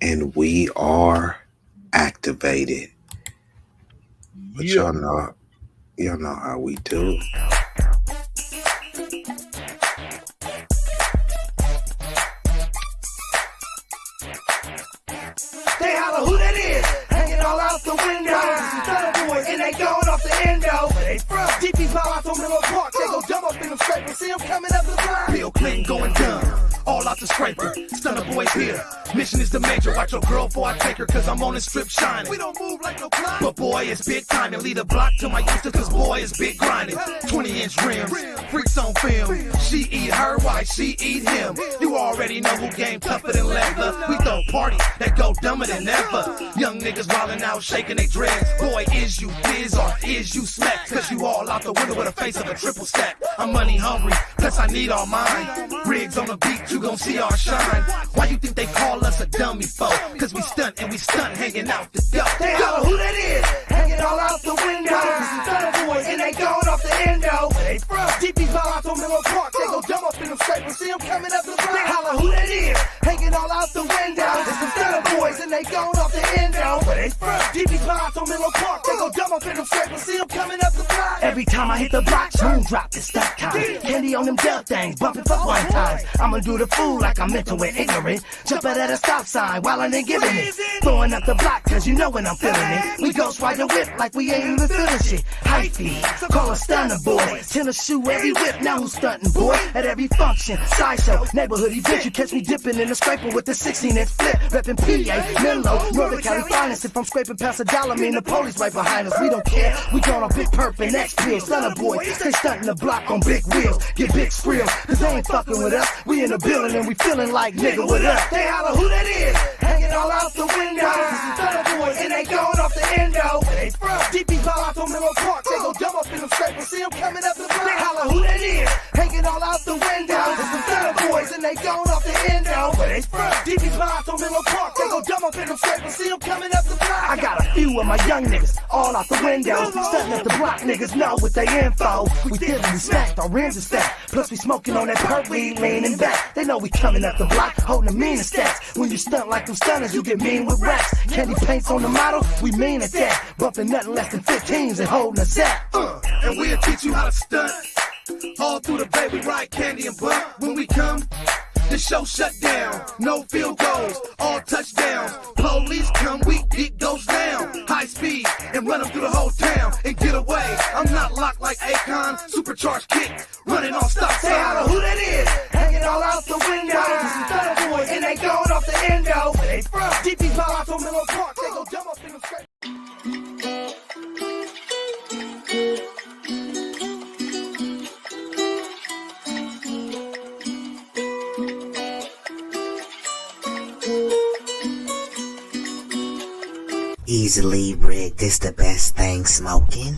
And we are activated. But y'all know how we do. They holler who that is, hanging all out the window. Some boys and they going off the endo. Where they from? DP's ball out on Miller Park. They go jump up in them scraper. See them coming up the block. Bill Clinton going dumb. All out the scraper. Stunner boys here. Mission is the major. Watch your girl before I take her, cause I'm on the strip shining. We don't move like no clown. But boy, it's big time. And lead a block to my youngster, cause boy, it's big grinding. 20-inch rims. Freaks on film. She eat her, why she eat him? You already know who game tougher than leather. We throw parties that go dumber than ever. Young niggas wildin' out, shaking they dreads. Boy, is you biz or is you smack? Cause you all out the window with a face of a triple stack. I'm money hungry, plus I need all mine. Rigs on the beat, you gon' see our shine. Why you think they call us a dummy foe? Cause we stunt and we stunt hanging out the dough. They holler who that is, hanging all out the window. Stunner boys and they going off the endo. Where they from? DP's ball out on Miller Park. They go jump up in them scrapers. See them coming up the block. They holler who that is, hanging all out the window. Stunner boys and they going off the endo. Where they from? DP's ball out on Miller Park. They go jump up in them scrapers. See them coming up the block. Every time I hit the block, boom drop, it's that time. Candy on them death things, bumping for one time. I'ma do the fool like I'm mental and ignorant. Jumping at a stop sign while I ain't giving it. Throwing up the block cause you know when I'm feeling it. We ghost ride the whip like we ain't even feeling shit. High feed, call a stunner boy. Tennis shoe every whip, now who's stunting boy? At every function, sideshow, neighborhood event. You catch me dipping in the scraper with the 16-inch flip. Reppin' PA, Menlo, Northern Cali finest. If I'm scraping past a dollar, mean the police right behind us. We don't care, we going on big perp and X pills. Stunner boy, stay stunting the block on big wheels. Get big skrills, cause they ain't fucking with us. We in the building and we feeling like nigga with us. They holler who that is, hanging all out the window. Stunner boys and they going off the endo. Where they from? DP's ball out on Miller Park. They go jump up in them scrapers. See them coming up the block. They holler who that is, hanging all out the window. Stunner boys and they going off the endo. Where they from? DP's ball out on Miller Park. They go jump up in them scrapers. See them coming up the block. I got a few of my young niggas all out the windows. Stunting up the block, niggas know what they info. We did we smacked, our rims are stacked. Plus we smoking on that perk, we ain't leaning back. They know we coming up the block, holding the meanest stats. When you stunt like them stunners, you get mean with raps. Candy paints on the model, we mean at that. Bumping nothing less than 15s and holding us at. And we'll teach you how to stunt. All through the bay, we ride candy and bump. When we come, the show shut down. No field goals, all touchdowns. Police come, it goes down. High speed and run them through the whole town and get away. I'm not locked like Akon, supercharged kick, running on stop sign. Say holla who that is, hanging all out the window. Stunner boys and they going off the endo. Where they from? DP's ball out on Miller Park. They go jump up in them straight. Easily rigged is the best thing smoking.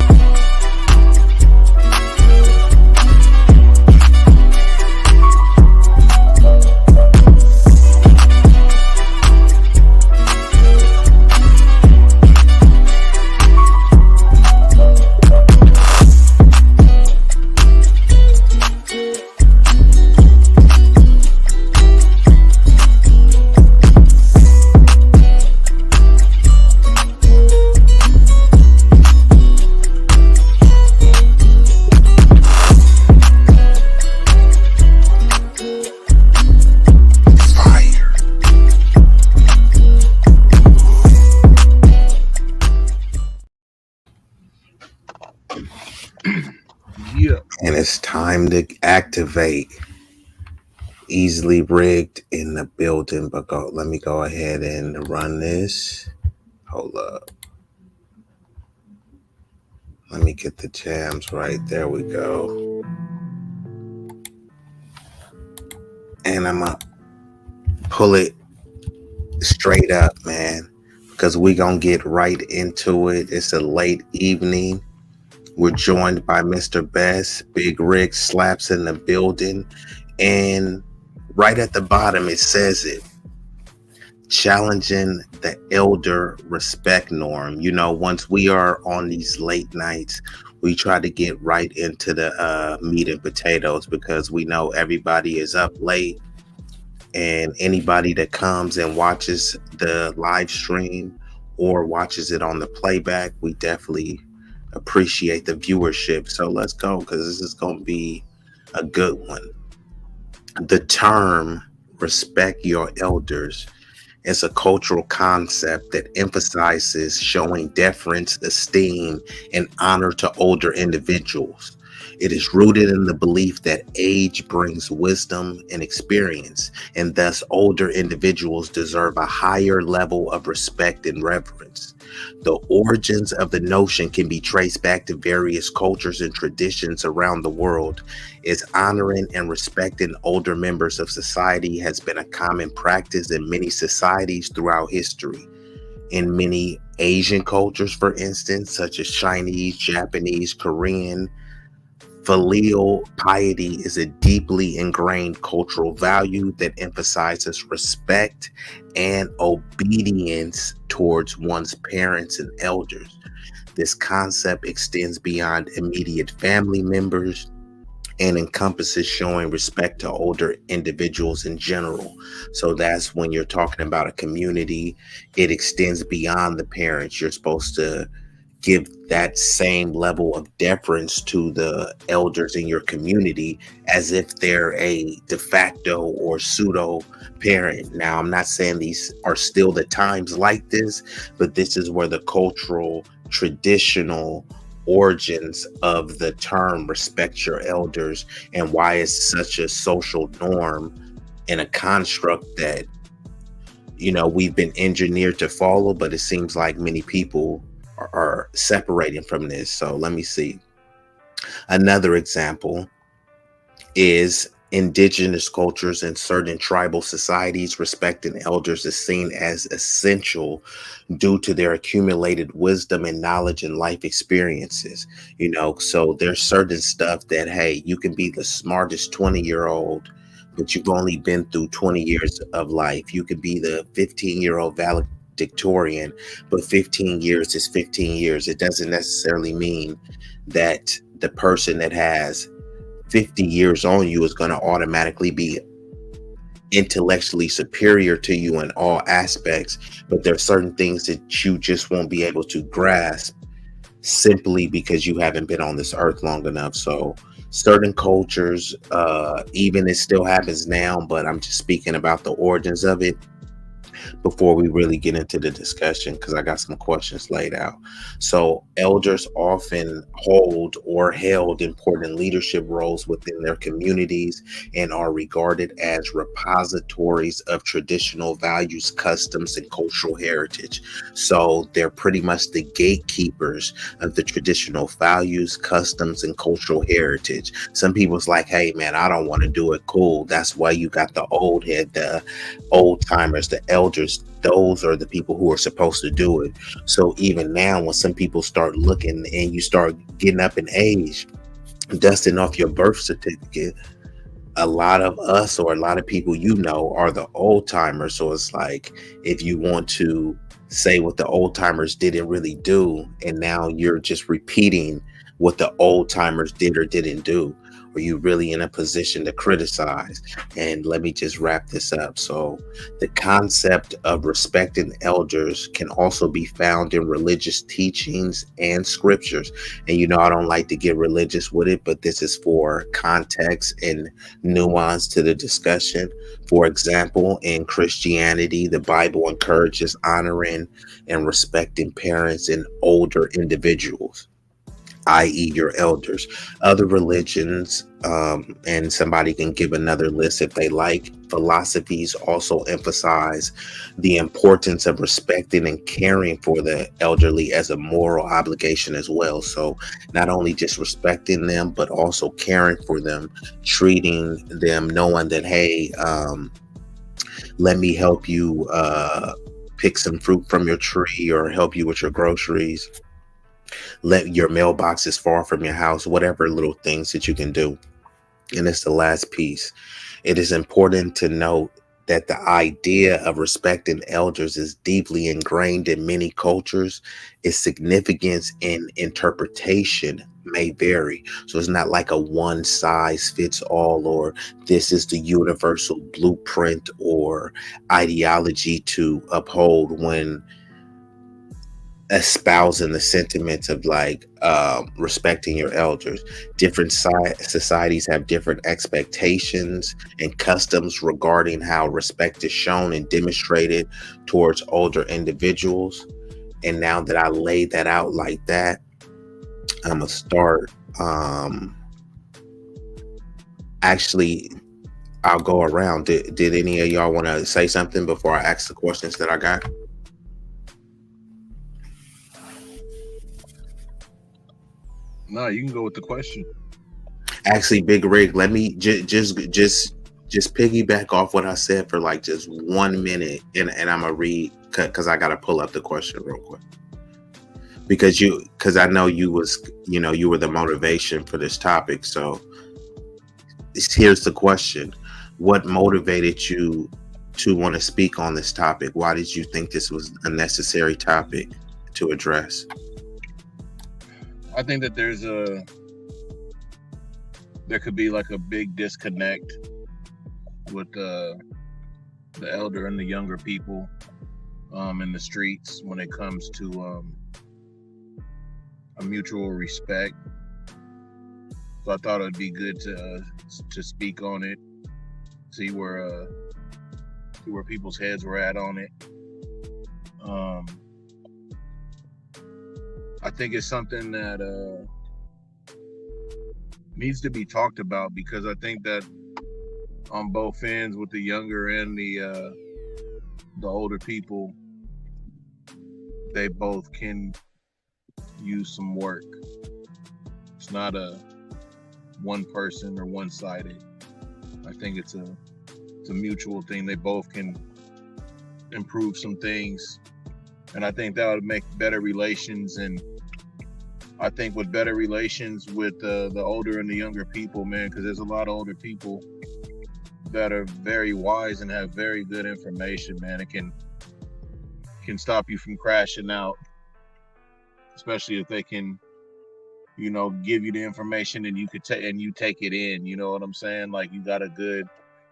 And it's time to activate. Easily rigged in the building, but let me go ahead and run this. Hold up. Let me get the jams right. There we go. And I'm gonna pull it straight up, man, because we gonna get right into it. It's a late evening. We're joined by Mr. Best, Big Rick Slaps in the building. And right at the bottom, it says it. Challenging the elder respect norm. You know, once we are on these late nights, we try to get right into the meat and potatoes because we know everybody is up late And anybody that comes and watches the live stream or watches it on the playback, we definitely appreciate the viewership. So let's go, because this is going to be a good one. The term respect your elders is a cultural concept that emphasizes showing deference, esteem, and honor to older individuals. It is rooted in the belief that age brings wisdom and experience, and thus older individuals deserve a higher level of respect and reverence. The origins of the notion can be traced back to various cultures and traditions around the world, as honoring and respecting older members of society has been a common practice in many societies throughout history. In many Asian cultures, for instance, such as Chinese, Japanese, Korean, filial piety is a deeply ingrained cultural value that emphasizes respect and obedience towards one's parents and elders. This concept extends beyond immediate family members and encompasses showing respect to older individuals in general. So that's when you're talking about a community, it extends beyond the parents. You're supposed to give that same level of deference to the elders in your community as if they're a de facto or pseudo parent. Now, I'm not saying these are still the times like this, but this is where the cultural, traditional origins of the term respect your elders and why it's such a social norm and a construct that, you know, we've been engineered to follow, but it seems like many people are separating from this. So let me see. Another example is indigenous cultures and certain tribal societies. Respecting elders is seen as essential due to their accumulated wisdom and knowledge and life experiences. You know, so there's certain stuff that, hey, you can be the smartest 20-year-old, but you've only been through 20 years of life. You could be the 15-year-old valedictorian, but 15 years is 15 years. It doesn't necessarily mean that the person that has 50 years on you is going to automatically be intellectually superior to you in all aspects, but there are certain things that you just won't be able to grasp simply because you haven't been on this earth long enough. So certain cultures, even it still happens now, but I'm just speaking about the origins of it before we really get into the discussion, because I got some questions laid out. So elders often hold or held important leadership roles within their communities and are regarded as repositories of traditional values, customs, and cultural heritage. So they're pretty much the gatekeepers of the traditional values, customs, and cultural heritage. Some people's like, hey man, I don't want to do it. Cool. That's why you got the old head, the old timers, the elders. Those are the people who are supposed to do it. So even now, when some people start looking and you start getting up in age, dusting off your birth certificate, a lot of us or a lot of people, you know, are the old timers. So it's like, if you want to say what the old timers didn't really do, and now you're just repeating what the old timers did or didn't do, are you really in a position to criticize? And let me just wrap this up. So the concept of respecting elders can also be found in religious teachings and scriptures. And you know, I don't like to get religious with it, but this is for context and nuance to the discussion. For example, in Christianity, the Bible encourages honoring and respecting parents and older individuals, i.e. your elders. Other religions, and somebody can give another list if they like, philosophies also emphasize the importance of respecting and caring for the elderly as a moral obligation as well. So not only just respecting them, but also caring for them, treating them, knowing that, hey, let me help you pick some fruit from your tree or help you with your groceries. Let your mailbox is far from your house, whatever little things that you can do. And it's the last piece. It is important to note that the idea of respecting elders is deeply ingrained in many cultures. Its significance in interpretation may vary. So it's not like a one size fits all, or this is the universal blueprint or ideology to uphold when espousing the sentiments of like respecting your elders. Different societies have different expectations and customs regarding how respect is shown and demonstrated towards older individuals. And now that I laid that out like that, I'm gonna start actually I'll go around. Did any of y'all want to say something before I ask the questions that I got? No, you can go with the question. Actually, Big Rig, let me just piggyback off what I said for like just 1 minute, and I'm gonna read because I gotta pull up the question real quick. Because I know you were the motivation for this topic. So here's the question: what motivated you to want to speak on this topic? Why did you think this was a necessary topic to address? I think that there could be like a big disconnect with the elder and the younger people in the streets when it comes to a mutual respect. So I thought it'd be good to speak on it, see where people's heads were at on it. I think it's something that needs to be talked about, because I think that on both ends, with the younger and the older people, they both can use some work. It's not a one person or one-sided. I think it's a mutual thing. They both can improve some things, and I think that would make better relations. And I think with better relations with the older and the younger people, man, because there's a lot of older people that are very wise and have very good information, man. It can stop you from crashing out, especially if they can, give you the information and you take it in. You know what I'm saying? Like, you got a good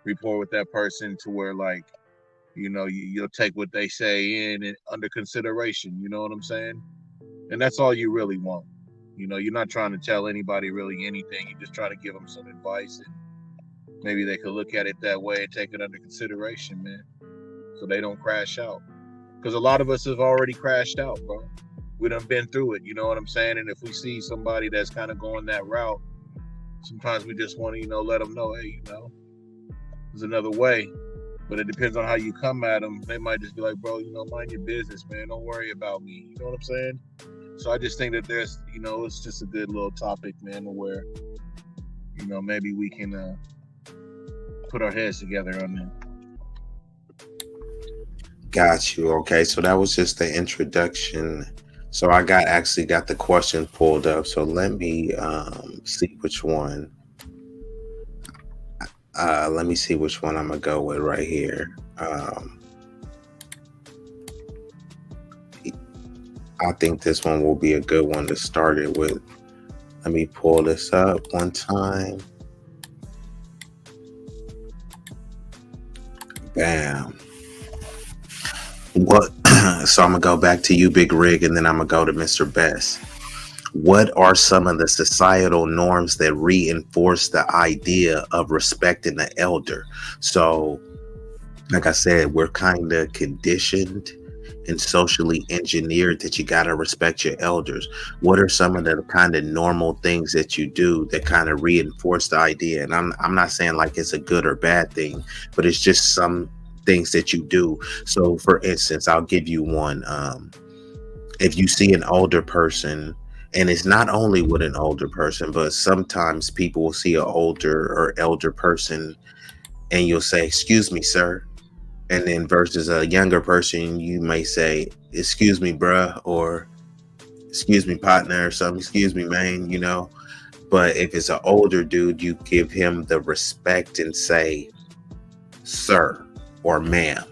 rapport with that person to where, like, you'll take what they say in and under consideration. You know what I'm saying? And that's all you really want. You're not trying to tell anybody really anything. You're just trying to give them some advice, and maybe they could look at it that way and take it under consideration, man, so they don't crash out. Because a lot of us have already crashed out, bro. We done been through it, you know what I'm saying? And if we see somebody that's kind of going that route, sometimes we just want to, let them know, hey, there's another way. But it depends on how you come at them. They might just be like, bro, mind your business, man. Don't worry about me. You know what I'm saying? So I just think that there's, it's just a good little topic, man, where, maybe we can put our heads together on that. Got you. Okay, so that was just the introduction. So I actually got the question pulled up. So let me see which one. Let me see which one I'm gonna go with right here. I think this one will be a good one to start it with. Let me pull this up one time. Bam. What? So I'm gonna go back to you, Big Rig, and then I'm gonna go to Mr. Best. What are some of the societal norms that reinforce the idea of respecting the elder? So, like I said, we're kind of conditioned and socially engineered that you gotta respect your elders. What are some of the kind of normal things that you do that kind of reinforce the idea? And I'm not saying like it's a good or bad thing, but it's just some things that you do. So for instance, I'll give you one. If you see an older person, and it's not only with an older person, but sometimes people will see an older or elder person and you'll say, "Excuse me, sir." And then versus a younger person, you may say, "Excuse me, bruh," or "Excuse me, partner," or something, "Excuse me, man," But if it's an older dude, you give him the respect and say, "Sir," or "Ma'am."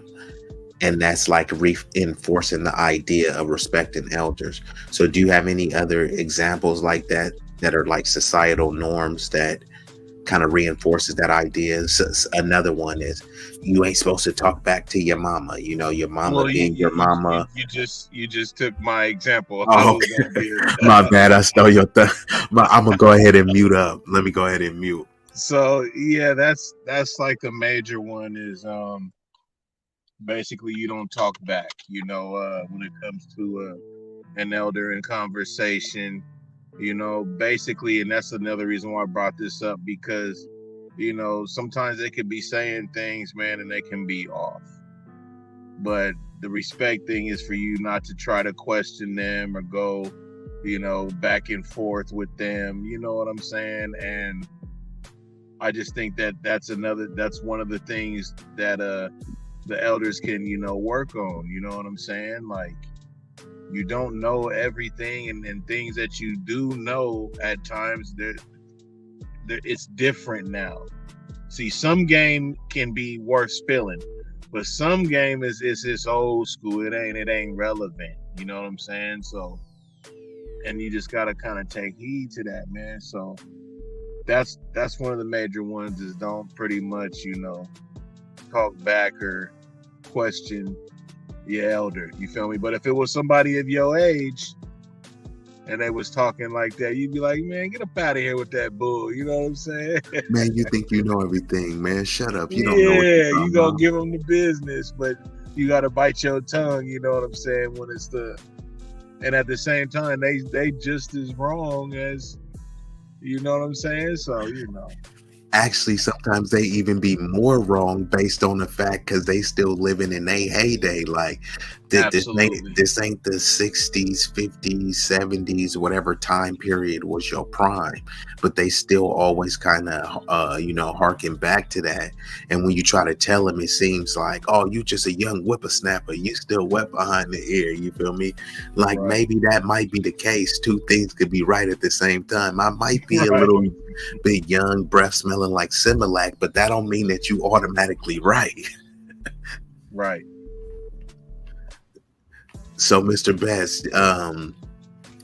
And that's like reinforcing the idea of respecting elders. So do you have any other examples like that that are like societal norms that kind of reinforces that idea. So, another one is you ain't supposed to talk back to your mama. You know, your mama Well, being your mama. you just took my example. Oh, okay. My bad. I stole your thing. I'm gonna go ahead and mute up. Let me go ahead and mute. So yeah, that's like the major one is basically you don't talk back. You know, when it comes to an elder in conversation, you know, basically, and that's another reason why I brought this up, because you know sometimes they could be saying things, man, and they can be off. But the respect thing is for you not to try to question them or go, you know, back and forth with them. You know what I'm saying? And I just think that that's one of the things that the elders can, you know, work on. You know what I'm saying? Like, you don't know everything, and things that you do know at times it's different now. See, some game can be worth spilling, but some game is this old school. It ain't relevant. You know what I'm saying? So, and you just gotta kind of take heed to that, man. So that's one of the major ones, is don't pretty much, you know, talk back or question your elder. You feel me? But if it was somebody of your age and they was talking like that, you'd be like, man, get up out of here with that bull. You know what I'm saying? Man, you think you know everything, man. Shut up. You Yeah, don't know what you're you gonna give them the business, but you gotta bite your tongue. You know what I'm saying? When it's and at the same time, they just as wrong as, you know what I'm saying? So, you know. Actually, sometimes they even be more wrong based on the fact because they still living in their heyday. Like this ain't the 60s, 50s, 70s, whatever time period was your prime, but they still always kind of you know, harken back to that. And when you try to tell them, it seems like, oh, you just a young whippersnapper, you still wet behind the ear. You feel me? Like, right. Maybe that might be the case. Two things could be right at the same time. I might be a little bit young, breath smelling like Similac, but that don't mean that you automatically right. Right. So, Mr. Best,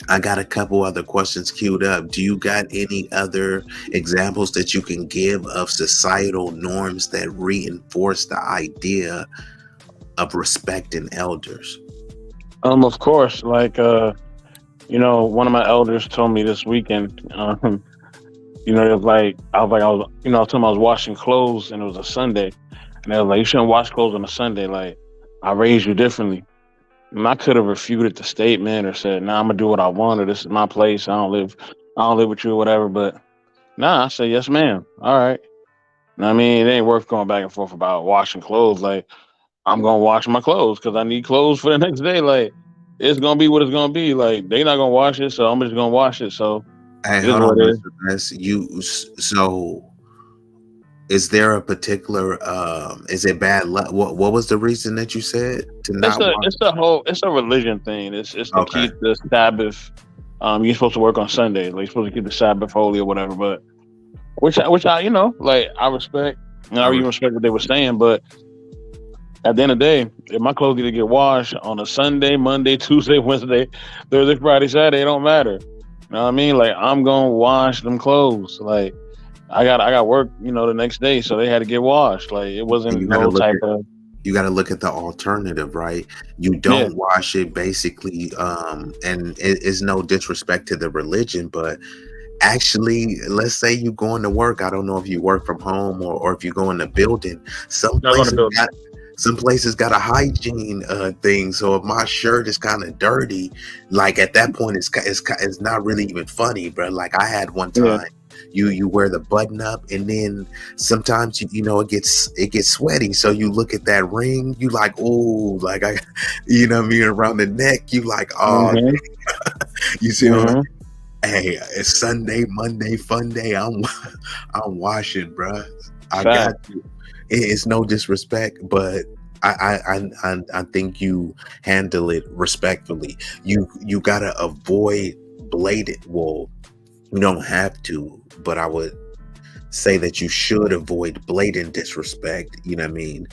I got a couple other questions queued up. Do you got any other examples that you can give of societal norms that reinforce the idea of respecting elders? Of course, like you know, one of my elders told me this weekend, you know, it was like I was you know, I told him I was washing clothes and it was a Sunday, and they was like, you shouldn't wash clothes on a Sunday. Like, I raised you differently. And I could have refuted the statement or said, nah, I'm gonna do what I want, or this is my place. I don't live with you or whatever. But nah, I said, yes, ma'am. All right. And I mean, it ain't worth going back and forth about washing clothes. Like, I'm gonna wash my clothes because I need clothes for the next day. Like, it's gonna be what it's gonna be. Like, they not gonna wash it, so I'm just gonna wash it. So hey, hold on, Mr. Best. So is there a particular is it bad luck? What was the reason that you said to not watch? It's a religion thing. It's to keep the Sabbath. You're supposed to work on Sundays. Like, you're supposed to keep the Sabbath holy or whatever. But which I you know, like, I respect, and I even respect what they were saying. But at the end of the day, if my clothes need to get washed on a Sunday, Monday, Tuesday, Wednesday, Thursday, Friday, Saturday, it don't matter. You know what I mean? Like, I'm gonna wash them clothes. Like, I got work, you know, the next day, so they had to get washed. Like, it wasn't no type of. You got to look at the alternative, right? You don't wash it, basically, and it's no disrespect to the religion, but actually, let's say you going to work. I don't know if you work from home or if you go in the building. Some places got a hygiene thing. So if my shirt is kind of dirty, like, at that point, it's not really even funny, bro. Like, I had one time. You wear the button up, and then sometimes you know it gets sweaty. So you look at that ring, you like, oh, like, I, you know what I mean, around the neck, you like, oh, you see what I mean? Hey, it's Sunday, Monday, fun day. I'm washing, bro. I got you. It's no disrespect, but I think you handle it respectfully. You gotta avoid blatant. Well, you don't have to, but I would say that you should avoid blatant disrespect, you know what I mean?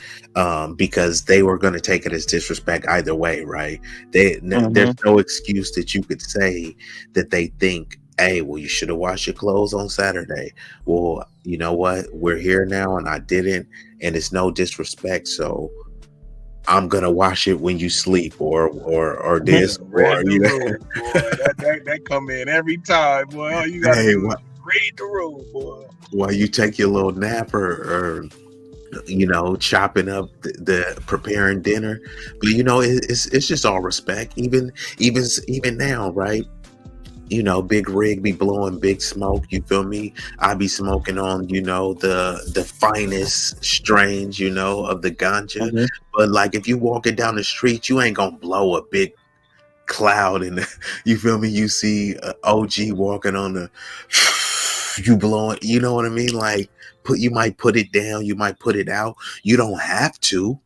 Because they were going to take it as disrespect either way, right? There's no excuse that you could say that they think Hey, well, you should have washed your clothes on Saturday. Well, you know what? We're here now, and I didn't, and it's no disrespect. So I'm gonna wash it when you sleep, or this, Read or the you know. room, boy. That come in every time, boy. All you gotta Hey, do is read the room, boy. while you take your little nap, or chopping up the preparing dinner. But it's just all respect. Even now, right? Big Rig be blowing big smoke. You feel me? I be smoking on, the finest strains, of the ganja. Mhm. But like, if you walking down the street, you ain't gonna blow a big cloud, and you feel me? You see OG walking on the, you blowing. You know what I mean? Like, you might put it down, you might put it out. You don't have to.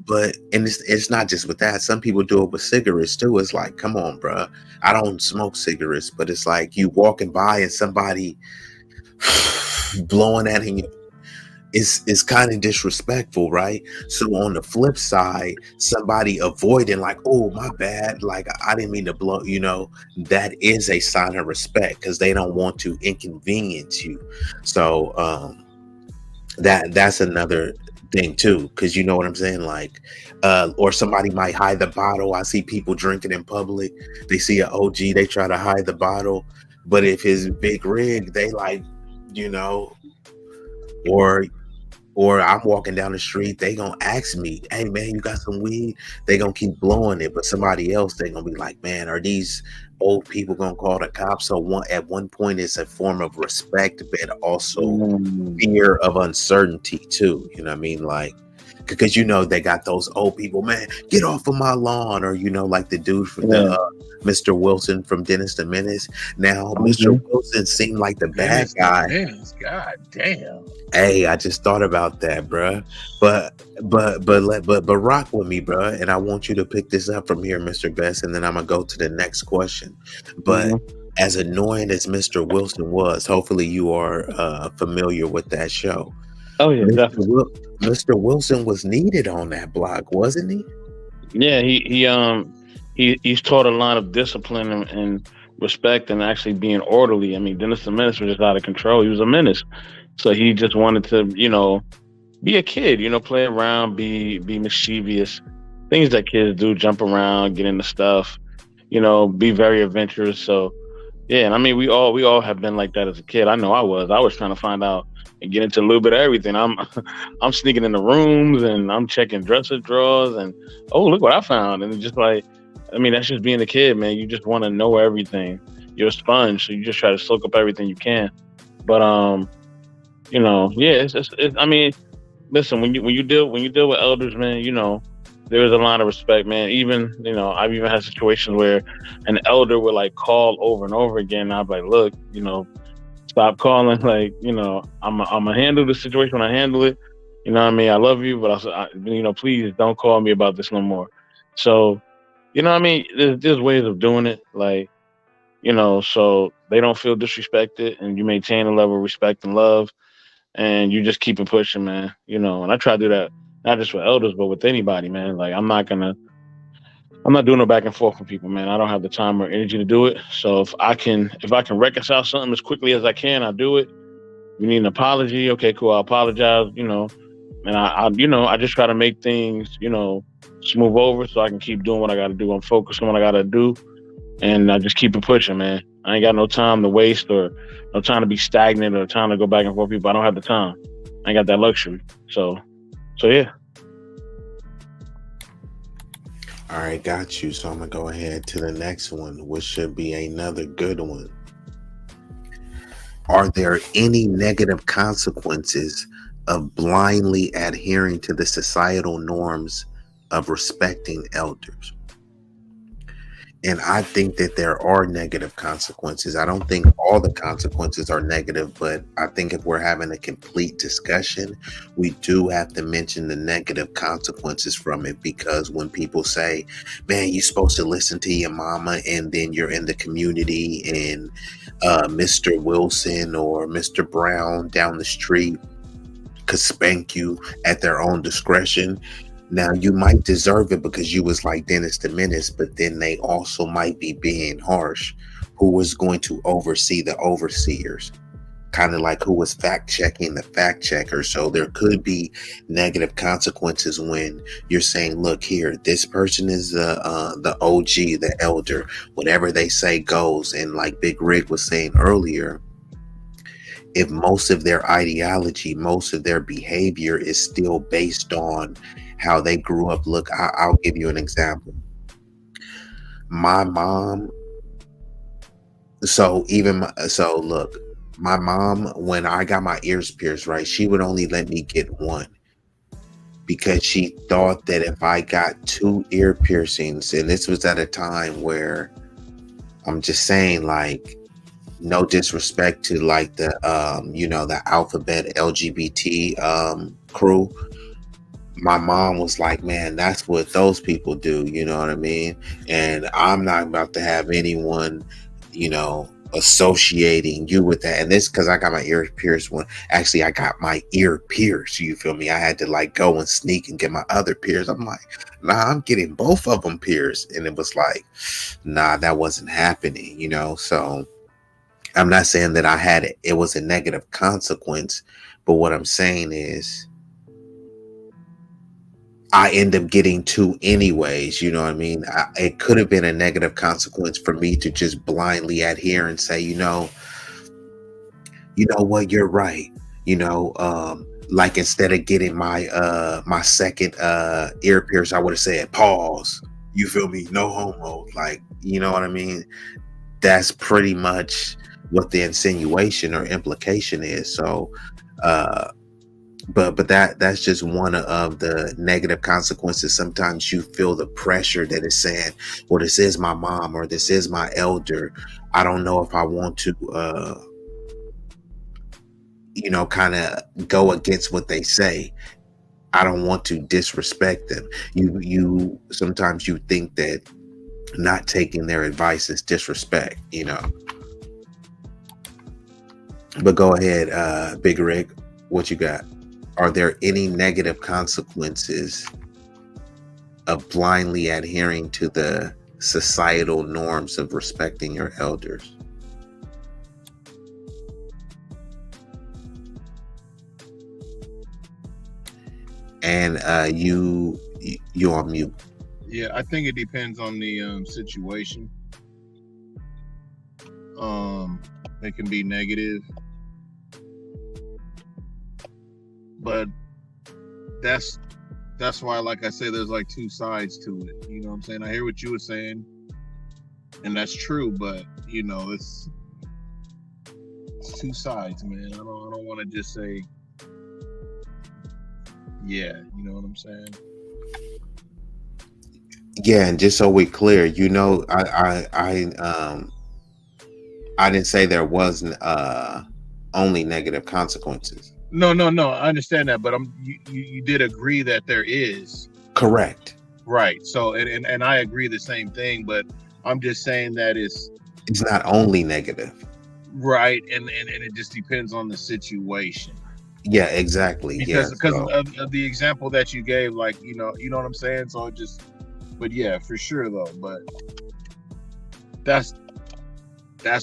But it's not just with that. Some people do it with cigarettes too. It's like, come on, bro. I don't smoke cigarettes, but it's like you walking by and somebody blowing at him. It's kind of disrespectful, right? So on the flip side, somebody avoiding, like, oh, my bad, like, I didn't mean to blow, that is a sign of respect, because they don't want to inconvenience you. So that's another thing too, because you know what I'm saying, like, or somebody might hide the bottle. I see people drinking in public, they see an OG, they try to hide the bottle, but if his Big Rig, they like, or I'm walking down the street, they gonna ask me, hey man, you got some weed? They gonna keep blowing it. But somebody else, they gonna be like, man, are these old people gonna call the cops? So at one point it's a form of respect, but also fear of uncertainty too. You know what I mean? Like, because they got those old people, man, get off of my lawn, or like the dude from the Mr. Wilson from Dennis the Menace. Now, Mr. Wilson seemed like the bad guy. God damn. Hey, I just thought about that, bruh. But rock with me, bruh. And I want you to pick this up from here, Mr. Best, and then I'm gonna go to the next question. But as annoying as Mr. Wilson was, hopefully you are familiar with that show. Oh yeah, definitely. Mr. Wilson was needed on that block, wasn't he? Yeah, he's taught a lot of discipline and respect, and actually being orderly. I mean, Dennis the Menace was just out of control. He was a menace. So he just wanted to, be a kid, play around, be mischievous, things that kids do, jump around, get into stuff, be very adventurous. So yeah, and I mean, we all have been like that as a kid. I know I was trying to find out and get into a little bit of everything. I'm sneaking in the rooms, and I'm checking dresser drawers, and oh, look what I found. And it's just like, I mean, that's just being a kid, man. You just want to know everything. You're a sponge, so you just try to soak up everything you can. But yeah, I mean, listen, when you deal with elders, man, there is a lot of respect, man. Even, I've even had situations where an elder would like call over and over again. I'd be like, look, stop calling. Like, I'm gonna handle the situation when I handle it. You know what I mean? I love you, but please don't call me about this no more. So, what I mean? There's ways of doing it, like, so they don't feel disrespected, and you maintain a level of respect and love. And you just keep it pushing, man. And I try to do that not just with elders, but with anybody, man. Like, I'm not doing no back and forth with people, man. I don't have the time or energy to do it. So if I can reconcile something as quickly as I can, I'll do it. You need an apology? Okay, cool. I'll apologize. And I just try to make things, smooth over, so I can keep doing what I got to do. I'm focused on what I got to do, and I just keep it pushing, man. I ain't got no time to waste, or no time to be stagnant, or time to go back and forth with people. I don't have the time. I ain't got that luxury. So yeah. All right, got you. So I'm going to go ahead to the next one, which should be another good one. Are there any negative consequences of blindly adhering to the societal norms of respecting elders? And I think that there are negative consequences. I don't think all the consequences are negative, but I think if we're having a complete discussion, we do have to mention the negative consequences from it. Because when people say, man, you're supposed to listen to your mama, and then you're in the community and Mr. Wilson or Mr. Brown down the street could spank you at their own discretion. Now, you might deserve it because you was like Dennis the Menace, but then they also might be being harsh. who was going to oversee the overseers, kind of like who was fact checking the fact checker. So there could be negative consequences when you're saying, look here, this person is the OG, the elder, whatever they say goes. And like Big Rig was saying earlier, if most of their ideology, most of their behavior is still based on how they grew up. Look, I'll give you an example. My mom, look, my mom, when I got my ears pierced, right, she would only let me get one because she thought that if I got 2 ear piercings, and this was at a time where, I'm just saying, like, no disrespect to like the the alphabet LGBT crew. My mom was like, man, that's what those people do, you know what I mean? And I'm not about to have anyone, associating you with that. And this because I got my ear pierced when actually I got my ear pierced, you feel me? I had to like go and sneak and get my other pierced. I'm like, nah, I'm getting both of them pierced. And it was like, nah, that wasn't happening, so I'm not saying that I had it was a negative consequence, but what I'm saying is I end up getting 2 anyways, you know what I mean? It could have been a negative consequence for me to just blindly adhere and say, you know what, you're right. Like instead of getting my my second ear pierce, I would have said pause. You feel me? No homo. Like, you know what I mean? That's pretty much what the insinuation or implication is. So but that's just one of the negative consequences. Sometimes you feel the pressure that is saying, well, this is my mom or this is my elder. I don't know if I want to kind of go against what they say. I don't want to disrespect them. You sometimes you think that not taking their advice is disrespect, But go ahead, Big Rig, what you got? Are there any negative consequences of blindly adhering to the societal norms of respecting your elders? And you on mute. Yeah, I think it depends on the situation. It can be negative, but that's why, like I say, there's like 2 sides to it. You know what I'm saying? I hear what you were saying, and that's true, but it's 2 sides, man. I don't want to just say, yeah, you know what I'm saying? Yeah, and just so we're clear, I didn't say there wasn't only negative consequences. No, I understand that, but you did agree that there is. Correct. Right. So and I agree the same thing, but I'm just saying that it's not only negative. Right, and it just depends on the situation. Yeah, exactly. Because of the example that you gave, like, you know what I'm saying? So it just, but yeah, for sure though. But that's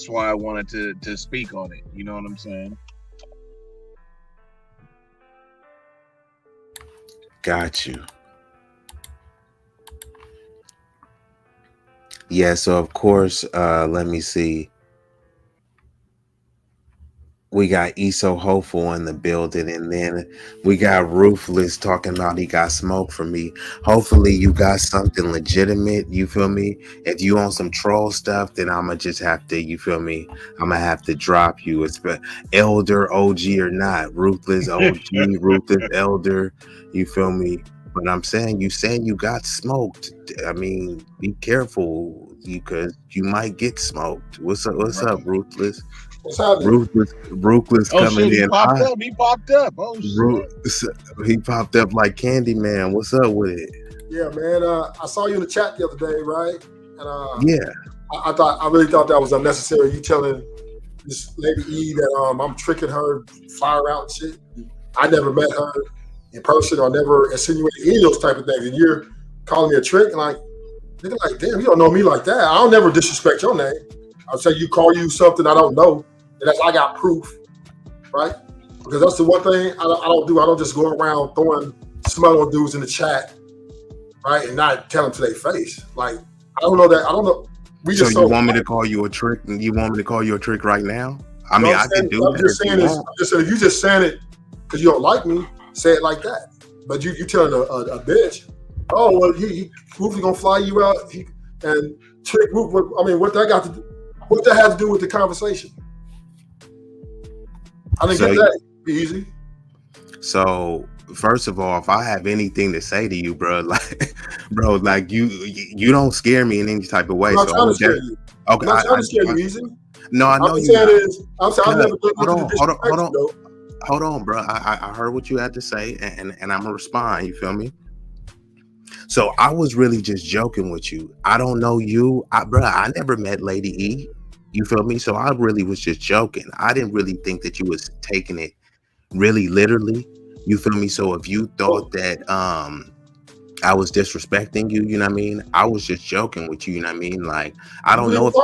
why I wanted to speak on it. You know what I'm saying? Got you. Yeah, so of course, let me see. We got Eso Hopeful in the building, and then we got Ruthless talking about he got smoke from me. Hopefully you got something legitimate, you feel me? If you on some troll stuff, then I'ma just have to, you feel me? I'ma have to drop you. It's elder, OG or not, Ruthless OG, Ruthless elder, you feel me? But I'm saying you got smoked. I mean, be careful because you might get smoked. What's up, Ruthless? What's happening? Ruthless coming in. He popped up. Oh, shit. He popped up like Candyman. What's up with it? Yeah, man. I saw you in the chat the other day, right? And yeah, I really thought that was unnecessary. You telling this lady E that I'm tricking her, fly her out and shit. I never met her in person or never insinuated any of those type of things. And you're calling me a trick, and like, nigga, like, damn, you don't know me like that. I don't never disrespect your name. I'll say you call you something I don't know, and that's I got proof, right? Because that's the one thing I don't do. I don't just go around throwing smell on dudes in the chat, right, and not tell them to their face. Like I don't know that. I don't know. We So just you want me to call you a trick? You want me to call you a trick right now? I mean, I can do I'm that. just saying if you just saying it because you don't like me, say it like that. But you telling a bitch, oh well, Rufus gonna fly you out, and trick Rufus. I mean, what that got to do? What that has to do with the conversation? I didn't get that. Be easy. So first of all, if I have anything to say to you, bro, like you don't scare me in any type of way. I'm not trying to scare you. Okay, I'm not trying to scare you, Easy. No, I know you. I'm saying I've never done Hold on, bro. I heard what you had to say, and I'm gonna respond. You feel me? So I was really just joking with you. I don't know you, bro. I never met Lady E. You feel me? So I really was just joking. I didn't really think that you was taking it really literally. You feel me? So if you thought that I was disrespecting you, you know what I mean? I was just joking with you, you know what I mean? Like I don't know if you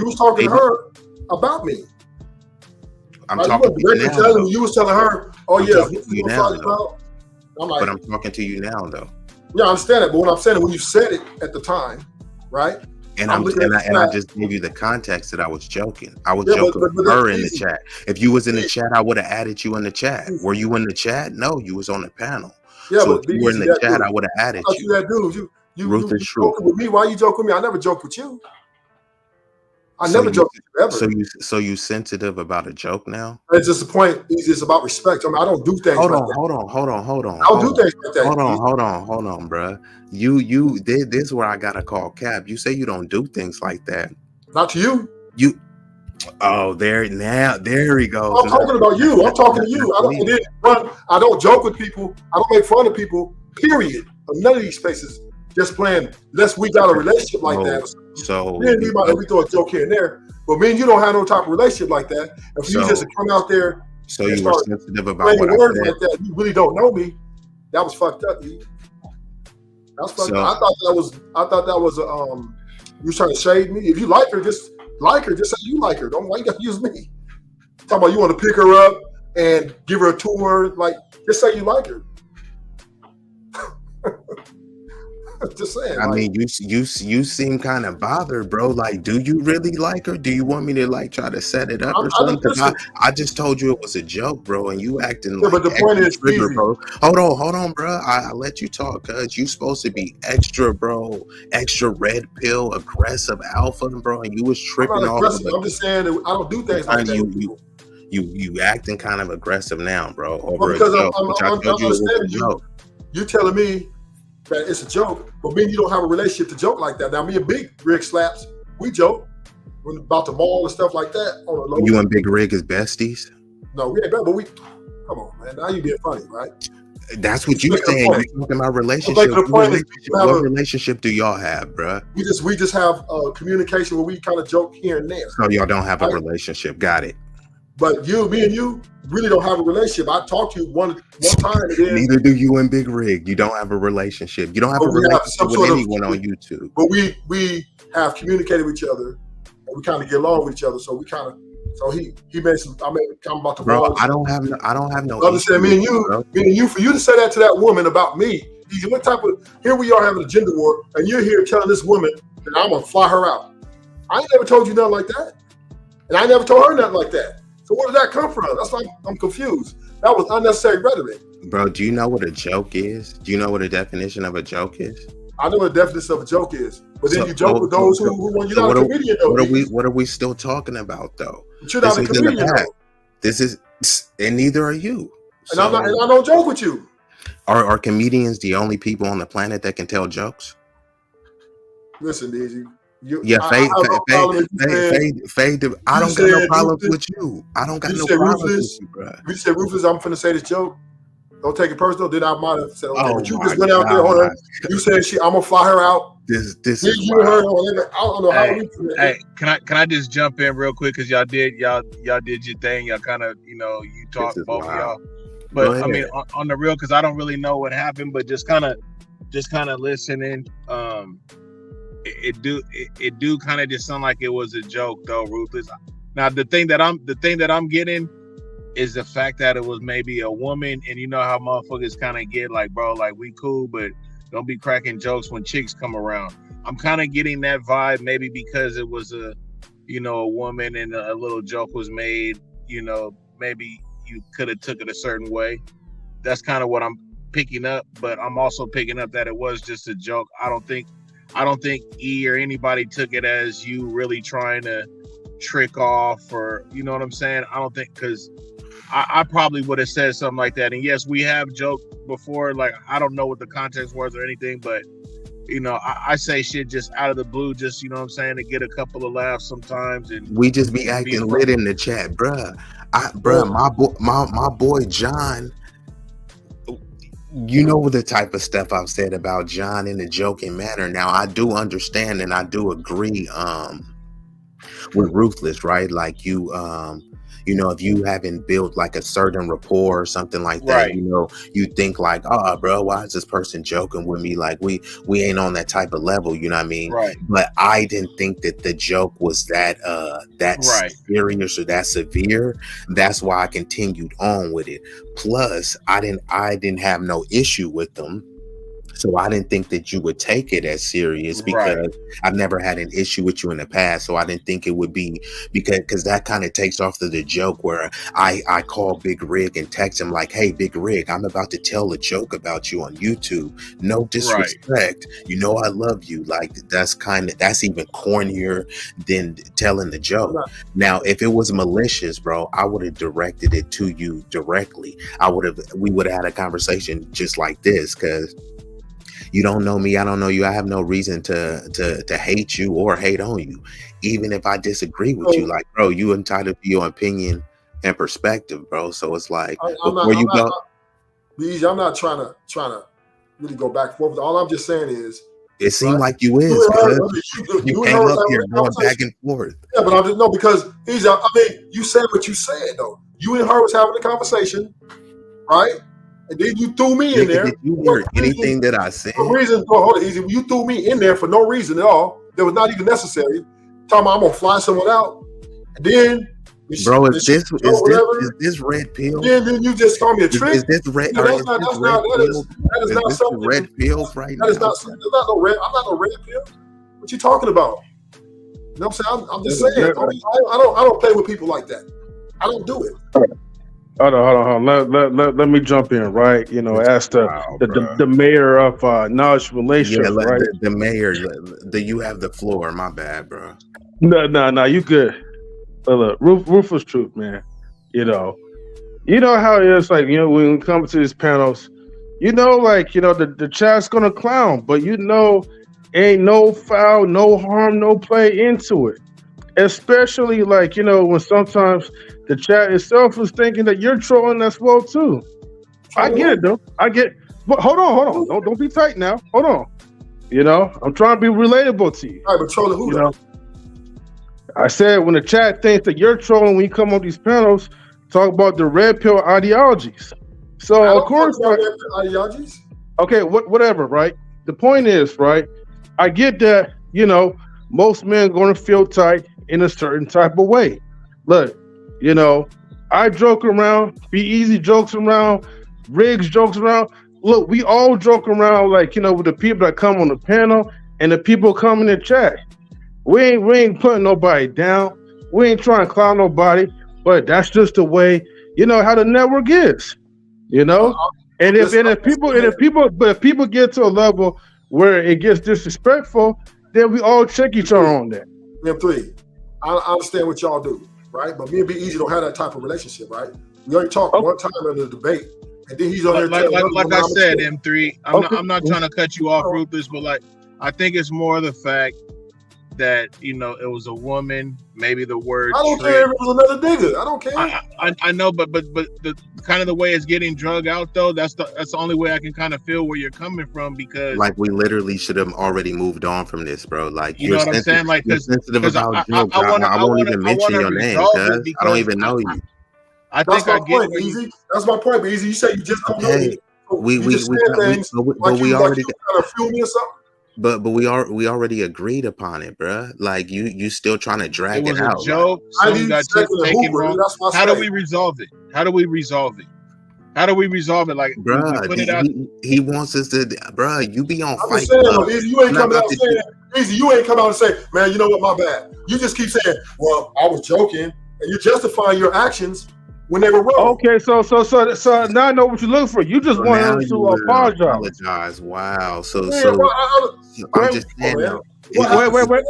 was talking to her about me. I'm talking to you now. You was telling her, "Oh yeah, you now." I'm like, but I'm talking to you now, though. Yeah, I understand it. But what I'm saying is, when you said it at the time, right? And I just gave you the context that I was joking. I was joking with her in the chat. If you was in the chat, I would have added you in the chat. Were you in the chat? No, you was on the panel. Yeah, so but if you were in the chat, I would have added you. That dude, you joking with me? Why you joking with me? I never joke with you. I never joke with you ever. So you sensitive about a joke now? It's just the point. It's about respect. I mean, I don't do things. Hold on. I don't do things like that. Hold on, bro. This is where I gotta call Cap. You say you don't do things like that. Not to you. There he goes. I'm talking about you. I'm talking to you. I don't joke with people. I don't make fun of people. Period. None of these spaces. Just playing. Unless we got a relationship like that. So we throw a joke here and there. But me and you don't have no type of relationip like that. And for you just to come out there. So you were sensitive about what I words said. like that. You really don't know me. That was fucked up. That's fucked up. I thought that was you was trying to shade me. If you like her, just say you like her. Why you gotta use me? Talking about you want to pick her up and give her a tour, like just say you like her. Just saying. I mean, you seem kind of bothered, bro. Like, do you really like her? Do you want me to like try to set it up or something? Because I just told you it was a joke, bro, and you acting like. But the point is, trigger, bro. Hold on, bro. I let you talk, cause you supposed to be extra, bro, extra red pill, aggressive alpha, bro, and you was tripping all over. I'm just saying that I don't do things like that. You acting kind of aggressive now, bro. Over a joke, which I told you was a joke. You telling me that it's a joke, but me and you don't have a relationship to joke like that. Now, me and Big Rig Slaps, we joke about the mall and stuff like that. On the you and Big Rig is besties? No, we ain't bad, but come on, man. Now you being funny, right? That's what you saying. You're talking about relationship. What relationship do y'all have, bro? We just have communication where we kind of joke here and there. So y'all don't have a relationship. Got it. But me and you really don't have a relationship. I talked to you one time. And then, neither do you and Big Rig. You don't have a relationship. You don't have a relationship with anyone on YouTube. But we have communicated with each other, and we kind of get along with each other. So we kind of. So he made some. I made a comment about the bro. I don't have no. Understand me and you. For you to say that to that woman about me, what type of? Here we are having a gender war, and you're here telling this woman that I'm gonna fly her out. I ain't never told you nothing like that, and I never told her nothing like that. So where did that come from? That's why I'm confused. That was unnecessary rhetoric. Bro, do you know what a joke is? Do you know what a definition of a joke is? I know what the definition of a joke is. But then you joke with those who want you not a comedian though. What are we still talking about though? But you're not a comedian though. This is, and neither are you. And I don't joke with you. Are comedians the only people on the planet that can tell jokes? Listen, Eazy. Fade. I don't got no problems with you. I don't got no problems with you, bro. You said Rufus, I'm finna say this joke. Don't take it personal. Then I might have said, okay, but you just went out there on her. You said I'm gonna fly her out. This is you and her. I don't know how we. Hey, can I just jump in real quick because y'all did your thing. Y'all kind of you talked both of y'all. But I mean on the real, because I don't really know what happened, but just kind of listening. it do kind of just sound like it was a joke though, Ruthless. Now the thing that I'm getting is the fact that it was maybe a woman, and you know how motherfuckers kind of get like, bro, like we cool, but don't be cracking jokes when chicks come around. I'm kind of getting that vibe, maybe because it was a woman and a little joke was made. Maybe you could have took it a certain way. That's kind of what I'm picking up, but I'm also picking up that it was just a joke. I don't think E or anybody took it as you really trying to trick off, or you know what I'm saying. I don't think, because I probably would have said something like that. And yes, we have joked before. Like, I don't know what the context was or anything, but I say shit just out of the blue, just, you know what I'm saying, to get a couple of laughs sometimes. And we just be acting lit in the chat, bruh. My boy John, you know the type of stuff I've said about John in a joking manner. Now, I do understand and I do agree with Ruthless, right? Like if you haven't built like a certain rapport or something like that, right, you think like, oh, bro, why is this person joking with me? Like we ain't on that type of level, you know what I mean? Right. But I didn't think that the joke was that right, serious or that severe. That's why I continued on with it. Plus, I didn't have no issue with them. So I didn't think that you would take it as serious, because right, I've never had an issue with you in the past. So I didn't think it would be, because that kind of takes off the joke where I call Big Rig and text him like, hey, Big Rig, I'm about to tell a joke about you on YouTube. No disrespect. Right. I love you. Like, that's even cornier than telling the joke. Right. Now, if it was malicious, bro, I would have directed it to you directly. We would have had a conversation just like this, because you don't know me, I don't know you. I have no reason to hate you or hate on you. Even if I disagree with you, like, bro, you entitled to your opinion and perspective, bro. So it's like, I'm not trying to really go back and forth. All I'm just saying is, it seemed like you is, you came up here going back and forth. Yeah, but I'm just because you said what you said though. You and her was having a conversation, right? And then you threw me in there. Did you hear anything that I said? For reason, hold it easy. You threw me in there for no reason at all. That was not even necessary. Talking about I'm gonna fly someone out. And then, bro, is this red pill? Then you just call me a trick. Is this red? That is not something. Red pills right now. That's not no red. I'm not no red pill. What you talking about? You know what I'm saying? I'm just saying. I don't play with people like that. I don't do it. Hold on. Let me jump in, right? As the mayor of knowledge relations, right? The mayor, you have the floor. My bad, bro. No, you good. Look, ruthless truth, man. You know how it is. Like, when we come to these panels, the chat's gonna clown, but ain't no foul, no harm, no play into it. Especially when sometimes the chat itself is thinking that you're trolling as well too. I get it though. But hold on. Don't be tight now. Hold on. I'm trying to be relatable to you. All right, but trolling who though? I said when the chat thinks that you're trolling when you come on these panels, talk about the red pill ideologies. So of course, red pill ideologies. Okay, whatever, right? The point is, right? I get that, most men are going to feel tight in a certain type of way. Look, I joke around, B-Eazy jokes around, Riggs jokes around. Look, we all joke around, with the people that come on the panel and the people come in the chat. We ain't putting nobody down. We ain't trying to clown nobody, but that's just the way, how the network is, And if people get to a level where it gets disrespectful, then we all check each other on that. M3, I understand what y'all do, right? But me and B-Eazy don't have that type of relationship, right? We already talked one time in the debate, and then he's on there like I said, M3. I'm not trying to cut you off, Ruthless, but I think it's more the fact that it was a woman. Maybe the word. I don't care if it was another nigga. I don't care. I know, but the kind of the way it's getting drug out though. That's the only way I can kind of feel where you're coming from, because we literally should have already moved on from this, bro. You know what I'm saying? You're sensitive about jokes. I won't even mention your name, because I don't even know you. That's my point, Eazy. That's my point, Eazy. You say you just don't know me. We already kind of feel me or something. But we already agreed upon it, bruh. Like you still trying to drag It was it out. a joke. I Some need got second and taken Hoover, wrong. that's what I How do say. we resolve it? How do we resolve it? How do we resolve it? Like, we Bruh, put it out. he wants us to, bruh. You be on I'm Fight just saying, Club. Eazy, you ain't I'm not coming out about to saying, Eazy, you ain't come out and say, man, you know what, my bad. You just keep saying, well, I was joking, and you're justifying your actions when they were wrong. Okay, so now I know what you're looking for. You just So want now him you to wanna apologize. apologize. Wow. So Yeah, so well, I'm just saying man. though. Wait.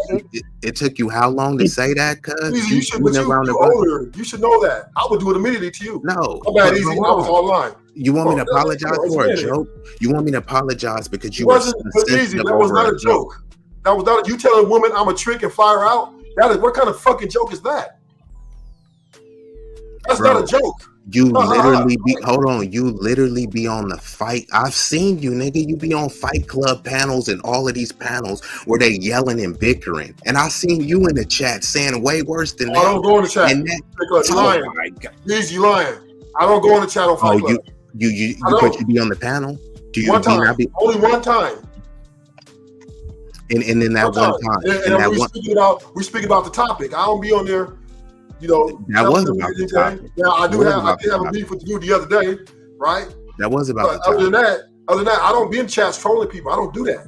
It took you how long to say that? Cuz Eazy, you should, but you older. You should know that. I would do it immediately to you. No. My bad, but Eazy. hold I was on. online. You want me to Bro, apologize that's for a it. joke? You want me to apologize because you It were wasn't, but Eazy, sensitive that was over not a joke. That was not. You telling a woman I'm a trick and fire out? That is, what kind of fucking joke is that? That's Bro, not a joke. You literally be hold on. You literally be on the fight. I've seen you, nigga. You be on Fight Club panels and all of these panels where they yelling and bickering. And I seen you in the chat saying way worse than that. I don't go in the chat. And that, You lying. Eazy, you lying. I don't go in the chat on Fight Club. But you be on the panel. Do you one time? not be, only one time. And in that one time, and we speak about the topic. I don't be on there. You know, that was about the topic. Now I did have a beef with you the other day, right? That was about the topic. Other than that, I don't be in chats trolling people. I don't do that.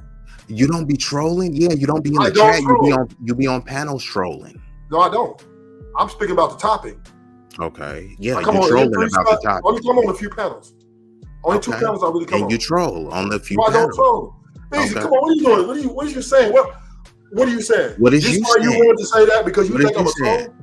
You don't be trolling? Yeah, you don't be in the chat. You be on panels trolling. No, I don't. I'm speaking about the topic. Okay. Yeah, you're trolling about the topic. Only come on a few panels. Only two panels I really come on. And you troll on the few panels. I don't troll. Easy, come on, what are you doing? What are you saying? What are you saying? What is you saying? You wanted to say that because you think I'm a troll?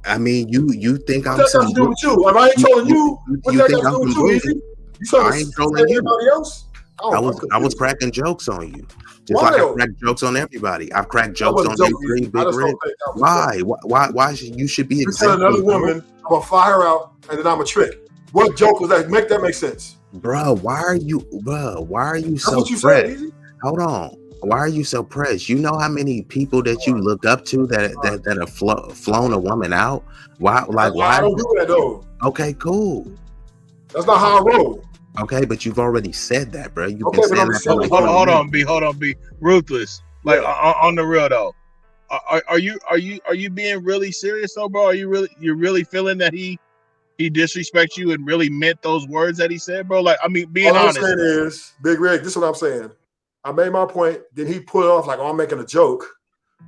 I mean, you think I'm some. What that got to do with you? If I ain't trolling you, what that got to do with you, Easy? You trying to trolling anybody else? I was cracking jokes on you. Just like I crack jokes on everybody. I've cracked jokes on you, Big Red. Why you should be telling another woman I'm gonna fire her out and then I'm a trick. What joke was that? Make that make sense. Bro, why are you so pressed? Hold on. Why are you so pressed? You know how many people that you look up to that have flown a woman out? Why I don't do that though. Okay, cool. That's not how I roll. Okay, but you've already said that, bro. You've been saying that. Hold on, B. Ruthless. Like on the real though. Are you being really serious though, bro? You're really feeling that he disrespects you and really meant those words that he said, bro? Like, I mean, being honest. All I'm saying is, Big Rig, this is what I'm saying. I made my point, then he put it off like, oh, I'm making a joke.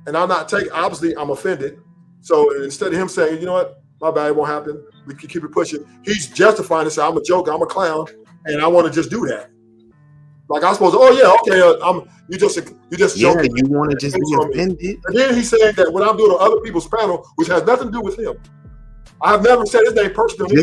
And I'm not taking, obviously, I'm offended. So instead of him saying, you know what, my bad, it won't happen, we can keep it pushing, he's justifying it, saying, I'm a joker, I'm a clown, and I want to just do that. Like, I'm supposed to, oh, yeah, okay, you just joking. Yeah, you want to just be offended. And then he's saying that when I'm doing on other people's panel, which has nothing to do with him, I've never said his name personally.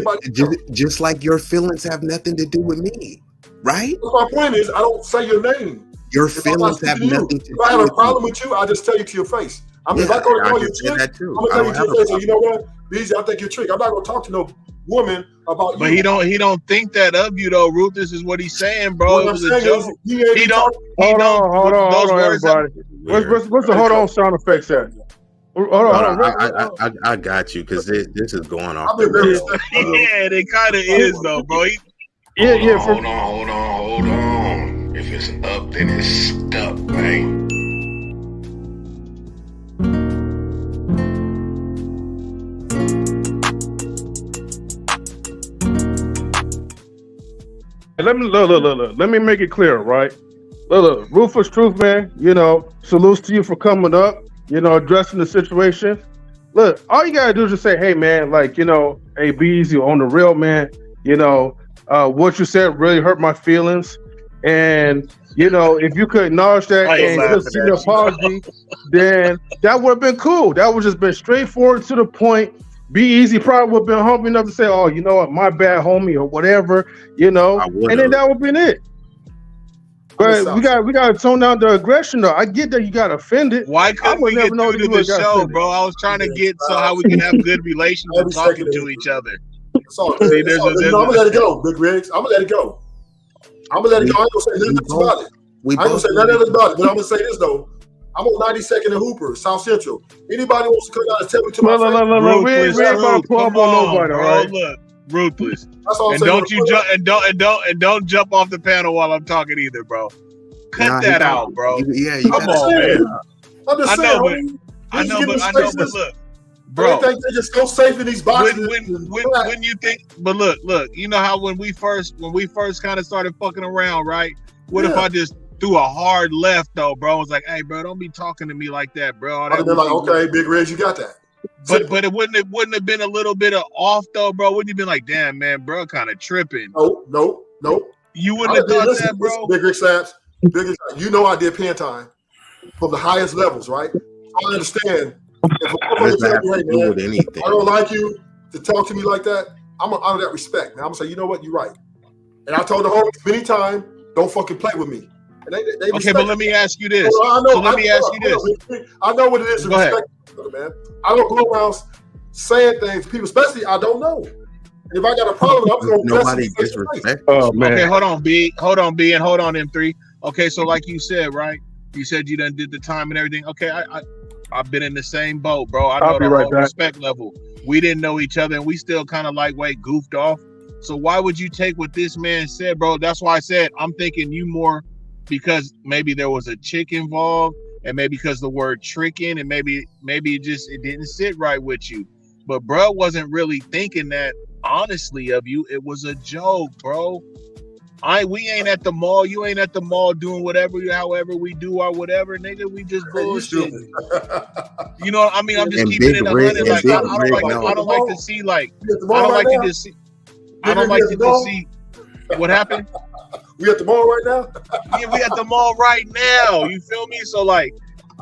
Just like your feelings have nothing to do with me, right? My point is, I don't say your name. Your feelings have nothing to do with me. If I have a problem with you, I just tell you to your face. I mean, if I go to call you a trick, I'm going to tell you to your face, so you know what? B-Eazy, I think you're a trick. I'm not going to talk to no woman about you. But he don't think that of you, though, Ruth. This is what he's saying, bro. It was a joke. Hold on, everybody. What's the hold on sound effects at? Hold on. I got you because this is going off. Yeah, it kind of is though, bro. Hold on. If it's up, then it's stuck, man. Let me make it clear, right? Look, Ruthless Truth, man. You know, salutes to you for coming up. You know, addressing the situation. Look, all you gotta do is just say, hey man, like, you know, hey B-Eazy, on the real, man, you know, what you said really hurt my feelings. And, you know, if you could acknowledge that and just see the apology, then that would have been cool. That would just been straightforward to the point. B-Eazy probably would have been humble enough to say, oh, you know what, my bad, homie, or whatever, you know, and then that would have been it. But we got to tone down the aggression, though. I get that you got offended. Why couldn't we get through to the show, bro? I was trying to get how we can have good relations and talking to each other. I'm gonna let it go, Big Riggs. I'm gonna let it go. I ain't gonna say nothing about it. I ain't gonna say nothing about it. But I'm gonna say this though. I'm on 92nd and Hooper, South Central. Anybody wants to come down and tell me to my face? No. We ain't about to pull up on nobody, all right? Look, Ruthless. That's all I'm and saying. Don't you jump and don't jump off the panel while I'm talking either, bro. Cut that out, bro. You Come on, man. I'm just saying. I know, but look, bro. They think they're just so safe in these boxes. When you think, but look, you know how when we first kind of started fucking around, right? What if I just threw a hard left though, bro? I was like, hey, bro, don't be talking to me like that, bro. I'd have been like, okay, Big Reg, you got that. But it wouldn't have been a little bit of off though, bro. Wouldn't you been like, damn, man, bro, kind of tripping? No. You wouldn't have thought that, bro. Big Rig Slaps, you know I did pen time from the highest levels, right? I understand. If a tell me, hey, man, I don't like you to talk to me like that, I'm gonna honor that respect, man. I'm gonna say, you know what, you're right. And I told the homies many times, don't fucking play with me. And they okay, but let me ask you this. I know what it is to respect people, man. I don't go around saying things to people, especially I don't know. And if I got a problem, I'm going to nobody disrespect. Oh man. Okay, hold on, B, and hold on, M3. Okay, so like you said, right? You said you done did the time and everything. Okay, I've been in the same boat, bro. I know the whole respect level. We didn't know each other, and we still kind of lightweight goofed off. So why would you take what this man said, bro? That's why I said I'm thinking you more because maybe there was a chick involved, and maybe because the word tricking, and maybe it didn't sit right with you. But bro wasn't really thinking that honestly of you. It was a joke, bro. We ain't at the mall. You ain't at the mall doing however we do or whatever, nigga. We just bullshit. You know, I mean, I'm just keeping it 100. Like I don't like to see like I don't like to just see what happened. We at the mall right now? Yeah, we at the mall right now. You feel me? So like,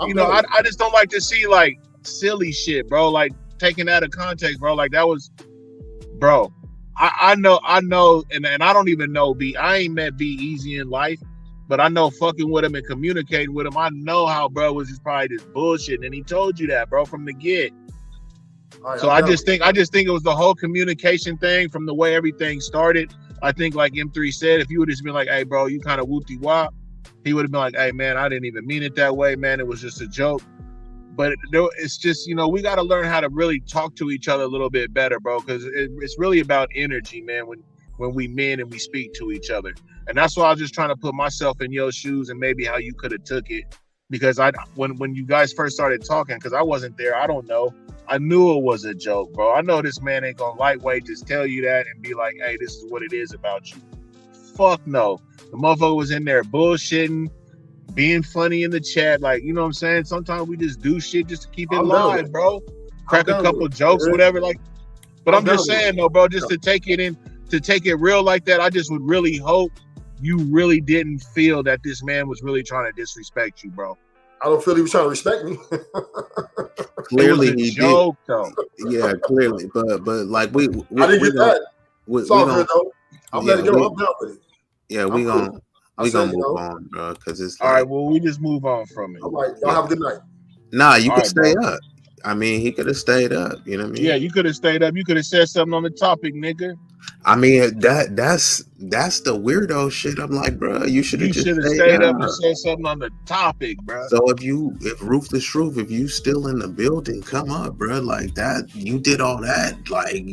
you know, I just don't like to see like silly shit, bro. Like taken out of context, bro. Like that was, bro. I know, and I don't even know B. I ain't met B-Eazy in life, but I know fucking with him and communicating with him. I know how bro was just probably just bullshit, and he told you that, bro, from the get. So I just think it was the whole communication thing from the way everything started. I think like M3 said, if you would just been like, hey, bro, you kind of whoopty wop, he would have been like, hey, man, I didn't even mean it that way, man. It was just a joke. But it's just, you know, we got to learn how to really talk to each other a little bit better, bro, because it's really about energy, man, when we men and we speak to each other. And that's why I was just trying to put myself in your shoes and maybe how you could have took it. Because when you guys first started talking, because I wasn't there, I don't know. I knew it was a joke, bro. I know this man ain't gonna lightweight just tell you that and be like, hey, this is what it is about you. Fuck no. The motherfucker was in there bullshitting, being funny in the chat, like, you know what I'm saying? Sometimes we just do shit just to keep it live, bro. Crack a couple jokes, whatever, like. But I'm just saying, though, bro, just to take it real like that, I just would really hope you really didn't feel that this man was really trying to disrespect you, bro. I don't feel he was trying to respect me. Clearly he joke, did. Though. Yeah, clearly, but like we I didn't get that. It's all good though. I'm letting go. I'm done with it. Yeah, we gonna move on, bro. Because it's all right. Well, we just move on from it. All right, y'all have a good night. Nah, you can stay up. I mean, he could have stayed up. You know what I mean? Yeah, you could have stayed up. You could have said something on the topic, nigga. I mean, that's the weirdo shit. I'm like, bro, you should have stayed up and said something on the topic, bro. So if Ruthless Truth, if you still in the building, come up, bro. Like that, you did all that. Like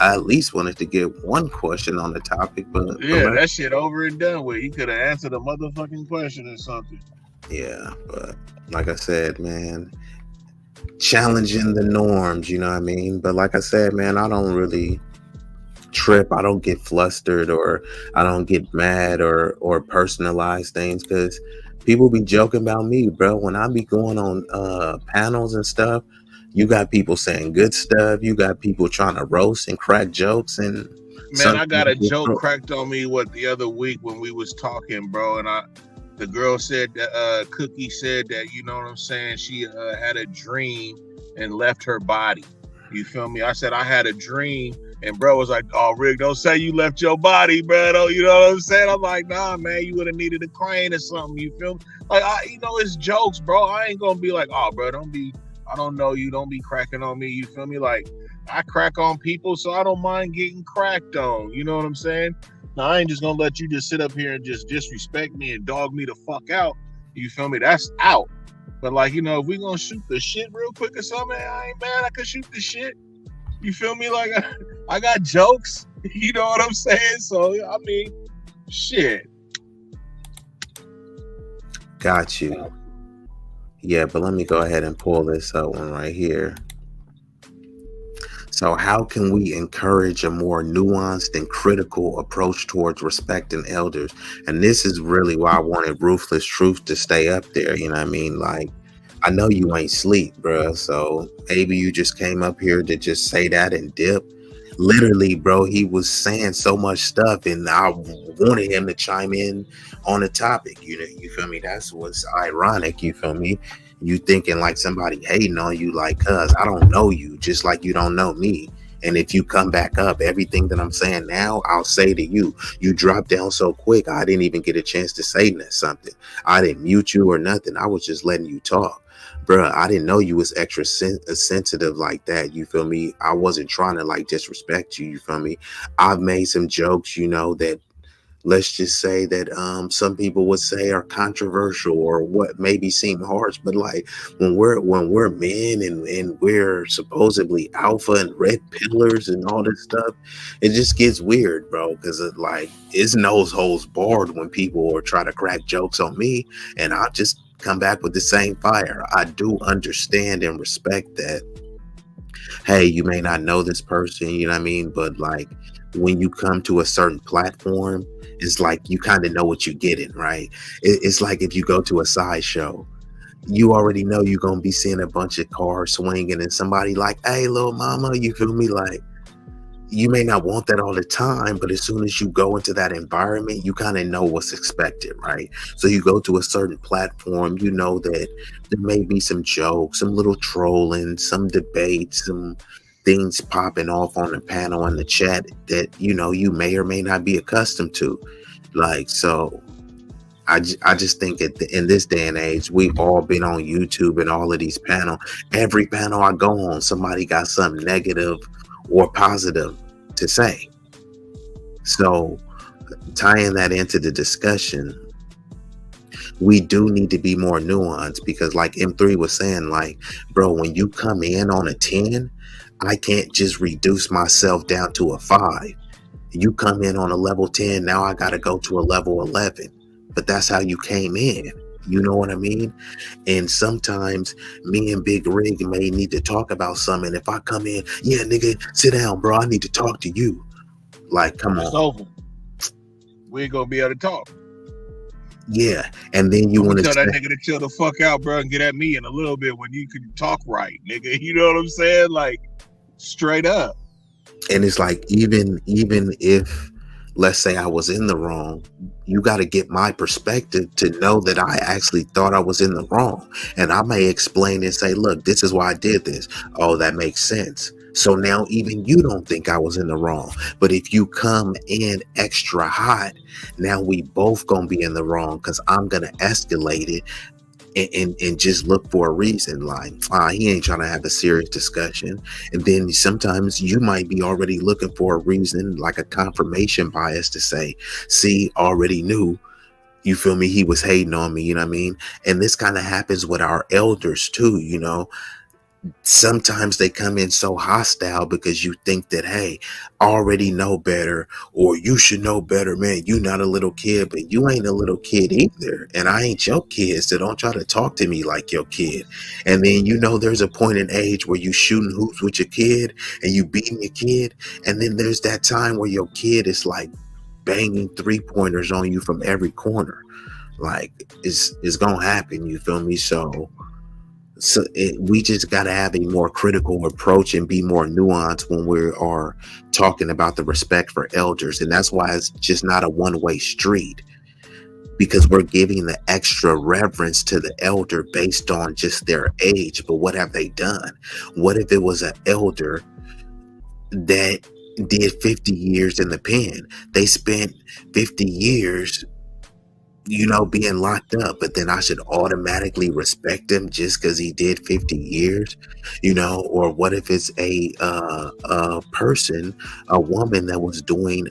I at least wanted to get one question on the topic, but yeah, that shit over and done with. You could have answered a motherfucking question or something. Yeah, but like I said, man, challenging the norms, you know what I mean? But like I said, man, I don't really trip. I don't get flustered or I don't get mad or personalize things because people be joking about me, bro. When I be going on panels and stuff, you got people saying good stuff. You got people trying to roast and crack jokes. And man, I got a joke cracked on me the other week when we was talking, bro. And the girl said that Cookie said that, you know what I'm saying, she had a dream and left her body. You feel me? I said I had a dream, and bro was like, "Oh, Rick, don't say you left your body, bro." You know what I'm saying? I'm like, "Nah, man, you would have needed a crane or something." You feel me? Like, you know, it's jokes, bro. I ain't gonna be like, "Oh, bro, I don't know you. Don't be cracking on me." You feel me? Like, I crack on people, so I don't mind getting cracked on. You know what I'm saying? Now, I ain't just gonna let you just sit up here and just disrespect me and dog me the fuck out. You feel me? That's out. But like, you know, if we gonna shoot the shit real quick or something, I ain't mad. I could shoot the shit. You feel me? Like, I got jokes. You know what I'm saying? So, I mean, shit. got you. Yeah, but let me go ahead and pull this up one right here. So how can we encourage a more nuanced and critical approach towards respecting elders? And this is really why I wanted Ruthless Truth to stay up there. You know what I mean? Like, I know you ain't sleep, bro. So maybe you just came up here to just say that and dip. Literally, bro, he was saying so much stuff, and I wanted him to chime in on the topic. You know, you feel me? That's what's ironic. You feel me? You thinking like somebody hating on you, like, cuz I don't know you, just like you don't know me. And if you come back up, everything that I'm saying now, I'll say to you. You dropped down so quick, I didn't even get a chance to say something. I didn't mute you or nothing. I was just letting you talk. Bruh, I didn't know you was extra sensitive like that. You feel me? I wasn't trying to like disrespect you. You feel me? I've made some jokes, you know, that let's just say that some people would say are controversial or what maybe seem harsh, but like when we're men and we're supposedly alpha and red pillars and all this stuff, it just gets weird, bro, because it like it's nose holes barred when people are trying to crack jokes on me, and I'll just come back with the same fire. I do understand and respect that. Hey, you may not know this person, you know what I mean? But like when you come to a certain platform, it's like you kind of know what you're getting, right? It's like if you go to a sideshow, you already know you're going to be seeing a bunch of cars swinging and somebody like, hey, little mama, you feel me? Like, you may not want that all the time, but as soon as you go into that environment, you kind of know what's expected, right? So you go to a certain platform, you know that there may be some jokes, some little trolling, some debates, some things popping off on the panel and the chat that, you know, you may or may not be accustomed to. Like, so I just think in this day and age, we've all been on YouTube and all of these panels. Every panel I go on, somebody got something negative or positive to say. So tying that into the discussion, we do need to be more nuanced, because like M3 was saying, like, bro, when you come in on a 10, I can't just reduce myself down to a 5. You come in on a level 10, now I got to go to a level 11. But that's how you came in. You know what I mean? And sometimes me and Big Rig may need to talk about something. If I come in, yeah, nigga, sit down, bro. I need to talk to you. Like, come on. It's over. We ain't gonna be able to talk. Yeah. And then you want to tell that nigga to chill the fuck out, bro, and get at me in a little bit when you can talk right, nigga. You know what I'm saying? Like, straight up. And it's like, even if, let's say I was in the wrong, you got to get my perspective to know that I actually thought I was in the wrong. And I may explain and say, look, this is why I did this. Oh, that makes sense. So now even you don't think I was in the wrong. But if you come in extra hot, now we both gonna be in the wrong, because I'm gonna escalate it and just look for a reason, like, he ain't trying to have a serious discussion. And then sometimes you might be already looking for a reason, like a confirmation bias, to say, see, already knew, you feel me, he was hating on me, you know what I mean? And this kind of happens with our elders too, you know. Sometimes they come in so hostile because you think that, hey, I already know better, or you should know better, man. You not a little kid, but you ain't a little kid either. And I ain't your kid, so don't try to talk to me like your kid. And then, you know, there's a point in age where you shooting hoops with your kid and you beating your kid. And then there's that time where your kid is like banging 3-pointers on you from every corner. Like, it's gonna happen, you feel me? So we just got to have a more critical approach and be more nuanced when we are talking about the respect for elders. And that's why it's just not a one-way street, because we're giving the extra reverence to the elder based on just their age. But what have they done? What if it was an elder that did 50 years in the pen? They spent 50 years, you know, being locked up, but then I should automatically respect him just because he did 50 years, you know? Or what if it's a person, a woman that was doing,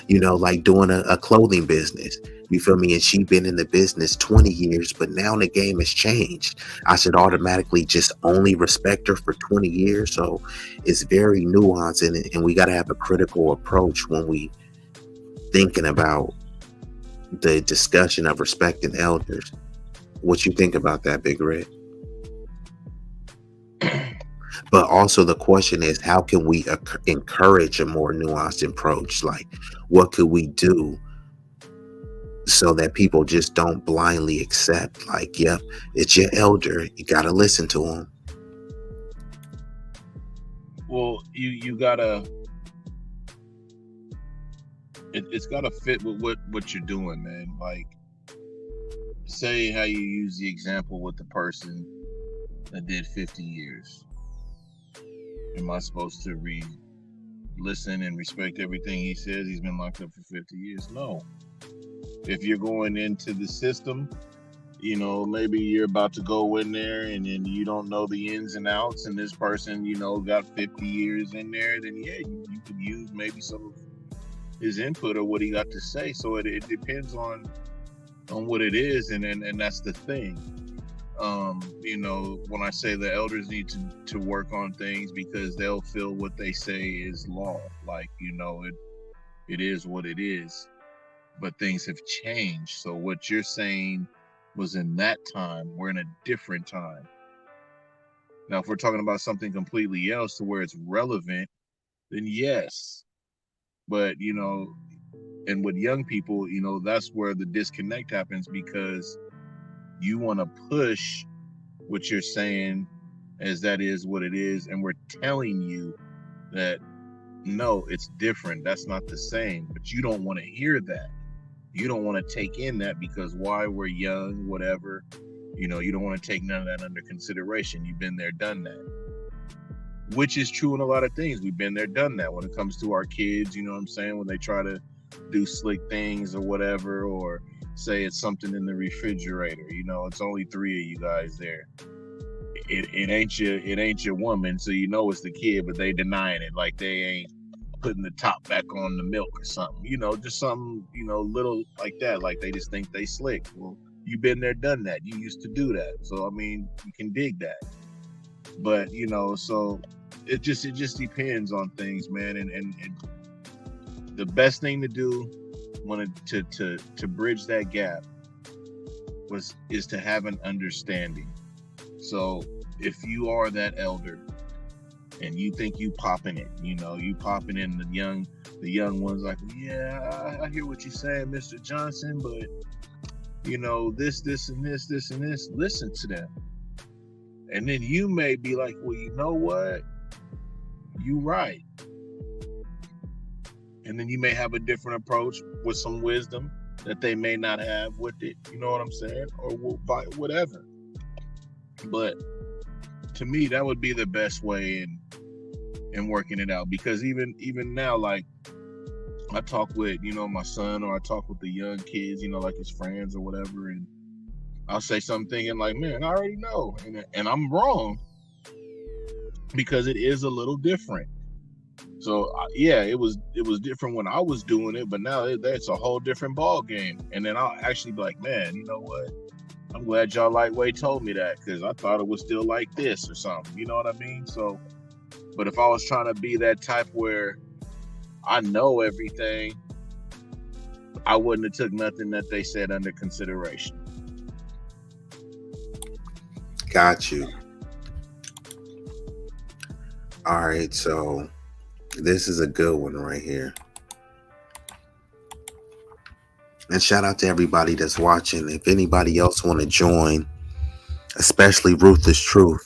you know, like doing a clothing business, you feel me? And she been in the business 20 years, but now the game has changed. I should automatically just only respect her for 20 years. So it's very nuanced, and we got to have a critical approach when we thinking about the discussion of respecting elders. What you think about that, Big Red? But also the question is, how can we encourage a more nuanced approach? Like, what could we do so that people just don't blindly accept, like, yep, it's your elder, you got to listen to him? Well, you gotta, it's gotta fit with what you're doing, man. Like, say how you use the example with the person that did 50 years. Am I supposed to listen and respect everything he says? He's been locked up for 50 years. No. If you're going into the system, you know, maybe you're about to go in there and then you don't know the ins and outs, and this person, you know, got 50 years in there, then yeah, you could use maybe some of his input or what he got to say. So it depends on what it is, and that's the thing. You know, when I say the elders need to work on things because they'll feel what they say is law. Like, you know, it is what it is, but things have changed. So what you're saying was in that time, we're in a different time. Now, if we're talking about something completely else to where it's relevant, then yes. But, you know, and with young people, you know, that's where the disconnect happens, because you want to push what you're saying as that is what it is, and we're telling you that no, it's different, that's not the same. But you don't want to hear that. You don't want to take in that, because why? We're young, whatever. You know, you don't want to take none of that under consideration. You've been there, done that. Which is true in a lot of things. We've been there, done that when it comes to our kids, you know what I'm saying? When they try to do slick things or whatever, or say it's something in the refrigerator, you know, it's only 3 of you guys there. It ain't your woman, so you know it's the kid, but they denying it, like they ain't putting the top back on the milk or something, you know, just something, you know, little like that, like they just think they slick. Well, you've been there, done that. You used to do that. So I mean, you can dig that. But you know, so it just depends on things, man. And the best thing to do to bridge that gap is to have an understanding. So if you are that elder and you think you popping it, you know, you popping in the young ones, like, yeah, I hear what you're saying, Mr. Johnson, but you know, this and this, listen to them. And then you may be like, well, you know what? You right. And then you may have a different approach with some wisdom that they may not have with it. You know what I'm saying? Or whatever. But to me, that would be the best way in working it out. Because even now, like, I talk with, you know, my son, or I talk with the young kids, you know, like his friends or whatever, and I'll say something thinking like, man, I already know, and I'm wrong, because it is a little different. So yeah, it was different when I was doing it, but now that's a whole different ball game. And then I'll actually be like, man, you know what? I'm glad y'all lightweight told me that, because I thought it was still like this or something. You know what I mean? So, but if I was trying to be that type where I know everything, I wouldn't have took nothing that they said under consideration. Got you. All right, so this is a good one right here. And shout out to everybody that's watching. If anybody else want to join, especially Ruthless Truth,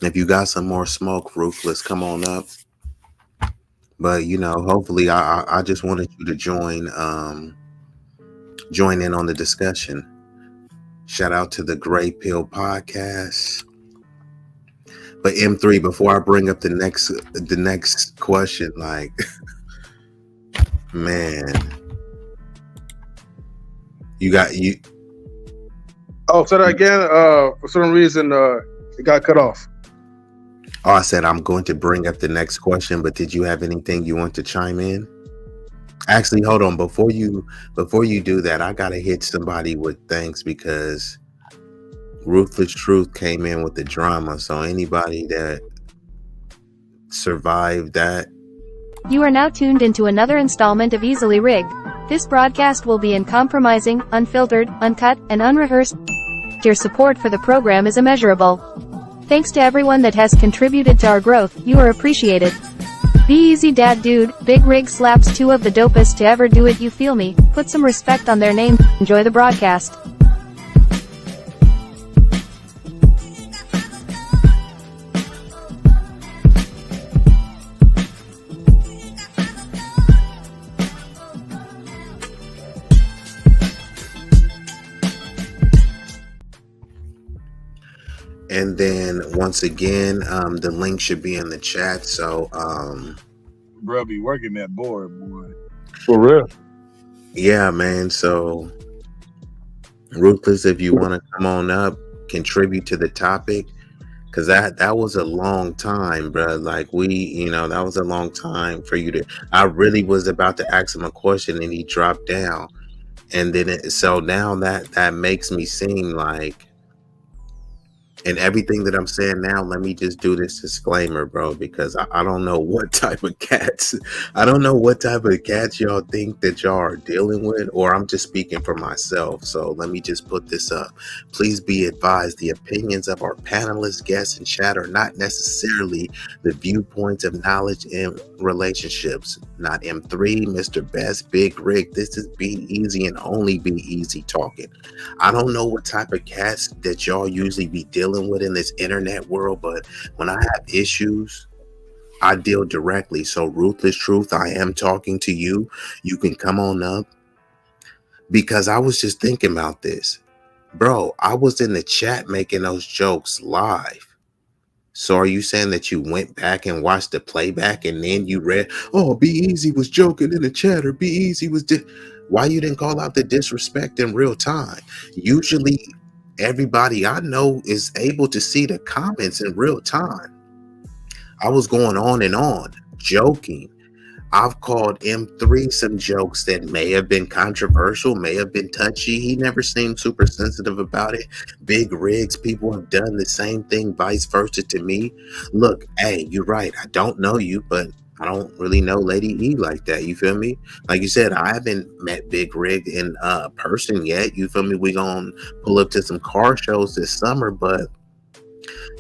if you got some more smoke, Ruthless, come on up. But you know, hopefully, I just wanted you to join in on the discussion. Shout out to the Gray Pill Podcast. But M3, before I bring up the next question, like, man, you. Oh, say that again. For some reason, it got cut off. Oh, I said I'm going to bring up the next question, but did you have anything you want to chime in? Actually, hold on. Before you do that, I gotta hit somebody with thanks, because Ruthless Truth came in with the drama. So anybody that survived that. You are now tuned into another installment of Easily Rigged. This broadcast will be uncompromising, unfiltered, uncut, and unrehearsed. Your support for the program is immeasurable. Thanks to everyone that has contributed to our growth, you are appreciated. B-Eazy Dat Dude, Big Rig slaps 2 of the dopest to ever do it, you feel me? Put some respect on their name. Enjoy the broadcast. And then once again, the link should be in the chat. So, bro, be working that board, boy. For real. Yeah, man. So, Ruthless, if you want to come on up, contribute to the topic, because that was a long time, bro. Like that was a long time for you to. I really was about to ask him a question, and he dropped down, and then so now that makes me seem like. And everything that I'm saying now, let me just do this disclaimer, bro, because I don't know what type of cats, y'all think that y'all are dealing with, or I'm just speaking for myself. So let me just put this up. Please be advised, the opinions of our panelists, guests, and chat are not necessarily the viewpoints of knowledge in relationships. Not M3, Mr. Best, Big Rig. This is B-Eazy and only B-Eazy talking. I don't know what type of cats that y'all usually be dealing with in this internet world, but when I have issues, I deal directly. So Ruthless Truth, I am talking to you. You can come on up, because I was just thinking about this, bro. I was in the chat making those jokes live. So are you saying that you went back and watched the playback and then you read, oh, B-Eazy was joking in the chat, or B-Eazy was why you didn't call out the disrespect in real time? Usually everybody I know is able to see the comments in real time. I was going on and on, joking. I've called M3 some jokes that may have been controversial, may have been touchy. He never seemed super sensitive about it. Big Rigs, people have done the same thing, vice versa to me. Look, hey, you're right. I don't know you, but I don't really know Lady E like that. You feel me? Like you said, I haven't met Big Rig in person yet. You feel me? We gonna pull up to some car shows this summer, but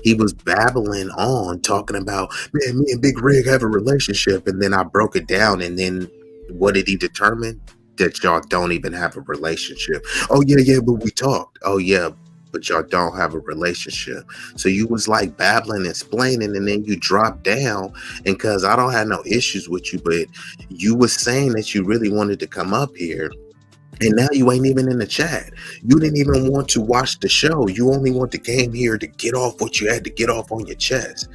he was babbling on, talking about, man, me and Big Rig have a relationship. And then I broke it down. And then what did he determine? That y'all don't even have a relationship. Oh, yeah, but we talked. Oh, yeah, but y'all don't have a relationship. So you was like babbling, explaining, and then you dropped down. And because I don't have no issues with you, but you was saying that you really wanted to come up here. And now you ain't even in the chat. You didn't even want to watch the show. You only want to came here to get off what you had to get off on your chest.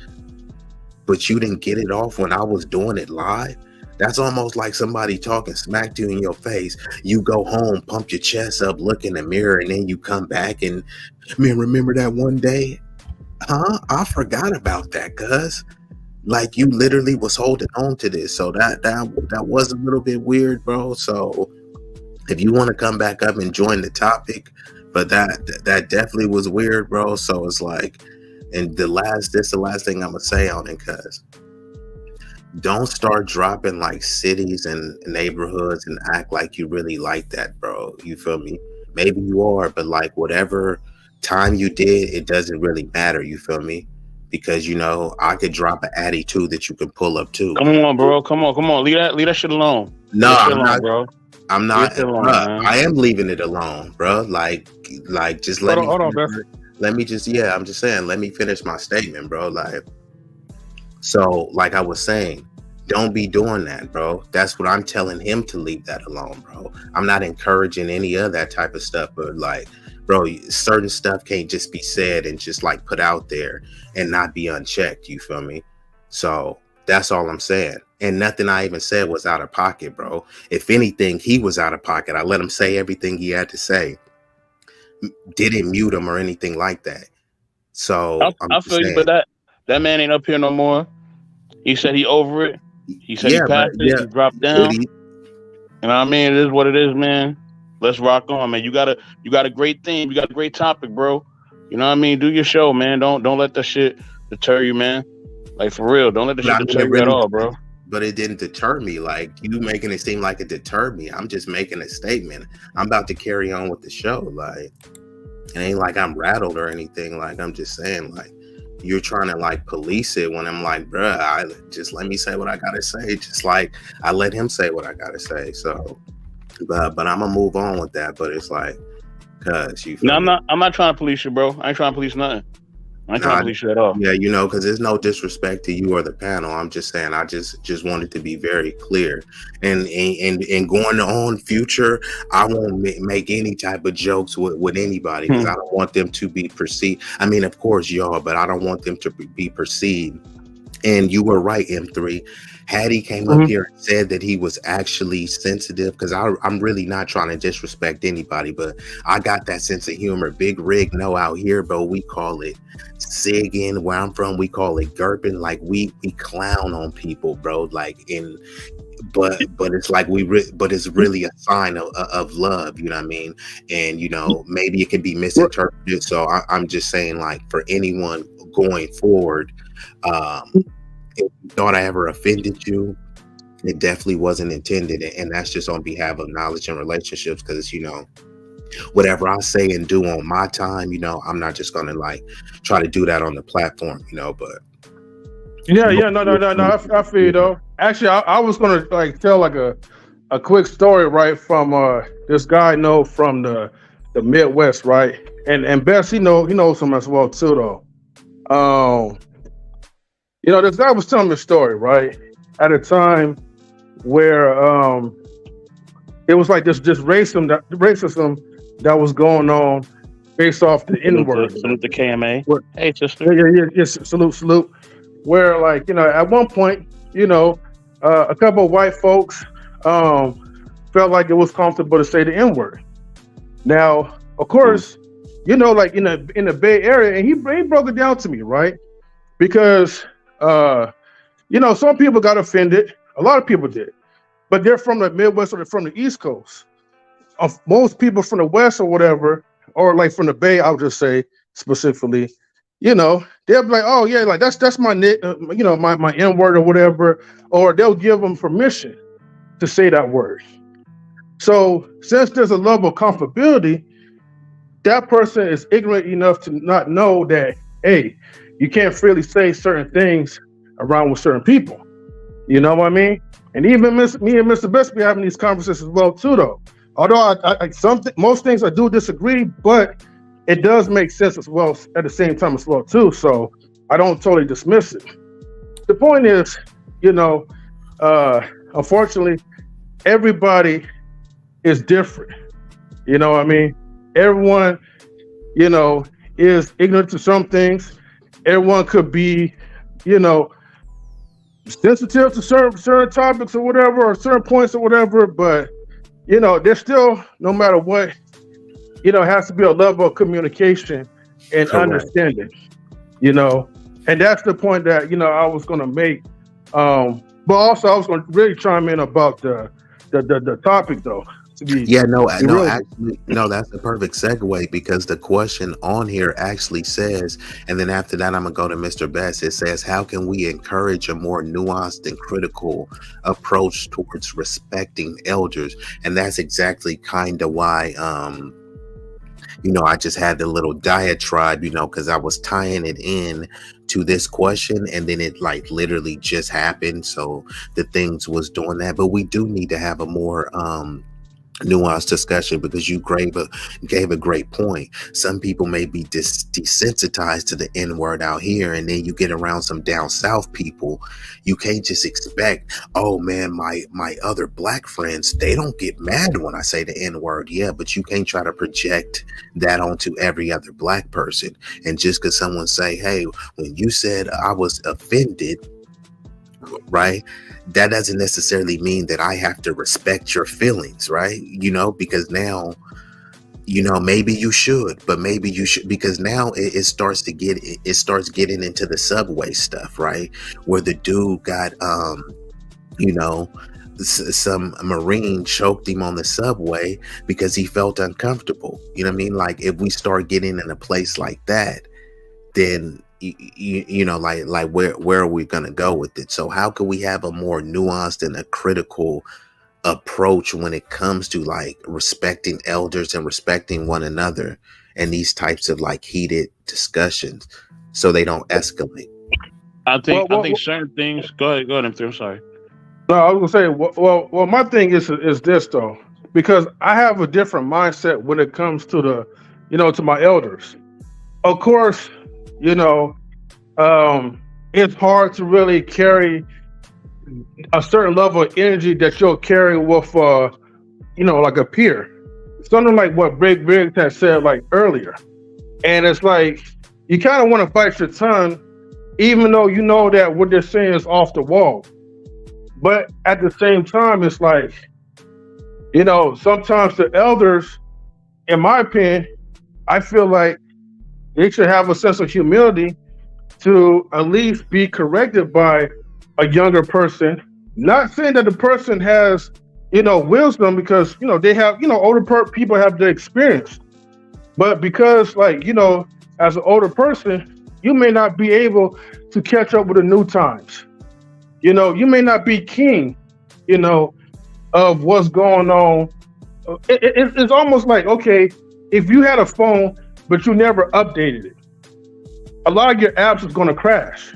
But you didn't get it off when I was doing it live. That's almost like somebody talking smack to you in your face. You go home, pump your chest up, look in the mirror, and then you come back and, man, remember that one day? Huh? I forgot about that, cuz. Like, you literally was holding on to this. So that was a little bit weird, bro. So if you want to come back up and join the topic, but that definitely was weird, bro. So it's like, and this the last thing I'm gonna say on it, cuz don't start dropping like cities and neighborhoods and act like you really like that, bro. You feel me? Maybe you are, but like whatever time you did, it doesn't really matter. You feel me? Because I could drop an Addy too that you can pull up too. Come on, bro. Come on. Leave that shit alone. No, I'm not, bro. I'm not. I am leaving it alone, bro. Like, just let me. Hold on, bro. Let me just. Yeah, I'm just saying. Let me finish my statement, bro. Like, so, like I was saying, don't be doing that, bro. That's what I'm telling him to leave that alone, bro. I'm not encouraging any of that type of stuff, but like, bro, certain stuff can't just be said and just like put out there and not be unchecked. You feel me? So that's all I'm saying. And nothing I even said was out of pocket, bro. If anything, he was out of pocket. I let him say everything he had to say. Didn't mute him or anything like that. So I feel you, but that man ain't up here no more. He said he over it. He said he passed it. He dropped down. You know what I mean? It is what it is, man. Let's rock on, man. You got a great theme. You got a great topic, bro. You know what I mean? Do your show, man. Don't let that shit deter you, man. Like, for real. Don't let the shit deter you at all, bro. but it didn't deter me. Like, you making it seem like it deterred me. I'm just making a statement. I'm about to carry on with the show. Like, it ain't like I'm rattled or anything. Like, I'm just saying, like, you're trying to like police it when I'm like, bruh, just let me say what I gotta say. Just like I let him say what I gotta say. So, but I'm gonna move on with that. But it's like, cause you. No, I'm not trying to police you, bro. I ain't trying to police nothing. I ain't trying to police you at all. Yeah, you know, because there's no disrespect to you or the panel. I'm just saying, I just wanted to be very clear. And going on future, I won't make any type of jokes with anybody because I don't want them to be perceived. I mean, of course, y'all, but I don't want them to be perceived. And you were right, M3. Hattie came up here and said that he was actually sensitive, because I'm really not trying to disrespect anybody, but I got that sense of humor. Big Rig, no, out here, bro, we call it sigging. Where I'm from, we call it gurping. Like, we clown on people, bro. Like, but it's like but it's really a sign of love, you know what I mean? And, you know, maybe it can be misinterpreted. So I'm just saying, like, for anyone going forward, if you thought I ever offended you, it definitely wasn't intended. And that's just on behalf of knowledge and relationships, because, you know, whatever I say and do on my time, you know, I'm not just gonna like try to do that on the platform, you know. But no, I feel you though. Actually, I was gonna like tell like a quick story, right, from this guy I know from the Midwest, right? And Bess, he knows him as well too, though. You know, this guy was telling me a story, right, at a time where it was like this racism that was going on based off the N-word. Salute the KMA. Hey, sister. Yeah, salute. Where, like, you know, at one point, you know, a couple of white folks felt like it was comfortable to say the N-word. Now, of course, you know, like in the Bay Area, and he broke it down to me, right? Because, you know, some people got offended. A lot of people did. But they're from the Midwest or they're from the East Coast. Most people from the West or whatever, or like from the Bay, I'll just say specifically, you know, they'll be like, oh yeah, like that's my you know, my N word or whatever, or they'll give them permission to say that word. So since there's a level of comfortability, that person is ignorant enough to not know that, hey, you can't freely say certain things around with certain people. You know what I mean? And even me and Mr. Best be having these conversations as well too, though. Although most things I do disagree, but it does make sense as well at the same time as well too. So I don't totally dismiss it. The point is, you know, unfortunately, everybody is different. You know what I mean? Everyone, you know, is ignorant to some things. Everyone could be, you know, sensitive to certain topics or whatever, or certain points or whatever, but you know, there's still, no matter what, you know, has to be a level of communication and understanding, you know, and that's the point that, you know, I was going to make. But also I was going to really chime in about the topic though. Actually, that's the perfect segue, because the question on here actually says, and then after that I'm gonna go to Mr. Best. It says, how can we encourage a more nuanced and critical approach towards respecting elders? And that's exactly kind of why you know, I just had the little diatribe, you know, because I was tying it in to this question, and then it like literally just happened, so the things was doing that. But we do need to have a more nuanced discussion, because you gave a great point. Some people may be desensitized to the N-word out here, and then you get around some down south people, you can't just expect, oh man, my other black friends, they don't get mad when I say the N-word. Yeah, but you can't try to project that onto every other black person. And just because someone say, hey, when you said I was offended, right, that doesn't necessarily mean that I have to respect your feelings, right? You know, because now, you know, maybe you should, but maybe you should, because now it starts getting into the subway stuff, right? Where the dude got, you know, some Marine choked him on the subway because he felt uncomfortable. You know what I mean? Like, if we start getting in a place like that, then you know, like where are we gonna go with it? So how can we have a more nuanced and a critical approach when it comes to like respecting elders and respecting one another and these types of like heated discussions so they don't escalate? I think certain things. Go ahead, M3. I'm sorry. No, I was gonna say, well, my thing is this though, because I have a different mindset when it comes to to my elders. Of course, it's hard to really carry a certain level of energy that you'll carry with, like a peer. Something like what Big had said like earlier, and it's like you kind of want to bite your tongue, even though you know that what they're saying is off the wall. But at the same time, it's like, sometimes the elders, in my opinion, I feel like they should have a sense of humility to at least be corrected by a younger person. Not saying that the person has, wisdom, because, they have, older people have the experience. But because, as an older person, you may not be able to catch up with the new times. You may not be king, of what's going on. It's almost like, okay, if you had a phone, but you never updated it, a lot of your apps is going to crash,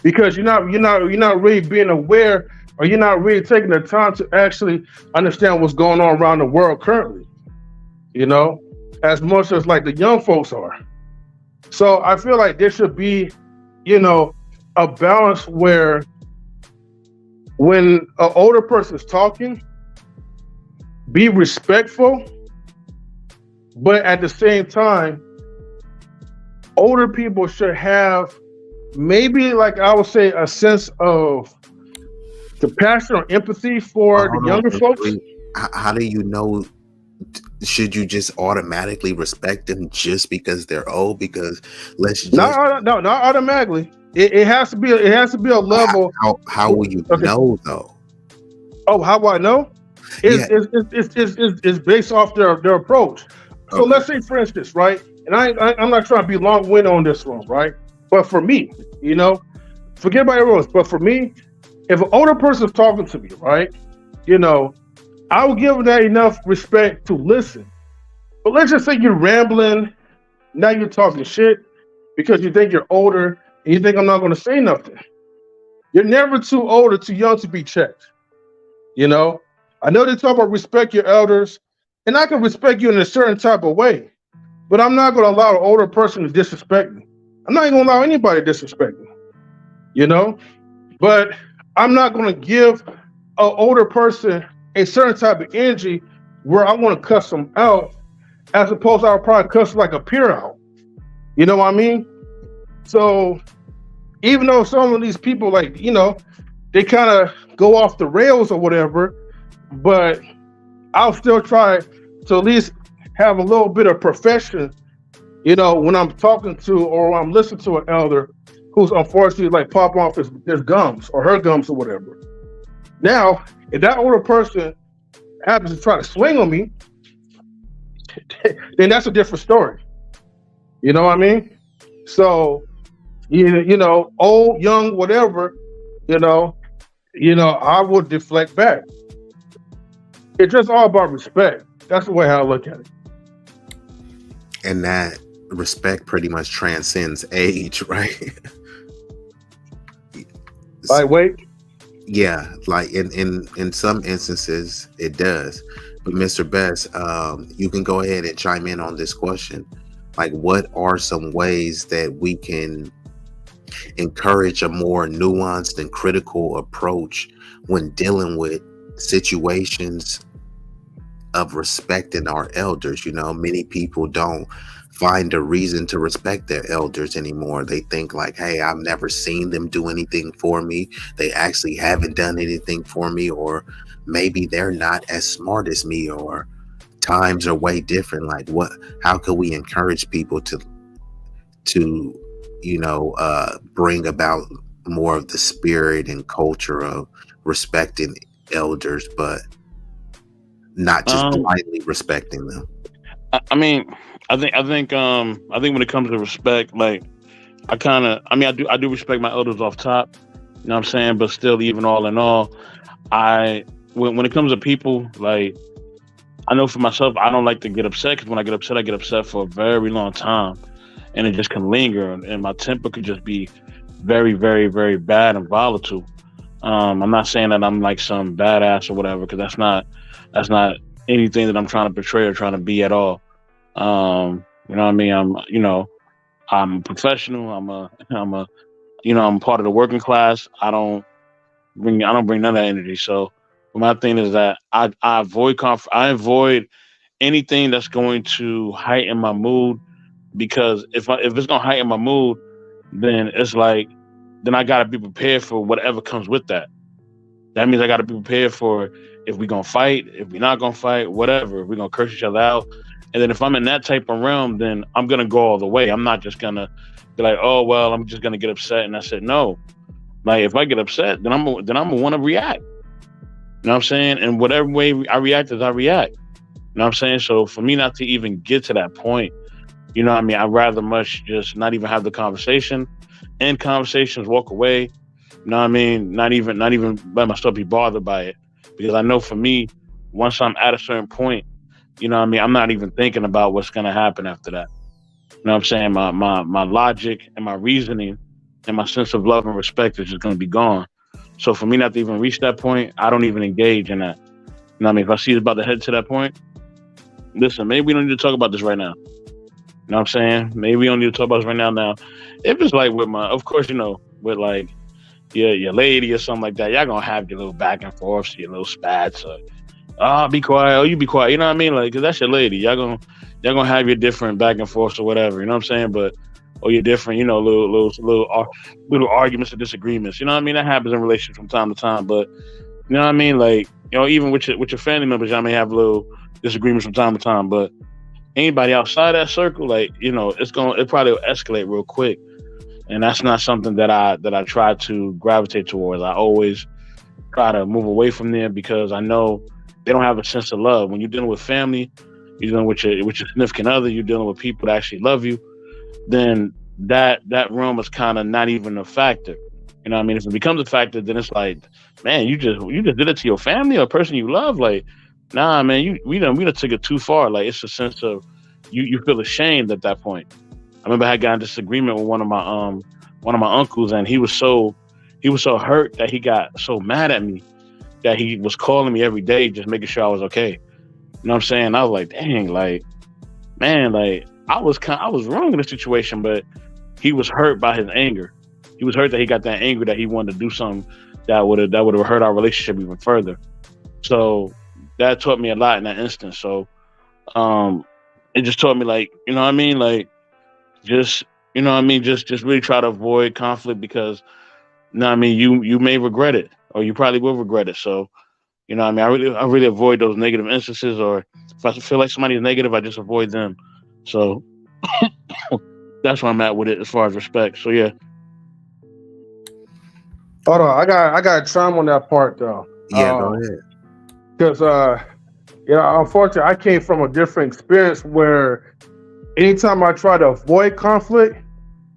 because you're not really being aware, or you're not really taking the time to actually understand what's going on around the world currently, as much as like the young folks are. So I feel like there should be, a balance where when an older person is talking, be respectful, but at the same time, older people should have maybe, like I would say, a sense of compassion or empathy for the younger folks. How do you know? Should you just automatically respect them just because they're old? Because no, not automatically. It has to be a level. How will you know though? Oh, how will I know? It's based off their approach. So let's say, for instance, right? And I'm not trying to be long-winded on this one, right? But for me, forget about everyone else. But for me, if an older person is talking to me, right, I will give that enough respect to listen. But let's just say you're rambling, now you're talking shit because you think you're older and you think I'm not going to say nothing. You're never too old or too young to be checked. I know they talk about respect your elders, and I can respect you in a certain type of way, but I'm not going to allow an older person to disrespect me. I'm not even going to allow anybody to disrespect me, but I'm not going to give an older person a certain type of energy where I want to cuss them out, as opposed to I would probably cuss like a peer out. You know what I mean? So even though some of these people, like, they kind of go off the rails or whatever, but I'll still try to at least have a little bit of profession, when I'm talking to or I'm listening to an elder who's unfortunately like pop off his gums or her gums or whatever. Now, if that older person happens to try to swing on me, then that's a different story. You know what I mean? So, old, young, whatever, I would deflect back. It's just all about respect. That's the way I look at it. And that respect pretty much transcends age, right? Like, wait. Yeah, like in some instances it does. But Mr. Best, you can go ahead and chime in on this question. Like, what are some ways that we can encourage a more nuanced and critical approach when dealing with situations of respecting our elders? Many people don't find a reason to respect their elders anymore. They think like, hey, I've never seen them do anything for me. They actually haven't done anything for me, or maybe they're not as smart as me, or times are way different. Like, how can we encourage people to bring about more of the spirit and culture of respecting elders, but not just blindly respecting them? I mean, I think when it comes to respect, like I do respect my elders off top. You know what I'm saying? But still, even all in all, when it comes to people, like I know for myself, I don't like to get upset because when I get upset for a very long time, and it just can linger, and my temper could just be very, very, very bad and volatile. I'm not saying that I'm like some badass or whatever, because that's not anything that I'm trying to portray or trying to be at all. You know what I mean? I'm a professional. I'm part of the working class. I don't bring none of that energy. So my thing is that I avoid anything that's going to heighten my mood, because if it's gonna heighten my mood, then it's like, then I gotta be prepared for whatever comes with that. That means I gotta be prepared for if we're gonna fight, if we're not gonna fight, whatever, if we're gonna curse each other out. And then if I'm in that type of realm, then I'm gonna go all the way. I'm not just gonna be like, oh well, I'm just gonna get upset and that's it. No. Like if I get upset, then I'm gonna wanna react. You know what I'm saying? And whatever way I react is I react. You know what I'm saying? So for me not to even get to that point, you know what I mean? I'd rather much just not even have the conversation, end conversations, walk away. You know what I mean? Not even let myself be bothered by it. Because I know for me, once I'm at a certain point, you know what I mean, I'm not even thinking about what's gonna happen after that. You know what I'm saying? My logic and my reasoning and my sense of love and respect is just gonna be gone. So for me not to even reach that point, I don't even engage in that. You know what I mean? If I see it's about to head to that point, listen, maybe we don't need to talk about this right now. You know what I'm saying? Maybe we don't need to talk about this right now. Now, if it's like with of course, you know, with like your lady or something like that, y'all gonna have your little back and forth, your little spats, or be quiet, or you be quiet. You know what I mean? Like, 'cause that's your lady. Y'all gonna have your different back and forth or whatever. You know what I'm saying? But or your different, you know, little arguments or disagreements. You know what I mean? That happens in relationships from time to time. But you know what I mean? Like, you know, even with your family members, y'all may have little disagreements from time to time. But anybody outside that circle, like, you know, it probably will escalate real quick. And that's not something that I try to gravitate towards. I always try to move away from there because I know they don't have a sense of love. When you're dealing with family, you're dealing with your significant other, you're dealing with people that actually love you, then that realm is kind of not even a factor. You know what I mean? If it becomes a factor, then it's like, man, you just did it to your family or a person you love. Like, nah, man, we done took it too far. Like, it's a sense of you feel ashamed at that point. I remember I got in disagreement with one of my uncles, and he was so hurt that he got so mad at me that he was calling me every day, just making sure I was okay. You know what I'm saying? I was like, dang, like, man, like I was wrong in the situation, but he was hurt by his anger. He was hurt that he got that angry that he wanted to do something that would have hurt our relationship even further. So that taught me a lot in that instance. So it just taught me, like, you know what I mean? Like, just, you know what I mean? Just really try to avoid conflict because, you know what I mean? You may regret it, or you probably will regret it. So, you know what I mean? I really avoid those negative instances, or if I feel like somebody is negative, I just avoid them. So that's where I'm at with it as far as respect. So yeah. Hold on, I got to chime on that part though. Yeah, go ahead. Because you know, unfortunately, I came from a different experience where anytime I try to avoid conflict,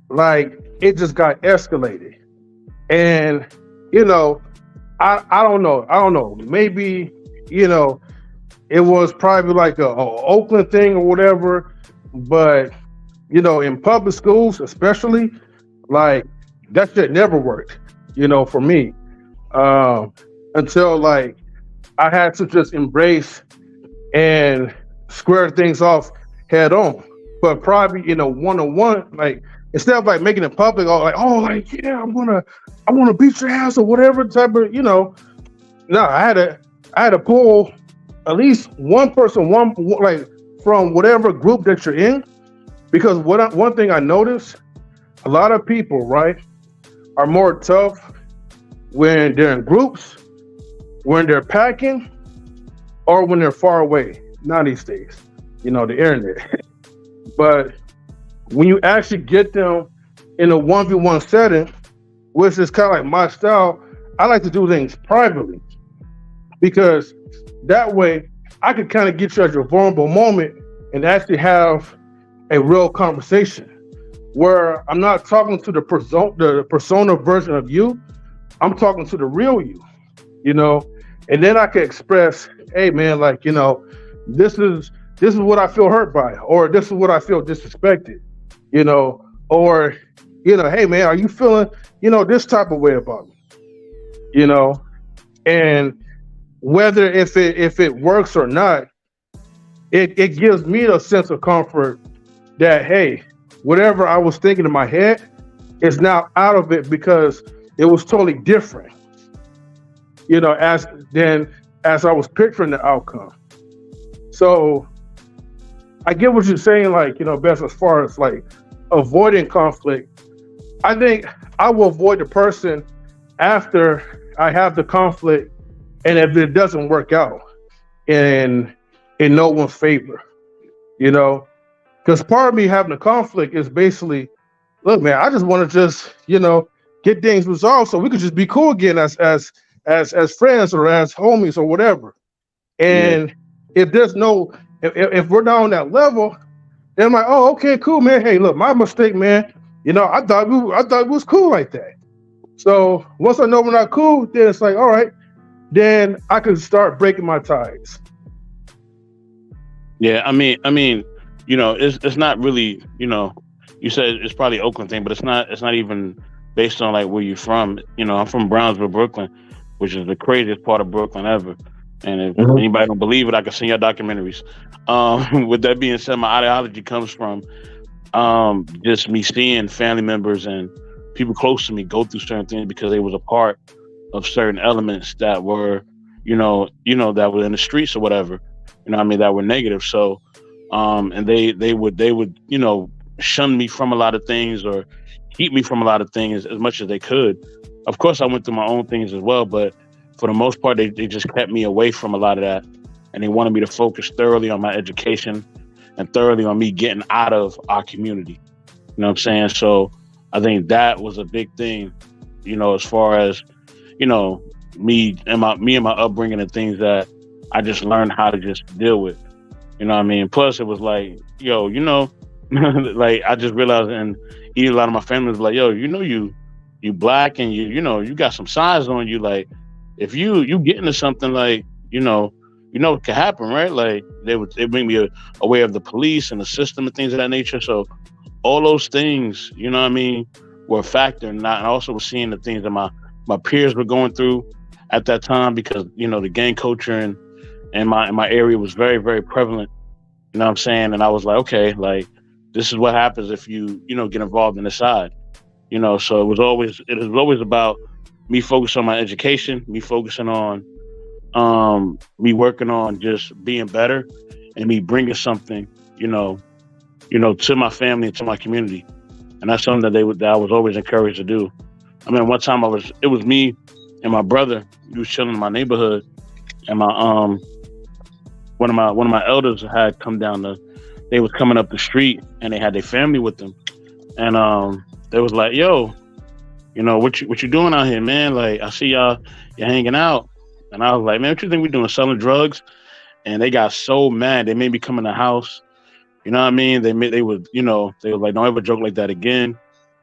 like, it just got escalated. And, you know, I don't know. Maybe, you know, it was probably like a Oakland thing or whatever. But, you know, in public schools, especially, like, that shit never worked, you know, for me. Until, like, I had to just embrace and square things off head on. But probably in a one-on-one, like, instead of like making it public, or like, oh, like, yeah, I want to beat your ass or whatever type of, you know. No, I had to pull at least one person, like, from whatever group that you're in, because one thing I noticed, a lot of people, right, are more tough when they're in groups, when they're packing, or when they're far away. Not these days, you know, the internet. But when you actually get them in a 1v1 setting, which is kind of like my style, I like to do things privately, because that way I could kind of get you at your vulnerable moment and actually have a real conversation where I'm not talking to the persona version of you. I'm talking to the real you, you know, and then I can express, hey man, like, you know, this is what I feel hurt by, or this is what I feel disrespected, you know, or, you know, hey man, are you feeling, you know, this type of way about me, you know, and whether if it works or not, it gives me a sense of comfort that, hey, whatever I was thinking in my head is now out of it because it was totally different, you know, as I was picturing the outcome. So I get what you're saying, like, you know, Beth, as far as like avoiding conflict. I think I will avoid the person after I have the conflict, and if it doesn't work out in no one's favor, you know, because part of me having a conflict is basically, look, man, I just want to just, you know, get things resolved so we could just be cool again as friends or as homies or whatever. And if there's no, if we're not on that level, then I'm like, oh, okay, cool, man. Hey, look, my mistake, man. You know, I thought it was cool like that. So once I know we're not cool, then it's like, all right, then I can start breaking my ties. Yeah, I mean, you know, it's not really, you know, you said it's probably Oakland thing, but it's not even based on like where you're from. You know, I'm from Brownsville, Brooklyn, which is the craziest part of Brooklyn ever. And if anybody don't believe it, I can send y'all documentaries. With that being said, my ideology comes from just me seeing family members and people close to me go through certain things because they was a part of certain elements that were, you know, that were in the streets or whatever, you know what I mean, that were negative. So, and they would, you know, shun me from a lot of things or keep me from a lot of things as much as they could. Of course, I went through my own things as well, but for the most part, they just kept me away from a lot of that. And they wanted me to focus thoroughly on my education and thoroughly on me getting out of our community. You know what I'm saying? So I think that was a big thing, you know, as far as, you know, me and my upbringing and things that I just learned how to just deal with. You know what I mean? Plus, it was like, yo, you know, like I just realized, and even a lot of my family was like, yo, you know, you black and you know, you got some size on you. Like, if you get into something, like, you know what could happen, right? Like they bring me aware of the police and the system and things of that nature. So all those things, you know what I mean, were a factor. And I also was seeing the things that my peers were going through at that time, because, you know, the gang culture in my area was very, very prevalent. You know what I'm saying? And I was like, okay, like, this is what happens if you know, get involved in the side. You know, so it was always about me focusing on my education, me focusing on me working on just being better, and me bringing something, you know, to my family and to my community. And that's something that I was always encouraged to do. I mean, one time it was me and my brother. We was chilling in my neighborhood, and my one of my elders had come down they was coming up the street, and they had their family with them, and they was like, yo, you know, what you doing out here, man? Like, I see you're hanging out. And I was like, man, what you think we doing, selling drugs? And they got so mad. They made me come in the house. You know what I mean? They would, you know, they were like, don't ever joke like that again.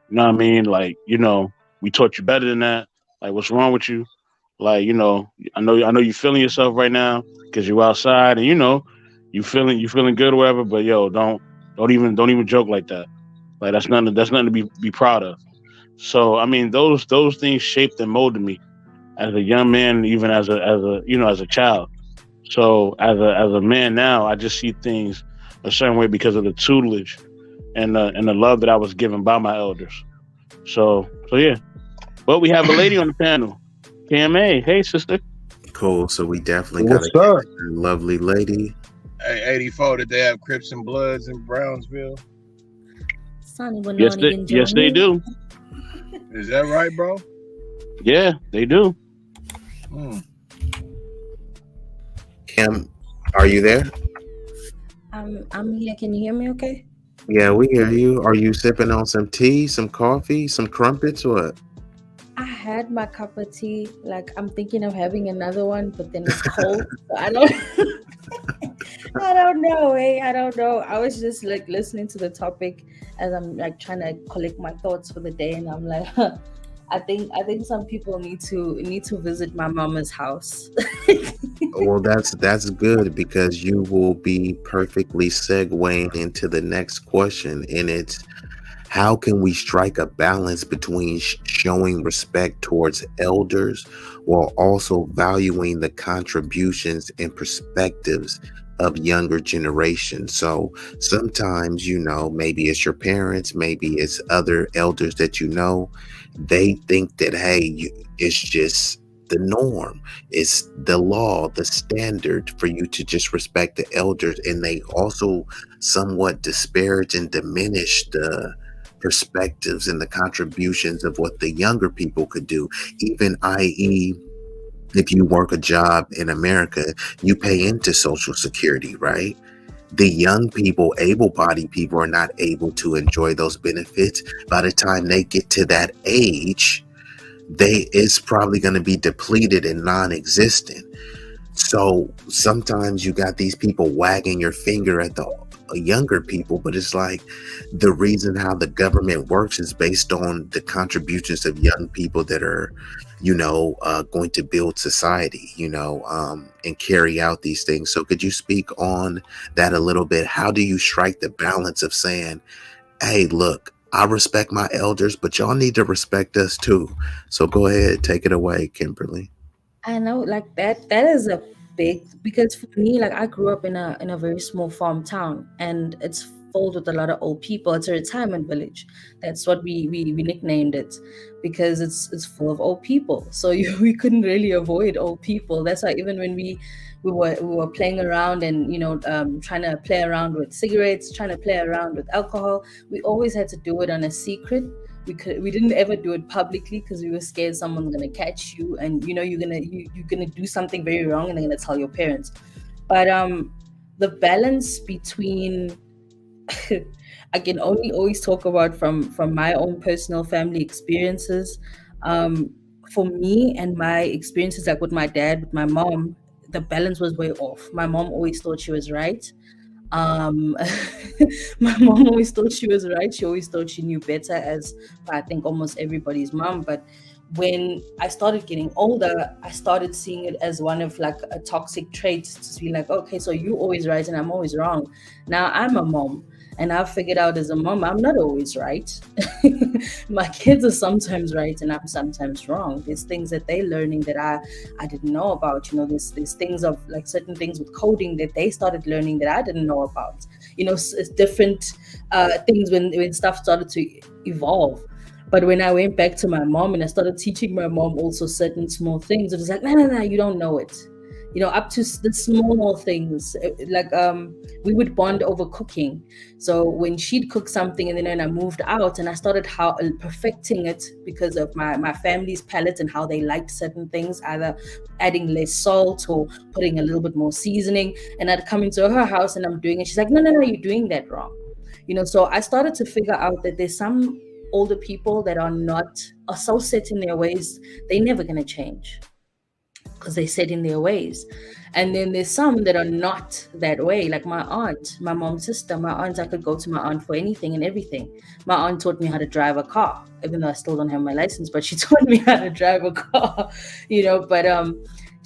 You know what I mean? Like, you know, we taught you better than that. Like, what's wrong with you? Like, you know you feeling yourself right now because you're outside, and, you know, you feeling good or whatever. But yo, don't even joke like that. Like, that's nothing to be proud of. So I mean, those things shaped and molded me as a young man, even as a child. So as a man now, I just see things a certain way because of the tutelage and the love that I was given by my elders. So yeah. But we have a lady on the panel, KMA. Hey, sister. Cool. So we definitely got a lovely lady. Hey, 84. Did they have Crips and Bloods in Brownsville? Yes, they do. Is that right, bro? Yeah, they do. Kim, are you there? I'm here. Can you hear me okay? Yeah, we hear you. Are you sipping on some tea, some coffee, some crumpets, or what? I had my cup of tea. Like, I'm thinking of having another one, but then it's cold. So I don't. I don't know. Hey, I don't know. I was just like listening to the topic as I'm like trying to collect my thoughts for the day, and I'm like, I think some people need to visit my mama's house. Well, that's good because you will be perfectly segueing into the next question, and it's how can we strike a balance between showing respect towards elders while also valuing the contributions and perspectives of younger generations? So sometimes, maybe it's your parents, maybe it's other elders that they think that, hey, it's just the norm, it's the law, the standard for you to just respect the elders, and they also somewhat disparage and diminish the perspectives and the contributions of what the younger people could do. Even i.e., if you work a job in America, you pay into Social Security, right? The young people, able-bodied people, are not able to enjoy those benefits. By the time they get to that age, it's probably going to be depleted and non-existent. So sometimes you got these people wagging your finger at the younger people, but it's like the reason how the government works is based on the contributions of young people that are, going to build society, and carry out these things. So could you speak on that a little bit? How do you strike the balance of saying, hey, look, I respect my elders, but y'all need to respect us too? So go ahead, take it away, Kimberly. I know, like that is a big, because for me, like I grew up in a very small farm town, and it's filled with a lot of old people. It's a retirement village. That's what we nicknamed it, because it's full of old people. So we couldn't really avoid old people. That's why even when we were playing around and trying to play around with cigarettes, trying to play around with alcohol, we always had to do it on a secret. We didn't ever do it publicly because we were scared someone's gonna catch you, and you're gonna do something very wrong, and they're gonna tell your parents. But the balance between I can only always talk about from my own personal family experiences. For me and my experiences, like with my dad, with my mom, the balance was way off. My mom always thought she was right. um my mom always thought she was right. She always thought she knew better, as I think almost everybody's mom. But when I started getting older, I started seeing it as one of like a toxic trait, to be like, okay, so you always right and I'm always wrong. Now I'm a mom, and I've figured out as a mom, I'm not always right. My kids are sometimes right and I'm sometimes wrong. There's things that they're learning that I didn't know about. There's things of like certain things with coding that they started learning that I didn't know about. It's different things when stuff started to evolve. But when I went back to my mom and I started teaching my mom also certain small things, it was like, no, you don't know it. Up to the small things. Like we would bond over cooking. So when she'd cook something and then I moved out and I started perfecting it because of my family's palate and how they liked certain things, either adding less salt or putting a little bit more seasoning. And I'd come into her house and I'm doing it. She's like, no, you're doing that wrong. So I started to figure out that there's some older people that are so set in their ways, they're never going to change, because they set in their ways. And then there's some that are not that way, like my aunt, my mom's sister. My aunt, I could go to my aunt for anything and everything. My aunt taught me how to drive a car, even though I still don't have my license, but she taught me how to drive a car. But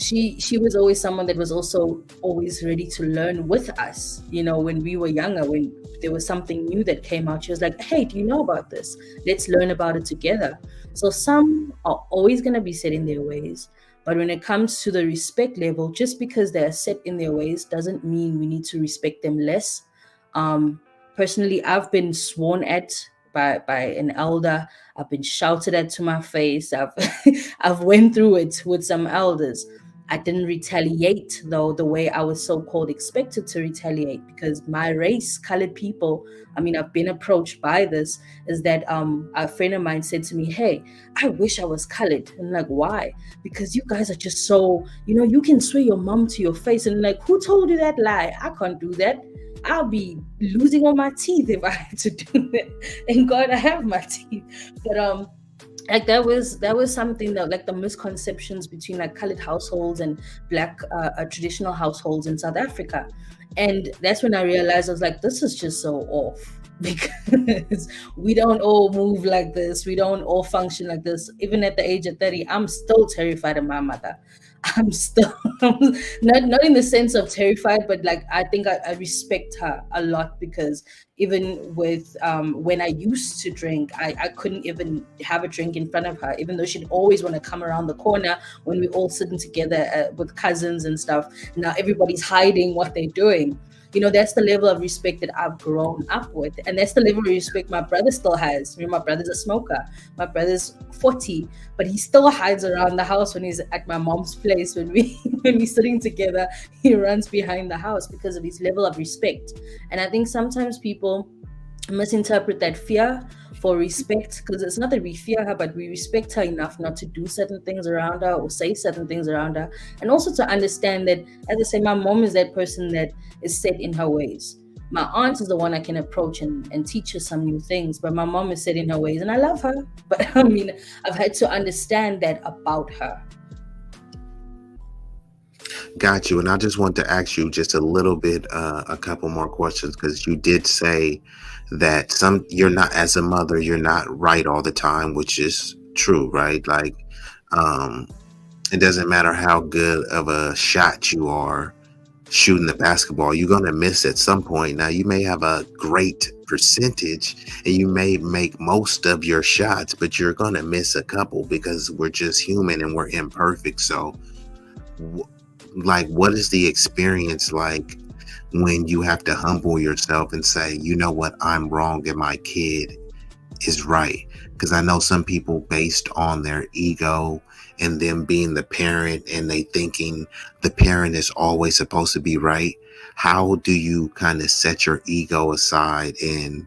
she was always someone that was also always ready to learn with us. When we were younger, when there was something new that came out, she was like, hey, do you know about this? Let's learn about it together. So some are always going to be set in their ways. But when it comes to the respect level, just because they're set in their ways doesn't mean we need to respect them less. Personally, I've been sworn at by an elder. I've been shouted at to my face. I've went through it with some elders. I didn't retaliate, though, the way I was so-called expected to retaliate, because my race, colored people, I've been approached by this, is that a friend of mine said to me, hey, I wish I was colored. And I'm like, why? Because you guys are just so, you can swear your mom to your face. And like, who told you that lie? I can't do that. I'll be losing all my teeth if I had to do that. And God, I have my teeth. But like that was something that, like, the misconceptions between like colored households and black traditional households in South Africa. And that's when I realized, I was like, this is just so off, because we don't all move like this. We don't all function like this. Even at the age of 30, I'm still terrified of my mother. I'm still not in the sense of terrified, but like I think I respect her a lot, because even with when I used to drink, I couldn't even have a drink in front of her, even though she'd always want to come around the corner when we're all sitting together with cousins and stuff. Now everybody's hiding what they're doing. You know, that's the level of respect that I've grown up with. And that's the level of respect my brother still has. You know, my brother's a smoker. My brother's 40, but he still hides around the house when he's at my mom's place. When we're sitting together, he runs behind the house because of his level of respect. And I think sometimes people misinterpret that fear for respect, because it's not that we fear her, but we respect her enough not to do certain things around her or say certain things around her. And also to understand that, as I say, my mom is that person that is set in her ways. My aunt is the one I can approach and teach her some new things, but my mom is set in her ways, and I love her. But I mean, I've had to understand that about her. Got you. And I just want to ask you just a little bit, a couple more questions, because you did say that you're not, as a mother, you're not right all the time, which is true, right? Like, it doesn't matter how good of a shot you are shooting the basketball, you're going to miss at some point. Now, you may have a great percentage and you may make most of your shots, but you're going to miss a couple, because we're just human and we're imperfect. So, like, what is the experience like when you have to humble yourself and say, you know what, I'm wrong and my kid is right? Because I know some people, based on their ego and them being the parent and they thinking the parent is always supposed to be right. How do you kind of set your ego aside and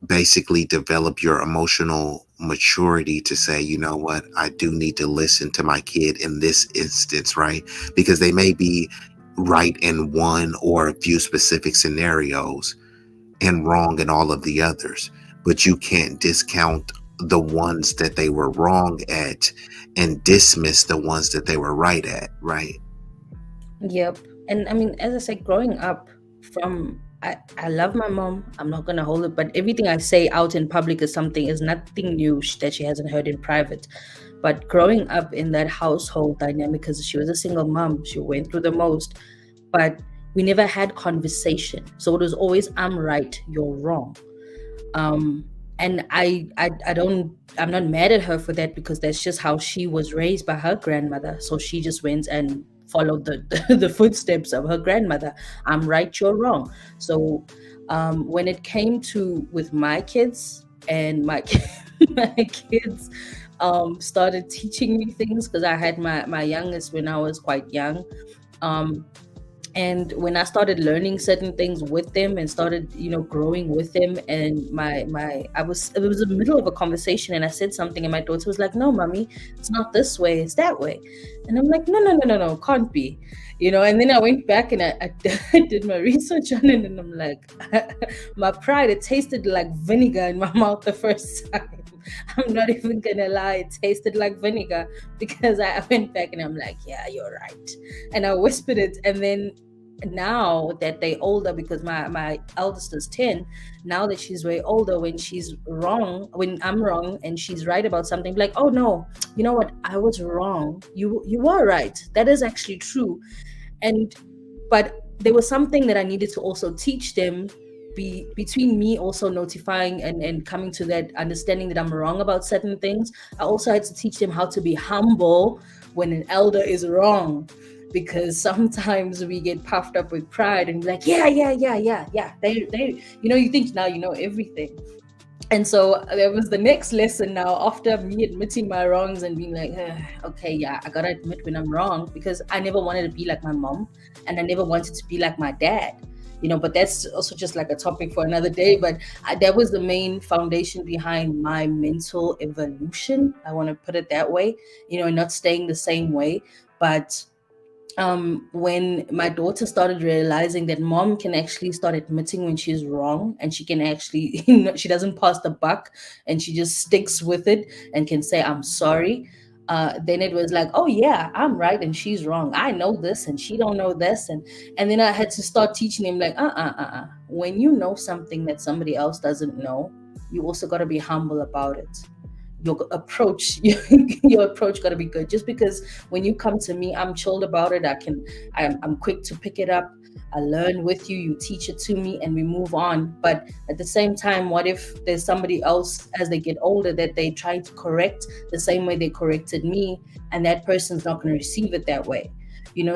basically develop your emotional maturity to say, you know what, I do need to listen to my kid in this instance, right? Because they may be right in one or a few specific scenarios and wrong in all of the others, but you can't discount the ones that they were wrong at and dismiss the ones that they were right at, right? Yep. And I mean, as I said, growing up I love my mom. I'm not gonna hold it, but everything I say out in public is nothing new that she hasn't heard in private. But growing up in that household dynamic, because she was a single mom, she went through the most, but we never had conversation. So it was always, I'm right, you're wrong. And I'm not mad at her for that, because that's just how she was raised by her grandmother. So she just went and followed the footsteps of her grandmother. I'm right, you're wrong. So when it came to with my kids, and my kids started teaching me things, because I had my youngest when I was quite young. And when I started learning certain things with them and started, growing with them, and it was the middle of a conversation, and I said something, and my daughter was like, "No, mommy, it's not this way, it's that way." And I'm like, no, can't be, And then I went back and I did my research on it, and I'm like, my pride, it tasted like vinegar in my mouth the first time. I'm not even gonna lie, it tasted like vinegar, because I went back and I'm like, yeah, you're right. And I whispered it, and then now that they're older, because my eldest is 10, now that she's way older, when I'm wrong and she's right about something, like, oh no, you know what, I was wrong, you were right, that is actually true. But there was something that I needed to also teach them, between me also notifying and coming to that understanding that I'm wrong about certain things. I also had to teach them how to be humble when an elder is wrong, because sometimes we get puffed up with pride and be like, yeah, they you think now you know everything. And so there was the next lesson now, after me admitting my wrongs and being like, okay, yeah, I gotta admit when I'm wrong, because I never wanted to be like my mom, and I never wanted to be like my dad. But that's also just like a topic for another day. But that was the main foundation behind my mental evolution. I want to put it that way, not staying the same way. But when my daughter started realizing that mom can actually start admitting when she's wrong, and she can actually, she doesn't pass the buck, and she just sticks with it and can say, I'm sorry. then it was like, oh yeah, I'm right and she's wrong. I know this and she don't know this, and then I had to start teaching him like, when you know something that somebody else doesn't know, you also got to be humble about it. Your approach got to be good. Just because when you come to me, I'm chilled about it. I'm quick to pick it up. I learn with you, you teach it to me, and we move on. But at the same time, what if there's somebody else as they get older that they try to correct the same way they corrected me, and that person's not going to receive it that way?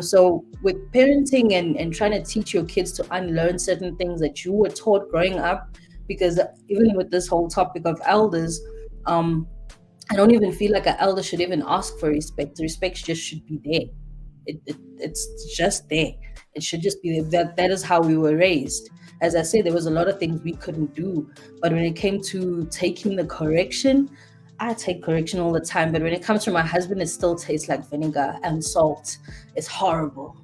So with parenting and trying to teach your kids to unlearn certain things that you were taught growing up, because even with this whole topic of elders, I don't even feel like an elder should even ask for respect. The respect just should be there. It's just there. It should just be there. That is how we were raised. As I said, there was a lot of things we couldn't do. But when it came to taking the correction, I take correction all the time. But when it comes from my husband, it still tastes like vinegar and salt. It's horrible.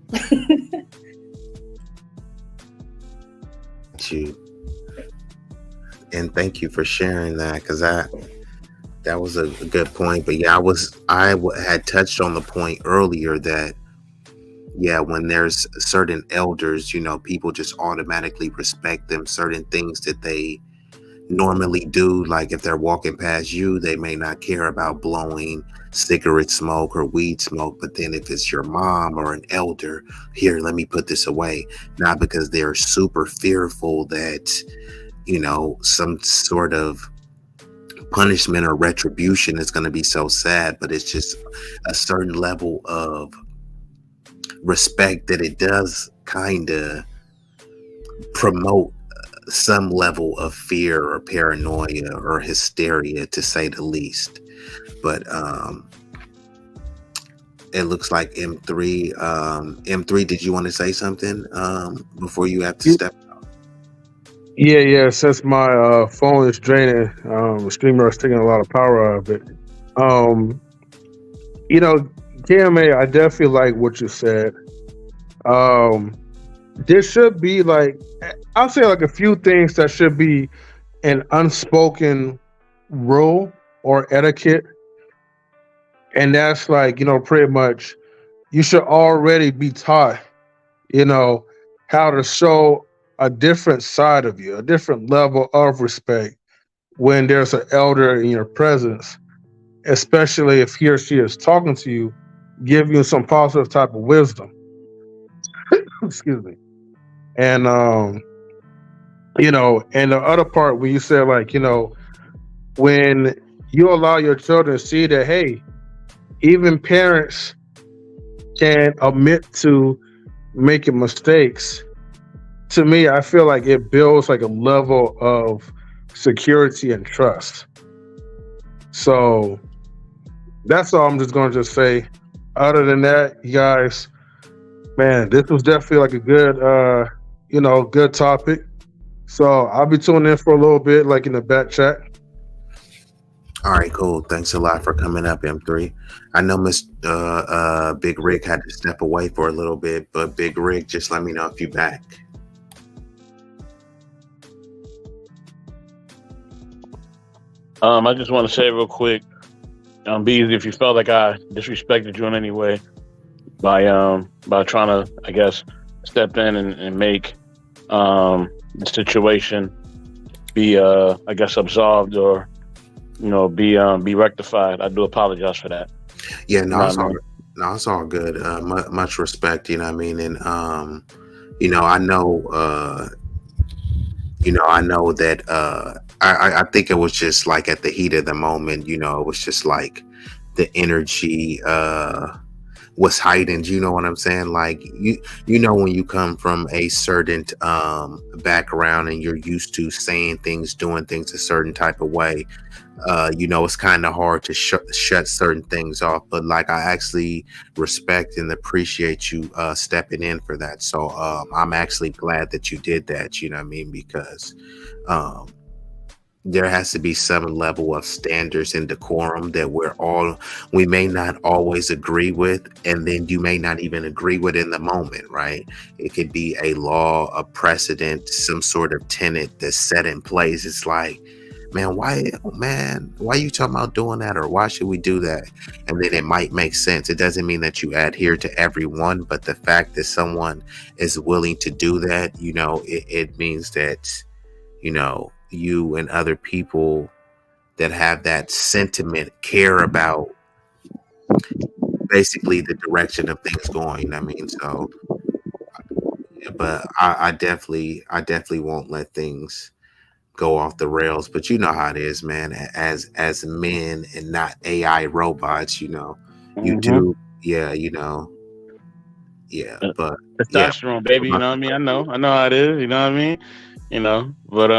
And thank you for sharing that, because that was a good point. But yeah, I had touched on the point earlier that, yeah, when there's certain elders, people just automatically respect them. Certain things that they normally do, like if they're walking past you, they may not care about blowing cigarette smoke or weed smoke. But then if it's your mom or an elder, here, let me put this away. Not because they're super fearful that, some sort of punishment or retribution is going to be so sad, but it's just a certain level of respect that it does kind of promote some level of fear or paranoia or hysteria, to say the least. But it looks like M3, did you want to say something before you have to step out? Yeah. Since my phone is draining, the streamer is taking a lot of power out of it. KMA, I definitely like what you said. There should be I'll say a few things that should be an unspoken rule or etiquette. And that's pretty much you should already be taught, how to show a different side of you, a different level of respect when there's an elder in your presence, especially if he or she is talking to you, give you some positive type of wisdom. Excuse me. And, and the other part when you said, when you allow your children to see that, hey, even parents can admit to making mistakes. To me, I feel like it builds a level of security and trust. So that's all I'm just going to say. Other than that, you guys, man, this was definitely a good, good topic. So I'll be tuning in for a little bit, in the back chat. All right, cool. Thanks a lot for coming up, M3. I know Miss Big Rick had to step away for a little bit, but Big Rick, just let me know if you're back. I just want to say real quick, B-Eazy, if you felt like I disrespected you in any way by trying to, I guess, step in and make the situation be, I guess, absolved or, be rectified, I do apologize for that. Yeah, it's all good. Much respect, And I know that I think it was just at the heat of the moment, it was just the energy was heightened, you know what I'm saying? When you come from a certain background and you're used to saying things, doing things a certain type of way, it's kind of hard to shut certain things off. But I actually respect and appreciate you stepping in for that. So I'm actually glad that you did that, because there has to be some level of standards and decorum that we may not always agree with, and then you may not even agree with in the moment, right? It could be a law, a precedent, some sort of tenet that's set in place. It's why you talking about doing that, or why should we do that? And then it might make sense. It doesn't mean that you adhere to everyone, but the fact that someone is willing to do that, it means that, you and other people that have that sentiment care about basically the direction of things going. So, but I definitely won't let things go off the rails. But you know how it is, man. As men and not AI robots, you do, But testosterone, baby. You know what I mean? I know how it is. You know what I mean? But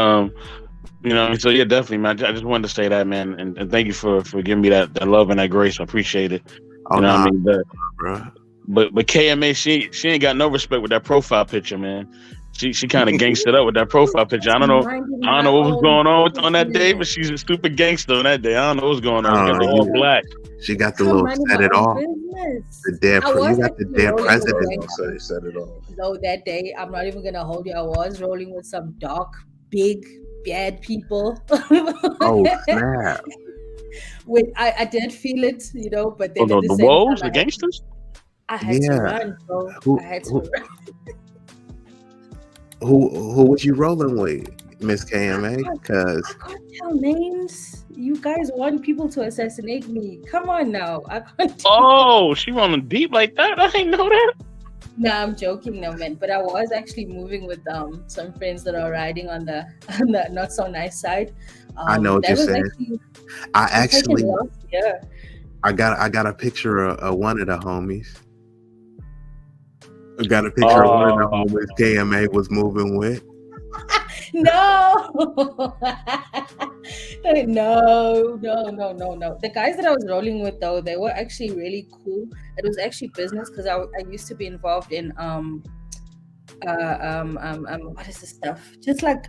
so yeah, definitely, man. I just wanted to say that, man, and thank you for giving me that love and that grace. I appreciate it. What I mean? But KMA, she ain't got no respect with that profile picture, man. She kind of gangstered up with that profile picture. I don't know what was going on that day, but she's a stupid gangster on that day. I don't know what's going on. She got the all black. She got the little set it off. The dead. You got the dead president. So set it off. No, that day I'm not even gonna hold you. I was rolling with some dark, big, bad people. Oh snap! I did feel it, but then the wolves, the gangsters. I had to run, bro. I had to run. Who was you rolling with, Miss KMA? Because I can't tell names. You guys want people to assassinate me. Come on now. I can't. Oh, she rolling deep like that? I didn't know that. Nah, I'm joking, no man. But I was actually moving with some friends that are riding on the not so nice side. I know what you're saying. I got a picture of one of the homies. I got a picture of one of the homies KMA was moving with. No. No. The guys that I was rolling with, though, they were actually really cool. It was actually business because I used to be involved in what is this stuff? Just like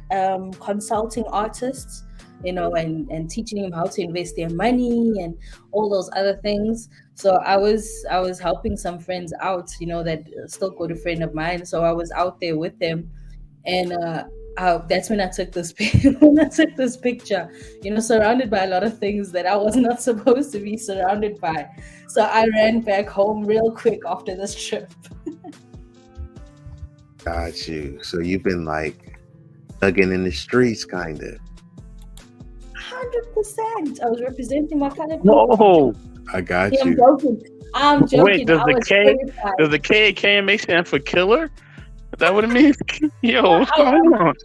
consulting artists, and teaching them how to invest their money and all those other things. So I was helping some friends out, that still good a friend of mine. So I was out there with them, and that's when I took this picture, surrounded by a lot of things that I was not supposed to be surrounded by. So I ran back home real quick after this trip. Got you. So you've been like thugging in the streets, kind of. 100%. I was representing my kind of. Whoa. I got you. I'm joking. Wait, does the KMA stand for killer? Is that what it means? Yo, what's going on?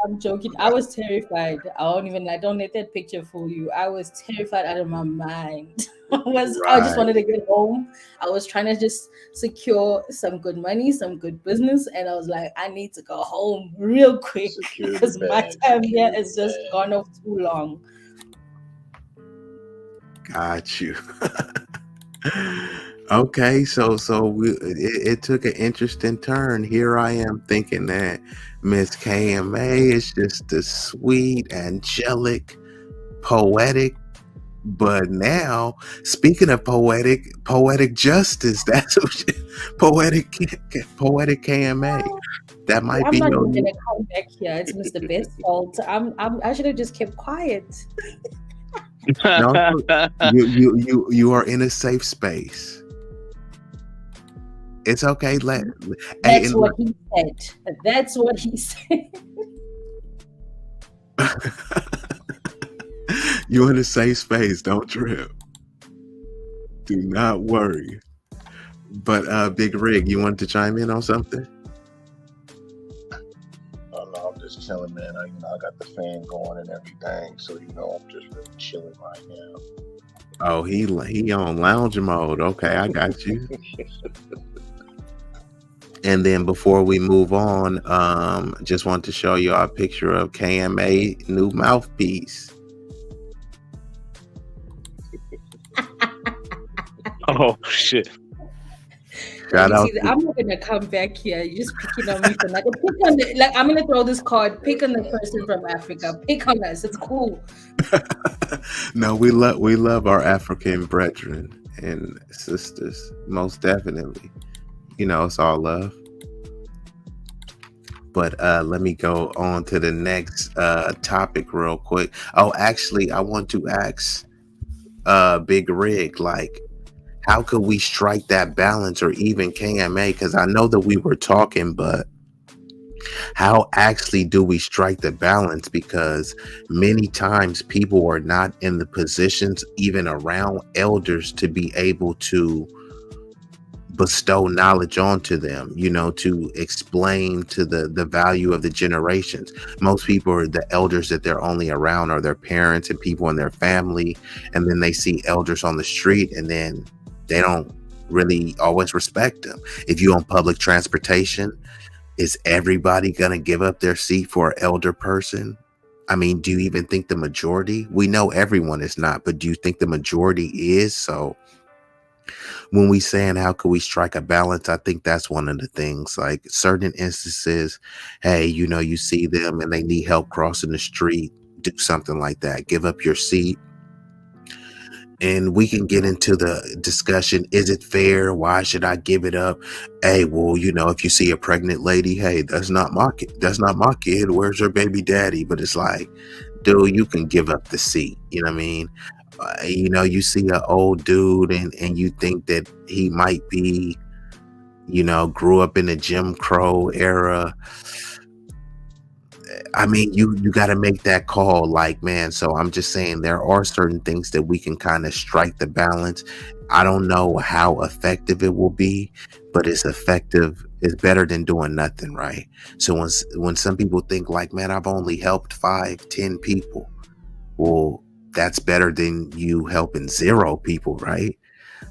I'm joking. I was terrified. Don't let that picture fool you. I was terrified out of my mind. I just wanted to get home. I was trying to just secure some good money, some good business, and I was like, I need to go home real quick because my time here has just gone off too long. Got you. Okay, so it took an interesting turn. Here I am thinking that Miss KMA is just a sweet, angelic, poetic. But now, speaking of poetic justice, that's poetic KMA. That might be. I'm not even gonna come back here. It's Mr. Best's fault. I should have just kept quiet. No, you are in a safe space. It's okay. That's what he said. That's what he said. You're in a safe space. Don't trip. Do not worry. But Big Rig, you wanted to chime in on something? Oh no, I'm just chilling, man. I got the fan going and everything, so I'm just really chilling right now. Oh, he on lounge mode. Okay, I got you. And then before we move on, just want to show you a picture of KMA new mouthpiece. Oh shit! Shout out! I'm not gonna come back here. You're just picking on me for nothing. I'm gonna throw this card. Pick on the person from Africa. Pick on us. It's cool. No, we love our African brethren and sisters, most definitely. It's all love. But let me go on to the next topic real quick. Oh, actually, I want to ask Big Rig, like, how could we strike that balance, or even KMA? Because I know that we were talking, but how actually do we strike the balance? Because many times people are not in the positions, even around elders, to be able to bestow knowledge onto them, you know, to explain to the value of the generations. Most people are the elders that they're only around are their parents and people in their family, and then they see elders on the street and then they don't really always respect them. If you're on public transportation, is everybody gonna give up their seat for an elder person? I mean, do you even think the majority? We know everyone is not, but do you think the majority is? So when we saying how could we strike a balance, I think that's one of the things. Like certain instances, hey, you know, you see them and they need help crossing the street, do something like that, give up your seat. And we can get into the discussion, is it fair? Why should I give it up? Hey, well, you know, if you see a pregnant lady, hey, that's not my kid, where's her baby daddy? But it's like, dude, you can give up the seat, you know what I mean? You know, you see an old dude and you think that he might be, you know, grew up in the Jim Crow era. I mean, you got to make that call, like, man. So I'm just saying there are certain things that we can kind of strike the balance. I don't know how effective it will be, but it's effective. It's better than doing nothing, right? So when some people think like, man, I've only helped 5-10 people. Well, that's better than you helping 0 people, right?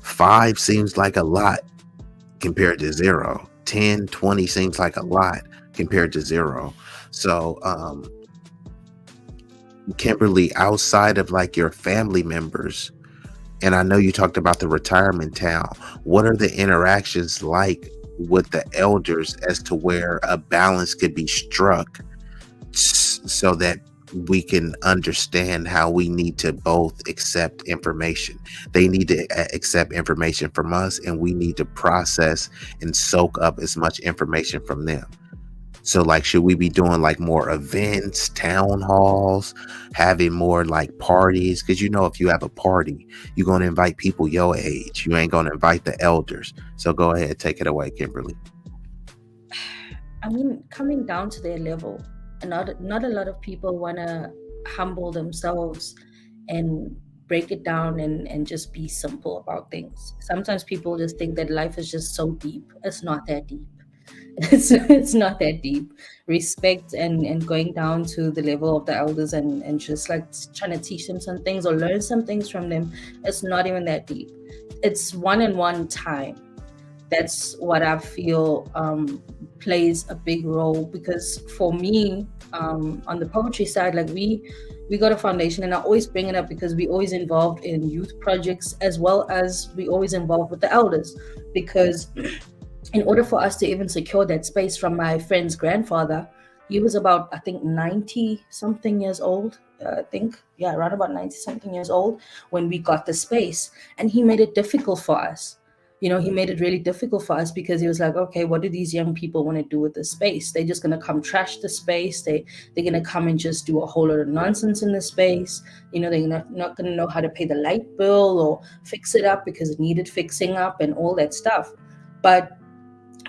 5 seems like a lot compared to 0. 10, 20 seems like a lot compared to 0. So, Kimberly, outside of like your family members, and I know you talked about the retirement town, what are the interactions like with the elders as to where a balance could be struck so that we can understand how we need to both accept information? They need to accept information from us, and we need to process and soak up as much information from them. So like, should we be doing like more events, town halls, having more like parties? Because, you know, if you have a party, you're going to invite people your age. You ain't going to invite the elders. So go ahead, take it away, Kimberly. I mean, coming down to their level, not a lot of people want to humble themselves and break it down and just be simple about things. Sometimes people just think that life is just so deep. It's not that deep. It's not that deep. Respect and going down to the level of the elders and just like trying to teach them some things or learn some things from them, it's not even that deep. It's one-on-one time. That's what I feel plays a big role, because for me, on the poetry side, like we got a foundation, and I always bring it up because we always involved in youth projects as well as we always involved with the elders, because in order for us to even secure that space from my friend's grandfather, he was about, I think, 90 something years old. Around about 90 something years old when we got the space, and he made it difficult for us. You know, he made it really difficult for us because he was like, okay, what do these young people want to do with the space? They're just going to come trash the space. They're going to come and just do a whole lot of nonsense in the space. You know, they're not going to know how to pay the light bill or fix it up because it needed fixing up and all that stuff. But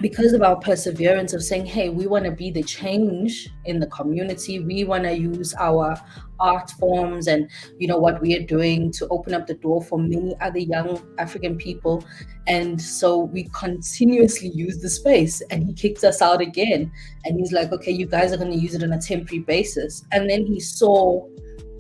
because of our perseverance of saying, hey, we want to be the change in the community, we want to use our art forms and, you know, what we are doing to open up the door for many other young African people. And so we continuously use the space, and he kicked us out again. And he's like, okay, you guys are going to use it on a temporary basis. And then he saw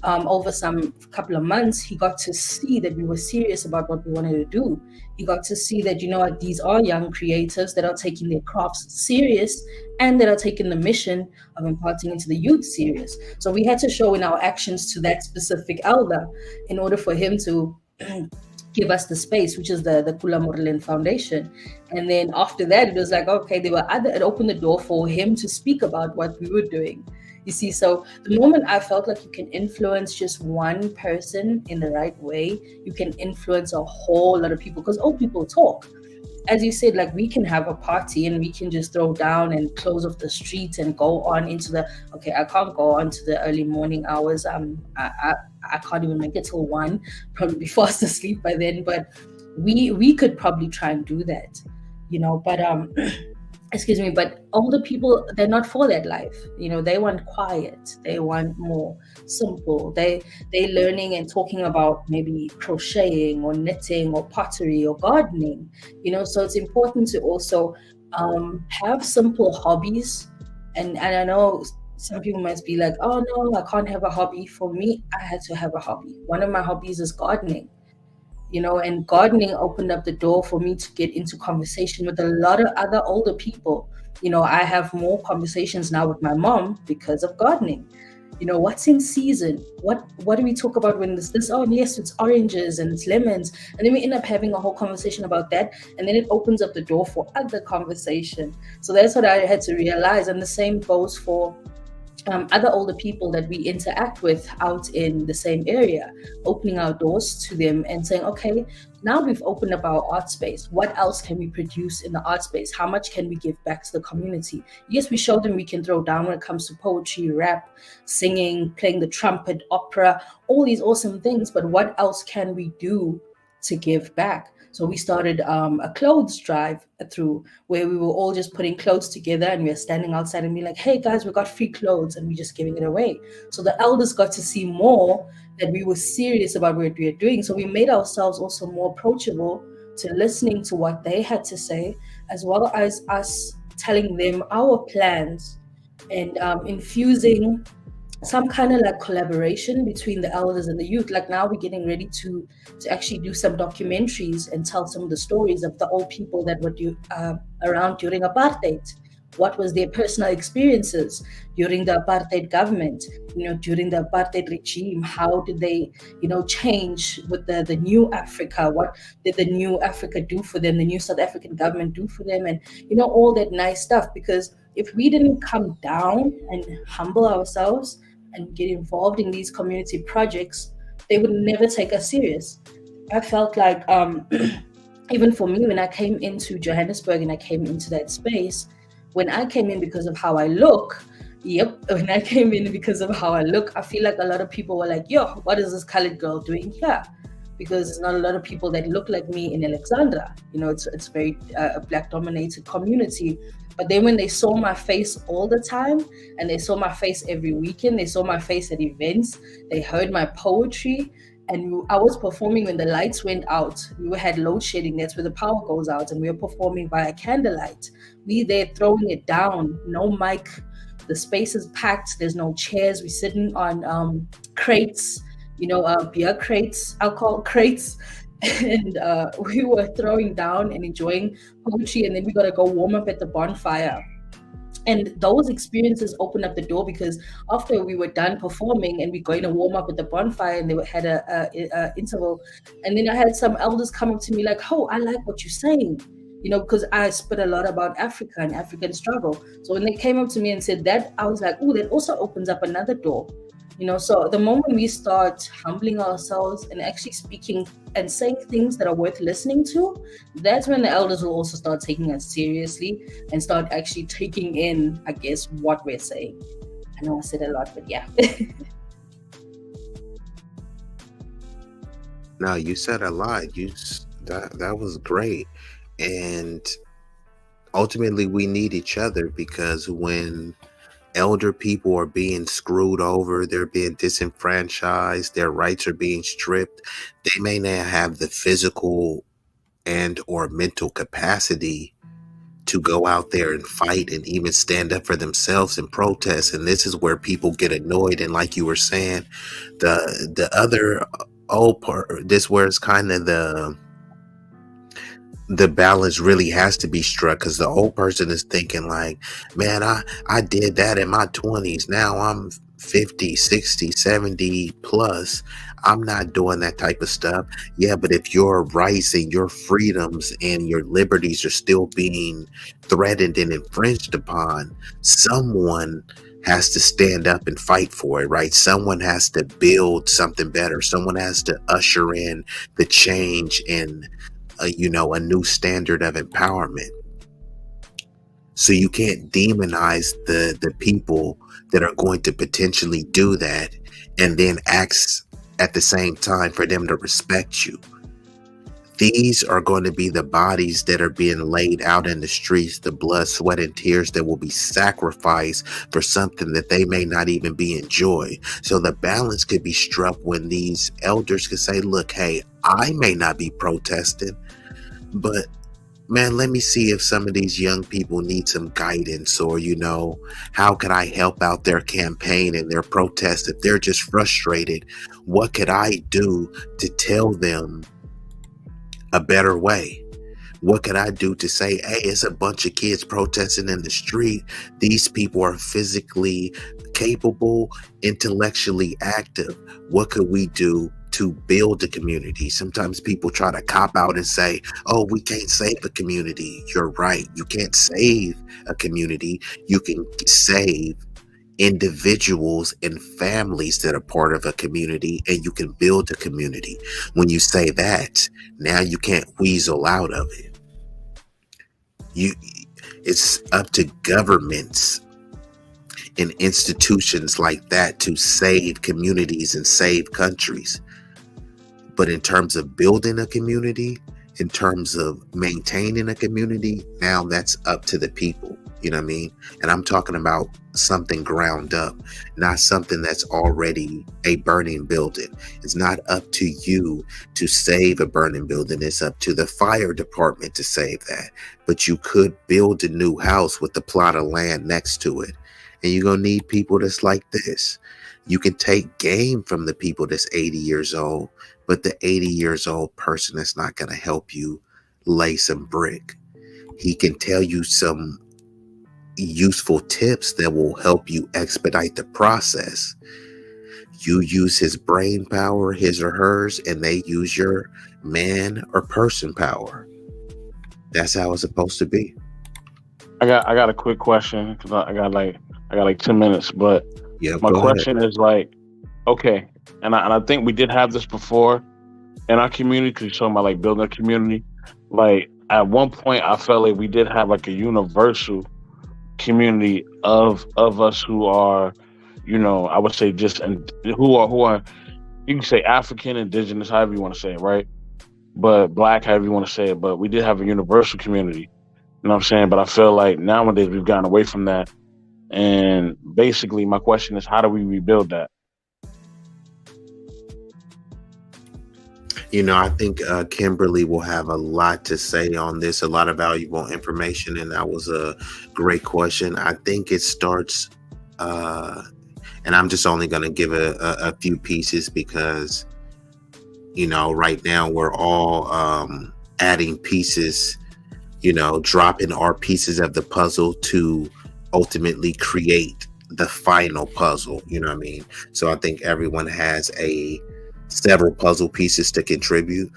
over some couple of months, he got to see that we were serious about what we wanted to do. He got to see that, you know what, these are young creators that are taking their crafts serious and that are taking the mission of imparting into the youth serious. So we had to show in our actions to that specific elder in order for him to give us the space, which is the Kula Morlin Foundation. And then after that, it was like, okay, it opened the door for him to speak about what we were doing. You see, so the moment I felt like you can influence just one person in the right way, you can influence a whole lot of people, because old people talk. as you said, like we can have a party and we can just throw down and close off the streets and go on into the, okay, I can't go on to the early morning hours. I can't even make it till 1, probably be fast asleep by then, but we could probably try and do that, you know, but excuse me, but older people, they're not for that life. You know, they want quiet, they want more simple. They learning and talking about maybe crocheting or knitting or pottery or gardening, you know. So it's important to also have simple hobbies. And I know some people might be like, oh no, I can't have a hobby. For me, I had to have a hobby. One of my hobbies is gardening, you know, and gardening opened up the door for me to get into conversation with a lot of other older people. You know, I have more conversations now with my mom because of gardening. You know, what's in season? What do we talk about when this? Oh, yes, it's oranges and it's lemons. And then we end up having a whole conversation about that. And then it opens up the door for other conversation. So that's what I had to realize. And the same goes for other older people that we interact with out in the same area, opening our doors to them and saying, okay, now we've opened up our art space. What else can we produce in the art space? How much can we give back to the community? Yes, we show them we can throw down when it comes to poetry, rap, singing, playing the trumpet, opera, all these awesome things. But what else can we do to give back? So we started a clothes drive through where we were all just putting clothes together and we were standing outside and be like, hey guys, we got free clothes, and we're just giving it away. So the elders got to see more that we were serious about what we were doing. So we made ourselves also more approachable to listening to what they had to say, as well as us telling them our plans and infusing some kind of like collaboration between the elders and the youth. Like now we're getting ready to actually do some documentaries and tell some of the stories of the old people that were around during apartheid. What was their personal experiences during the apartheid government, you know, during the apartheid regime? How did they, you know, change with the new Africa? What did the new Africa do for them? The new South African government do for them? And, you know, all that nice stuff. Because if we didn't come down and humble ourselves and get involved in these community projects, they would never take us serious. I felt like, even for me, when I came into Johannesburg and I came into that space, when I came in because of how I look, when I came in because of how I look, I feel like a lot of people were like, yo, what is this colored girl doing here? Because there's not a lot of people that look like me in Alexandra. You know, it's very a Black-dominated community. But then when they saw my face all the time, and they saw my face every weekend, they saw my face at events, they heard my poetry, and I was performing when the lights went out. We had load shedding, that's where the power goes out, and we were performing via candlelight. We there throwing it down, no mic, the space is packed, there's no chairs, we're sitting on crates, you know, beer crates, alcohol crates, and we were throwing down and enjoying poetry, and then we got to go warm up at the bonfire. And those experiences opened up the door, because after we were done performing and we're going to warm up at the bonfire, and they had a interval, and then I had some elders come up to me like, oh, I like what you're saying, you know, because I spit a lot about Africa and African struggle. So when they came up to me and said that, I was like, oh, that also opens up another door. You know, so the moment we start humbling ourselves and actually speaking and saying things that are worth listening to, that's when the elders will also start taking us seriously and start actually taking in, I guess, what we're saying. I know I said a lot, but yeah. No, you said a lot. That was great. And ultimately, we need each other, because when elder people are being screwed over, they're being disenfranchised, their rights are being stripped, they may not have the physical and or mental capacity to go out there and fight and even stand up for themselves and protest. And this is where people get annoyed. And like you were saying, the other old part, this where it's kind of the balance really has to be struck, because the old person is thinking like, man, I did that in my 20s. Now I'm 50, 60, 70 plus. I'm not doing that type of stuff. Yeah, but if your rights and your freedoms and your liberties are still being threatened and infringed upon, someone has to stand up and fight for it, right? Someone has to build something better. Someone has to usher in the change and a new standard of empowerment. So you can't demonize the people that are going to potentially do that and then ask at the same time for them to respect you. These are going to be the bodies that are being laid out in the streets, the blood, sweat, and tears that will be sacrificed for something that they may not even be enjoy. So the balance could be struck when these elders could say, look, hey, I may not be protesting, but man, let me see if some of these young people need some guidance, or, how could I help out their campaign and their protest? If they're just frustrated, what could I do to tell them a better way? What could I do to say, hey, it's a bunch of kids protesting in the street. These people are physically capable, intellectually active. What could we do to build a community? Sometimes people try to cop out and say, oh, we can't save a community. You're right. You can't save a community. You can save individuals and families that are part of a community, and you can build a community. When you say that, now you can't weasel out of it. It's up to governments and institutions like that to save communities and save countries. But in terms of building a community, in terms of maintaining a community, now that's up to the people. You know what I mean? And I'm talking about something ground up, not something that's already a burning building. It's not up to you to save a burning building. It's up to the fire department to save that. But you could build a new house with a plot of land next to it. And you're going to need people that's like this. You can take game from the people that's 80 years old, but the 80 years old person is not going to help you lay some brick. He can tell you some useful tips that will help you expedite the process. You use his brain power, his or hers, and they use your man or person power. That's how it's supposed to be. I got a quick question, because I got like 10 minutes, but yeah, my question is like, okay, and I think we did have this before in our community, because you're talking about like building a community. Like at one point I felt like we did have like a universal community of us who are, I would say just who are you can say African, indigenous, however you want to say it, right? But black, however you want to say it. But we did have a universal community. You know what I'm saying? But I feel like nowadays we've gotten away from that. And basically my question is, how do we rebuild that? I think Kimberly will have a lot to say on this, a lot of valuable information, and that was a great question. I think it starts, and I'm just only going to give a few pieces because, right now we're all adding pieces, dropping our pieces of the puzzle to ultimately create the final puzzle. You know what I mean? So I think everyone has several puzzle pieces to contribute,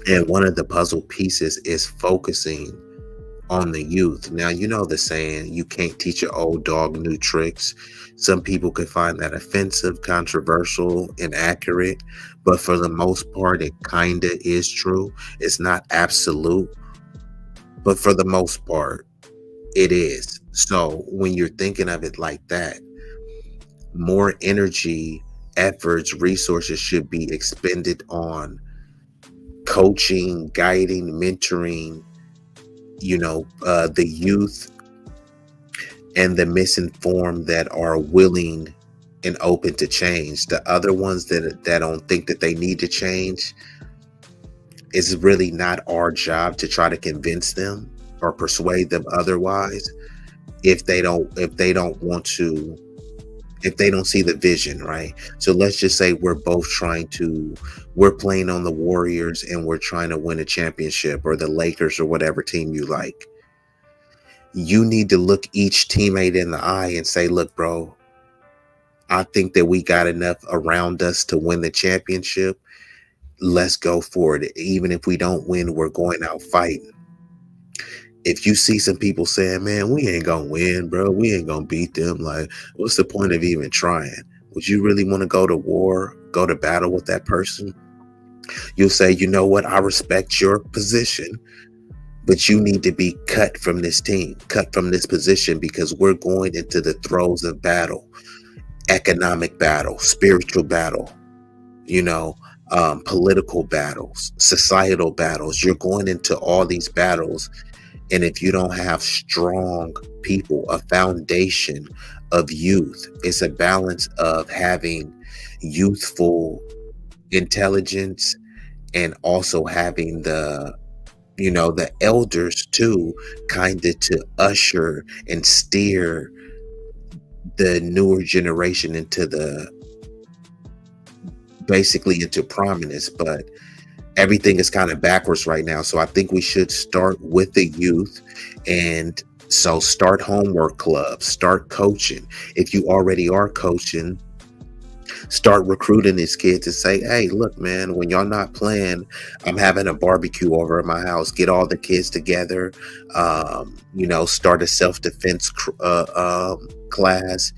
and one of the puzzle pieces is focusing on the youth. Now, the saying, you can't teach an old dog new tricks. Some people could find that offensive, controversial, inaccurate, but for the most part it kind of is true. It's not absolute, but for the most part it is. So when you're thinking of it like that, more energy, efforts, resources should be expended on coaching, guiding, mentoring, the youth and the misinformed that are willing and open to change. The other ones that don't think that they need to change, it's really not our job to try to convince them or persuade them otherwise if they don't see the vision, right? So let's just say we're playing on the Warriors and we're trying to win a championship, or the Lakers, or whatever team you like. You need to look each teammate in the eye and say, look, bro, I think that we got enough around us to win the championship. Let's go for it. Even if we don't win, we're going out fighting. If you see some people saying, man, we ain't gonna win, bro, we ain't gonna beat them, like, what's the point of even trying? Would you really want to go to war, go to battle with that person? You'll say, you know what, I respect your position, but you need to be cut from this team, cut from this position, because we're going into the throes of battle, economic battle, spiritual battle, political battles, societal battles. You're going into all these battles. And if you don't have strong people, a foundation of youth, it's a balance of having youthful intelligence and also having the elders too, kind of to usher and steer the newer generation basically into prominence. But everything is kind of backwards right now. So I think we should start with the youth. And so start homework clubs, start coaching. If you already are coaching, start recruiting these kids and say, hey, look, man, when y'all not playing, I'm having a barbecue over at my house. Get all the kids together, start a self-defense class,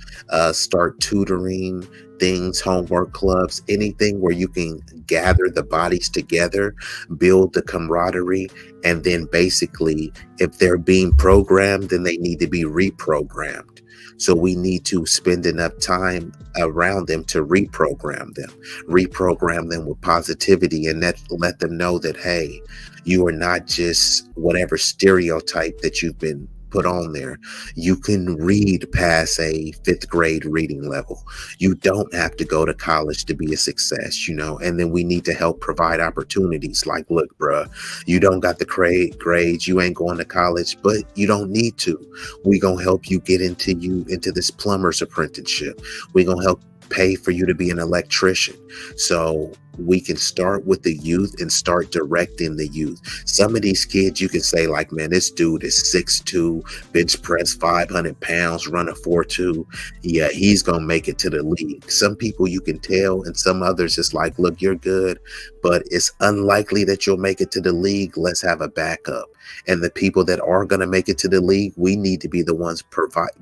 start tutoring things, homework clubs, anything where you can gather the bodies together, build the camaraderie. And then basically, if they're being programmed, then they need to be reprogrammed. So we need to spend enough time around them to reprogram them with positivity, and let them know that, hey, you are not just whatever stereotype that you've been put on there. You can read past a 5th grade reading level. You don't have to go to college to be a success, and then we need to help provide opportunities. Like, look, bruh, you don't got the grades, you ain't going to college, but you don't need to. We gonna help you get into this plumber's apprenticeship. We gonna help pay for you to be an electrician. So we can start with the youth and start directing the youth. Some of these kids, you can say like, man, this dude is 6'2", bench press 500 pounds, run a 4.2. Yeah, he's going to make it to the league. Some people you can tell, and some others it's like, look, you're good, but it's unlikely that you'll make it to the league. Let's have a backup. And the people that are going to make it to the league, we need to be the ones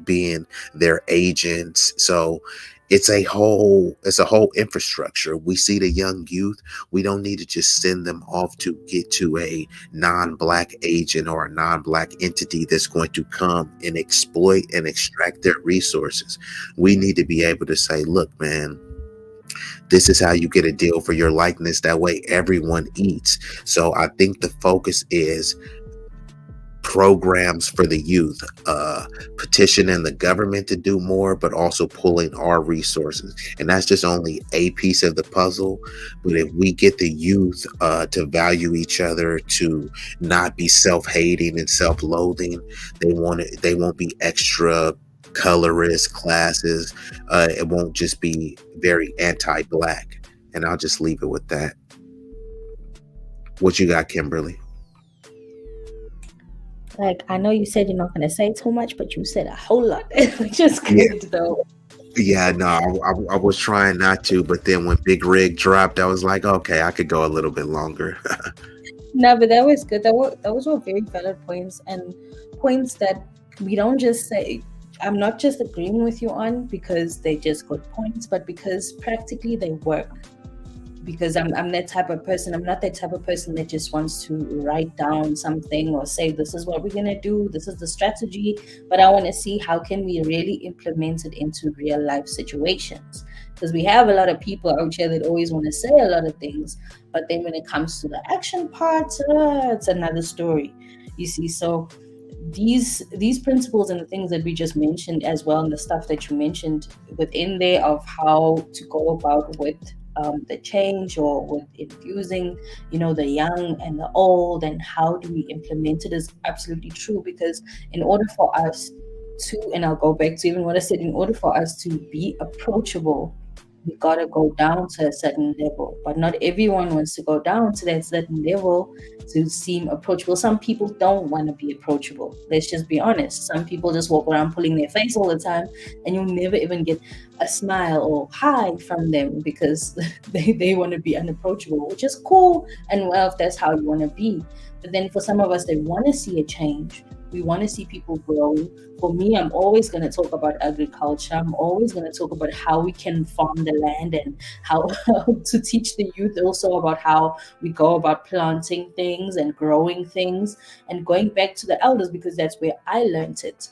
being their agents. So it's a whole infrastructure. We see the young youth. We don't need to just send them off to get to a non-Black agent or a non-Black entity that's going to come and exploit and extract their resources. We need to be able to say, look, man, this is how you get a deal for your likeness. That way everyone eats. So I think the focus is programs for the youth, petitioning the government to do more, but also pulling our resources. And that's just only a piece of the puzzle. But if we get the youth to value each other, to not be self-hating and self-loathing, they won't be extra colorist classes. It won't just be very anti-Black. And I'll just leave it with that. What you got, Kimberly? Like, I know you said you're not going to say too much, but you said a whole lot, which is good, though. Yeah, no, I was trying not to, but then when Big Rig dropped, I was like, okay, I could go a little bit longer. No, but that was good. Those were very valid points, and points that we don't just say. I'm not just agreeing with you on because they just good points, but because practically they work. Because I'm that type of person. I'm not that type of person that just wants to write down something or say, this is what we're going to do, this is the strategy, but I want to see how can we really implement it into real life situations. Because we have a lot of people out here that always want to say a lot of things, but then when it comes to the action part, it's another story. You see, so these principles and the things that we just mentioned as well, and the stuff that you mentioned within there of how to go about with the change or with infusing, the young and the old, and how do we implement it is absolutely true. Because in order for us to, and I'll go back to even what I said, in order for us to be approachable, we gotta go down to a certain level. But not everyone wants to go down to that certain level to seem approachable. Some people don't want to be approachable. Let's just be honest. Some people just walk around pulling their face all the time, and you'll never even get a smile or hi from them because they want to be unapproachable, which is cool and well if that's how you want to be. But then for some of us, they want to see a change, We want to see people growing. For me, I'm always going to talk about agriculture. I'm always going to talk about how we can farm the land and how to teach the youth also about how we go about planting things and growing things and going back to the elders, because that's where I learned it.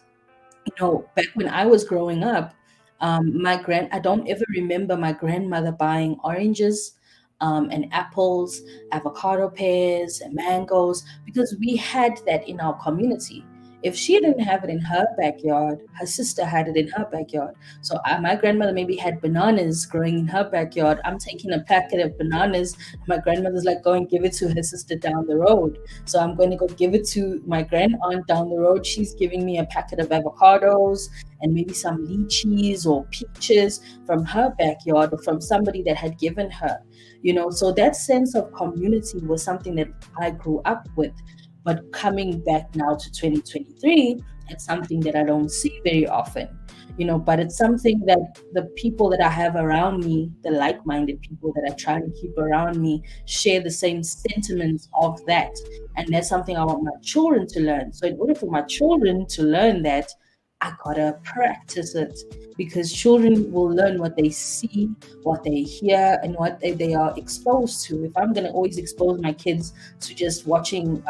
Back when I was growing up, I don't ever remember my grandmother buying oranges and apples, avocado pears, and mangoes, because we had that in our community. If she didn't have it in her backyard, her sister had it in her backyard. So my grandmother maybe had bananas growing in her backyard. I'm taking a packet of bananas. My grandmother's like, go and give it to her sister down the road. So I'm going to go give it to my grand aunt down the road. She's giving me a packet of avocados and maybe some lychees or peaches from her backyard or from somebody that had given her. So that sense of community was something that I grew up with. But coming back now to 2023, it's something that I don't see very often, but it's something that the people that I have around me, the like-minded people that I try to keep around me, share the same sentiments of that. And that's something I want my children to learn. So in order for my children to learn that, I gotta practice it, because children will learn what they see, what they hear, and what they are exposed to. If I'm gonna always expose my kids to just watching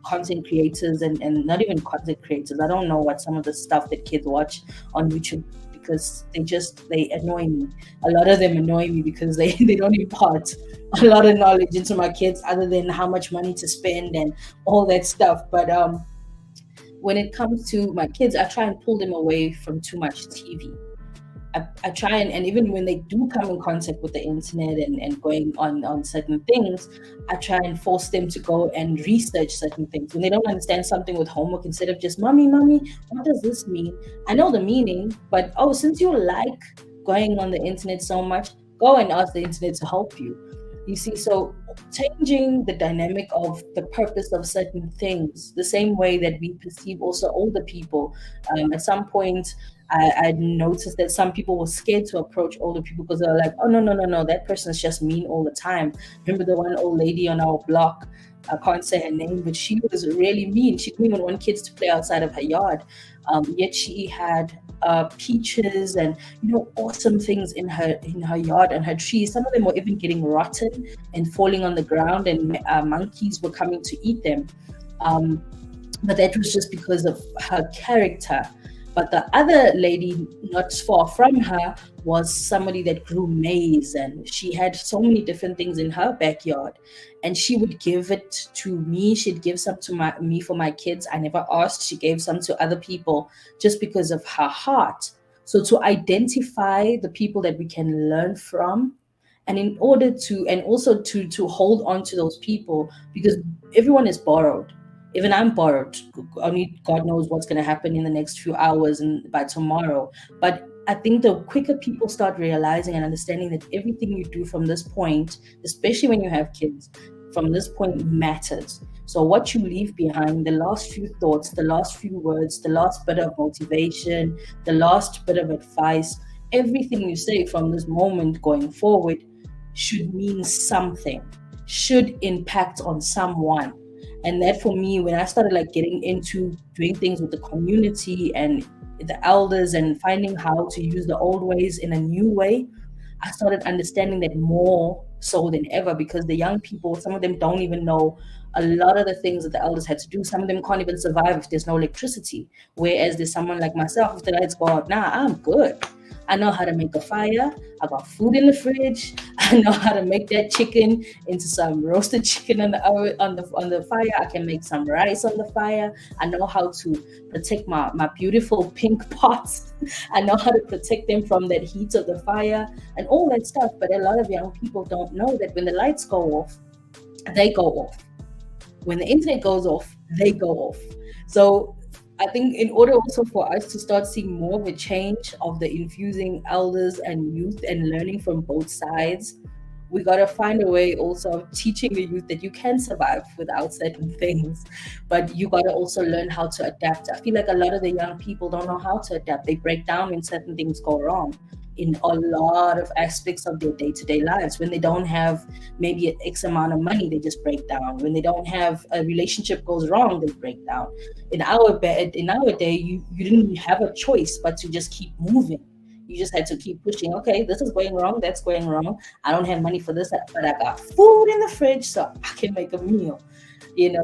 content creators and not even content creators, I don't know what some of the stuff that kids watch on YouTube, because they annoy me. A lot of them annoy me because they don't impart a lot of knowledge into my kids other than how much money to spend and all that stuff. But when it comes to my kids, I try and pull them away from too much TV. I try and even when they do come in contact with the internet and going on certain things, I try and force them to go and research certain things. When they don't understand something with homework, instead of just, mommy, what does this mean? I know the meaning, but since you like going on the internet so much, go and ask the internet to help you. You see, so changing the dynamic of the purpose of certain things, the same way that we perceive also older people. At some point, I noticed that some people were scared to approach older people because they're like, oh, no, that person's just mean all the time. Remember the one old lady on our block? I can't say her name, but she was really mean. She didn't even want kids to play outside of her yard. Yet she had peaches and awesome things in her yard and her trees. Some of them were even getting rotten and falling on the ground, and monkeys were coming to eat them. But that was just because of her character. But the other lady not far from her was somebody that grew maize, and she had so many different things in her backyard, and she would give it to me. She'd give some to me for my kids. I never asked. She gave some to other people just because of her heart. So to identify the people that we can learn from, and in order to, and also to hold on to those people, because everyone is borrowed. Even I'm borrowed. Only God knows what's going to happen in the next few hours and by tomorrow. But I think the quicker people start realizing and understanding that everything you do from this point, especially when you have kids, from this point matters. So what you leave behind, the last few thoughts, the last few words, the last bit of motivation, the last bit of advice, everything you say from this moment going forward should mean something, should impact on someone. And that for me, when I started getting into doing things with the community and the elders and finding how to use the old ways in a new way, I started understanding that more so than ever, because the young people, some of them don't even know a lot of the things that the elders had to do. Some of them can't even survive if there's no electricity. Whereas there's someone like myself, if the lights go out, I'm good. I know how to make a fire. I got food in the fridge. I know how to make that chicken into some roasted chicken on the fire. I can make some rice on the fire. I know how to protect my beautiful pink pots. I know how to protect them from that heat of the fire and all that stuff. But a lot of young people don't know that when the lights go off, they go off. When the internet goes off, they go off. So I think in order also for us to start seeing more of a change of the infusing elders and youth and learning from both sides, we got to find a way also of teaching the youth that you can survive without certain things, but you got to also learn how to adapt. I feel like a lot of the young people don't know how to adapt. They break down when certain things go wrong. in a lot of aspects of their day-to-day lives. When they don't have maybe an X amount of money, they just break down. When they don't have a relationship goes wrong, they break down. In our day, you didn't have a choice but to just keep moving. You just had to keep pushing. Okay, this is going wrong, that's going wrong. I don't have money for this, but I got food in the fridge, so I can make a meal.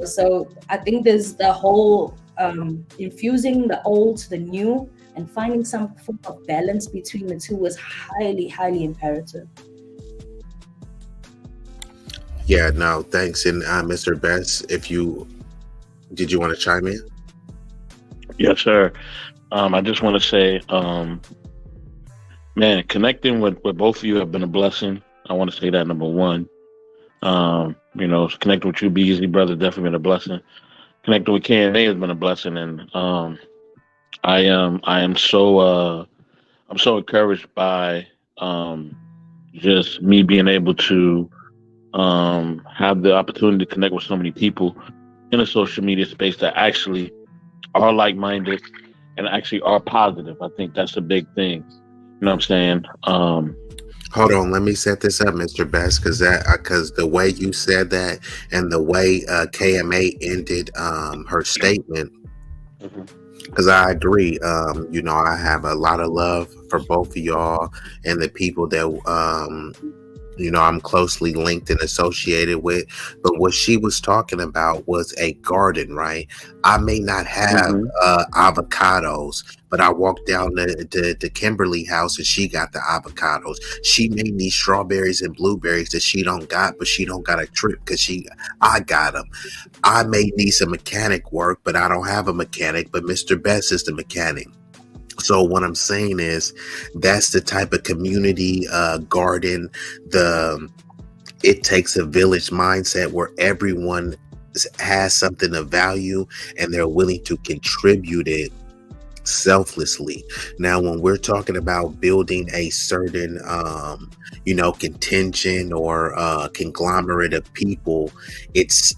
So I think there's the whole infusing the old to the new and finding some form of balance between the two is highly, highly imperative. Yeah, no, thanks. And Mr. Best, did you want to chime in? Yes, sir. I just want to say, man, connecting with both of you have been a blessing. I want to say that, number one. Connecting with you, B-Eazy, brother, definitely been a blessing. Connecting with KMA has been a blessing, and I'm so encouraged by just me being able to have the opportunity to connect with so many people in a social media space that actually are like-minded and actually are positive. I think that's a big thing. You know what I'm saying? Hold on, let me set this up, Mr. Best, because the way you said that and the way KMA ended her statement, because I agree. I have a lot of love for both of y'all and the people that I'm closely linked and associated with. But what she was talking about was a garden, right? I may not have avocados, but I walked down the Kimberly house and she got the avocados. She may need strawberries and blueberries that she don't got, but she don't got a trip because I got them. I may need some mechanic work, but I don't have a mechanic, but Mr. Best is the mechanic. So what I'm saying is that's the type of community garden, it takes a village mindset where everyone has something of value and they're willing to contribute it selflessly. Now, when we're talking about building a certain, contingent or conglomerate of people, it's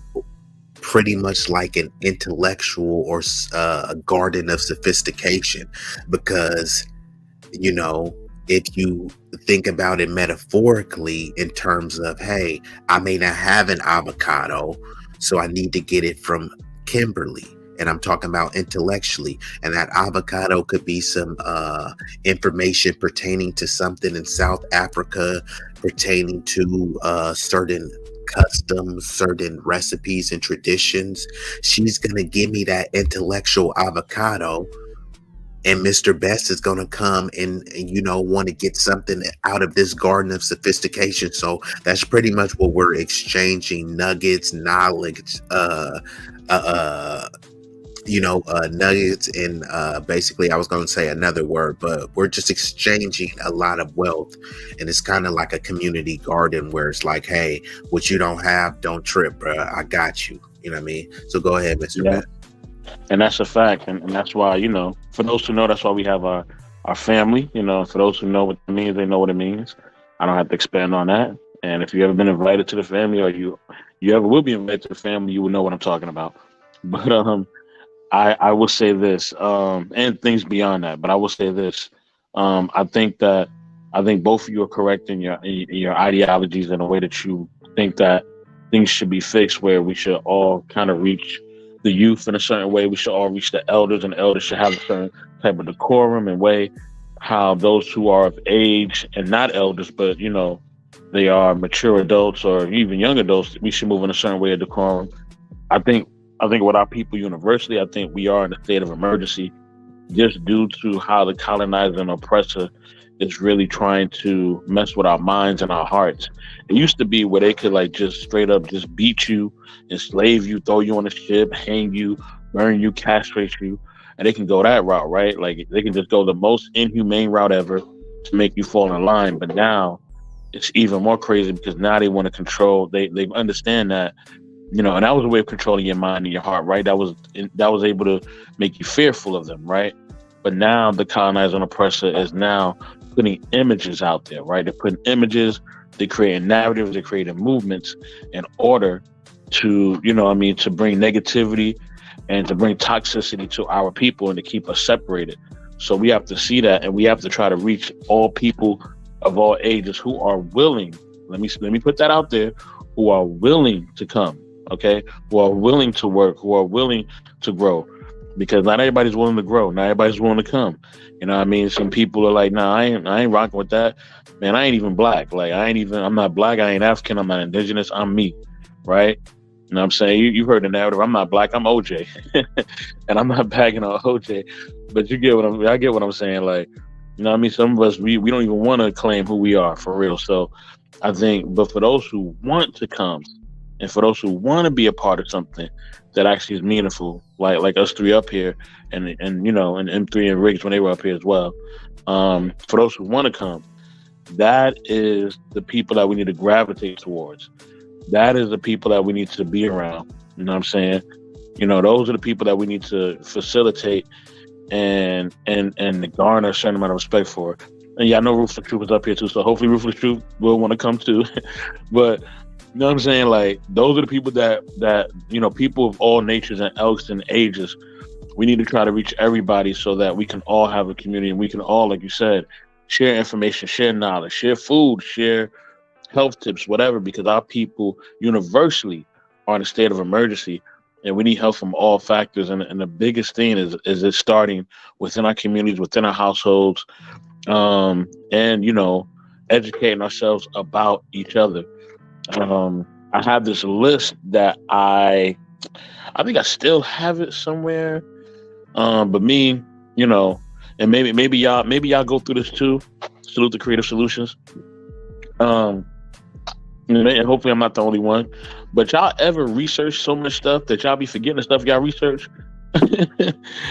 pretty much like an intellectual or a garden of sophistication, because if you think about it metaphorically in terms of, hey, I may not have an avocado, so I need to get it from Kimberly, and I'm talking about intellectually, and that avocado could be some information pertaining to something in South Africa, pertaining to certain customs, certain recipes and traditions. She's gonna give me that intellectual avocado, and Mr. Best is gonna come and want to get something out of this garden of sophistication. So that's pretty much what we're exchanging: nuggets, knowledge, nuggets, and basically I was going to say another word, but we're just exchanging a lot of wealth, and it's kind of like a community garden where it's like, hey, what you don't have, don't trip, bro, I got you. You know what I mean? So go ahead, Mr. Best. And that's a fact, and that's why, for those who know, that's why we have our family. For those who know what it means, they know what it means. I don't have to expand on that. And if you ever been invited to the family, or you ever will be invited to the family, you will know what I'm talking about. But I will say this, and things beyond that, but I will say this. I think both of you are correct in your ideologies and the way that you think that things should be fixed, where we should all kind of reach the youth in a certain way. We should all reach the elders, and the elders should have a certain type of decorum and way how those who are of age and not elders, but they are mature adults or even young adults, we should move in a certain way of decorum. I think with our people universally, I think we are in a state of emergency just due to how the colonizer and oppressor is really trying to mess with our minds and our hearts. It used to be where they could just straight up just beat you, enslave you, throw you on a ship, hang you, burn you, castrate you, and they can go that route, right? Like they can just go the most inhumane route ever to make you fall in line. But now it's even more crazy because now they want to control. They understand that. And that was a way of controlling your mind and your heart, right? That was able to make you fearful of them, right? But now the colonizer and oppressor is now putting images out there, right? They're putting images, they're creating narratives, they're creating movements in order to, to bring negativity and to bring toxicity to our people and to keep us separated. So we have to see that, and we have to try to reach all people of all ages who are willing. Let me put that out there, who are willing to come, okay? Who are willing to work, who are willing to grow. Because not everybody's willing to grow, not everybody's willing to come. You know what I mean? Some people are like, nah, I ain't rocking with that. Man, I ain't even black. Like, I'm not black, I ain't African, I'm not indigenous, I'm me, right? You know what I'm saying? You heard the narrative. I'm not black, I'm OJ. And I'm not bagging on OJ. But I get what I'm saying. Like, you know what I mean? Some of us, we don't even want to claim who we are, for real. So I think, but for those who want to come, and for those who want to be a part of something that actually is meaningful, like us three up here, and you know, and M3 and Riggs when they were up here as well. For those who want to come, that is the people that we need to gravitate towards. That is the people that we need to be around. You know what I'm saying? You know, those are the people that we need to facilitate and garner a certain amount of respect for. And yeah, I know Ruthless Truth is up here too, so hopefully Ruthless Truth will want to come too. But you know what I'm saying? Like, those are the people that you know, people of all natures and ilks and ages. We need to try to reach everybody so that we can all have a community, and we can all, like you said, share information, share knowledge, share food, share health tips, whatever, because our people universally are in a state of emergency, and we need help from all factors. And the biggest thing is it starting within our communities, within our households, and, you know, educating ourselves about each other. I have this list that I think I still have it somewhere. But me, you know, and maybe y'all go through this too. Salute the Creative Solutions. And hopefully I'm not the only one. But y'all ever research so much stuff that y'all be forgetting the stuff y'all research?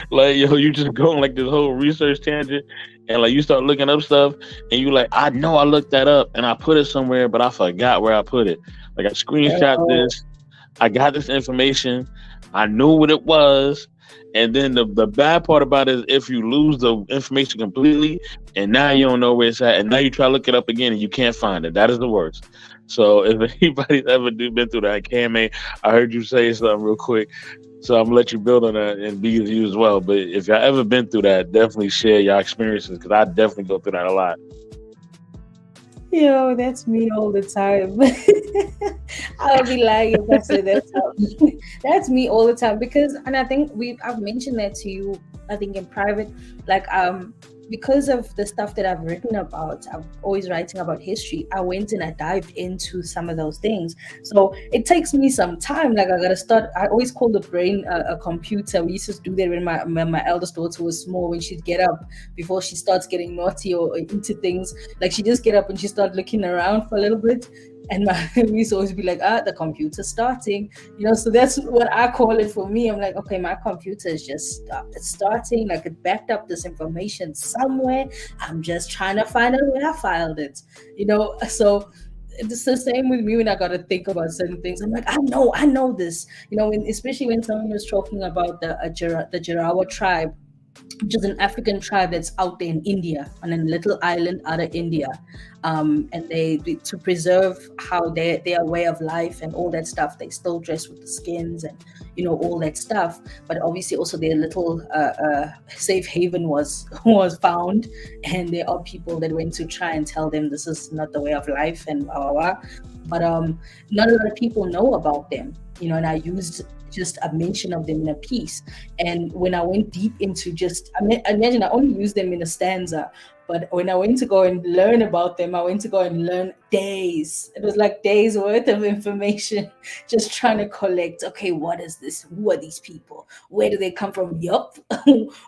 Like, yo, you just go on like this whole research tangent, and like you start looking up stuff, and you like, I know I looked that up and I put it somewhere, but I forgot where I put it. Like, I screenshot this, I got this information, I knew what it was, and then the bad part about it is if you lose the information completely, and now you don't know where it's at, and now you try to look it up again and you can't find it. That is the worst. So if anybody's ever been through that, Kame, I heard you say something real quick. So I'm gonna let you build on that and be with you as well. But if y'all ever been through that, definitely share your experiences, because I definitely go through that a lot. Yo, that's me all the time. I'll be lying if I say that's me all the time, because, and I think I've mentioned that to you, I think in private, like because of the stuff that I've written about, I'm always writing about history. I went and I dived into some of those things. So it takes me some time. Like, I gotta start. I always call the brain a computer. We used to do that when my eldest daughter was small. When she'd get up before she starts getting naughty or into things, like she just get up and she start looking around for a little bit. And we used to always be like, the computer's starting, you know. So that's what I call it for me. I'm like, okay, my computer is just it's starting. Like, it backed up this information somewhere. I'm just trying to find out where I filed it, you know. So it's the same with me when I got to think about certain things. I'm like, I know this, you know. Especially when someone was talking about the Jarawa tribe, which is an African tribe that's out there in India, on a little island out of India, and they to preserve how their way of life and all that stuff. They still dress with the skins and, you know, all that stuff. But obviously also their little safe haven was found, and there are people that went to try and tell them this is not the way of life and blah, blah, blah. But not a lot of people know about them, you know. And I used just a mention of them in a piece. And when I went deep into imagine I only used them in a stanza, but when I went to go and learn about them, I went to go and learn days. It was like days worth of information, just trying to collect, okay, what is this? Who are these people? Where do they come from? Yup.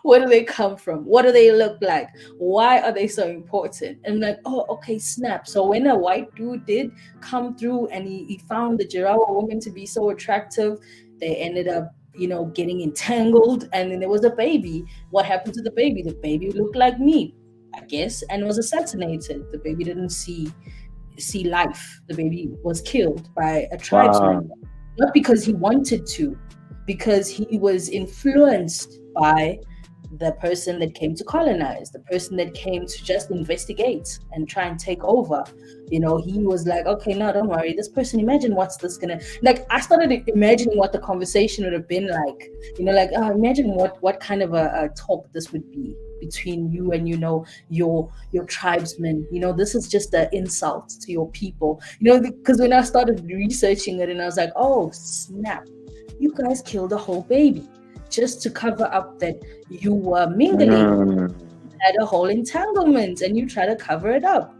Where do they come from? What do they look like? Why are they so important? And like, oh, okay, snap. So when a white dude did come through and he found the Jarawa woman to be so attractive, they ended up, you know, getting entangled, and then there was a baby. What happened to the baby? The baby looked like me, I guess, and was assassinated. The baby didn't see life. The baby was killed by a tribesman, not because he wanted to, because he was influenced by the person that came to colonize, the person that came to just investigate and try and take over. You know, he was like, okay, no, don't worry. This person, imagine what's this gonna, like, I started imagining what the conversation would have been like, you know, like, imagine what kind of a talk this would be. between you and your tribesmen. This is just an insult to your people. Because when I started researching it, and I was like, oh snap, you guys killed a whole baby just to cover up that you were mingling, had a whole entanglement, and you try to cover it up.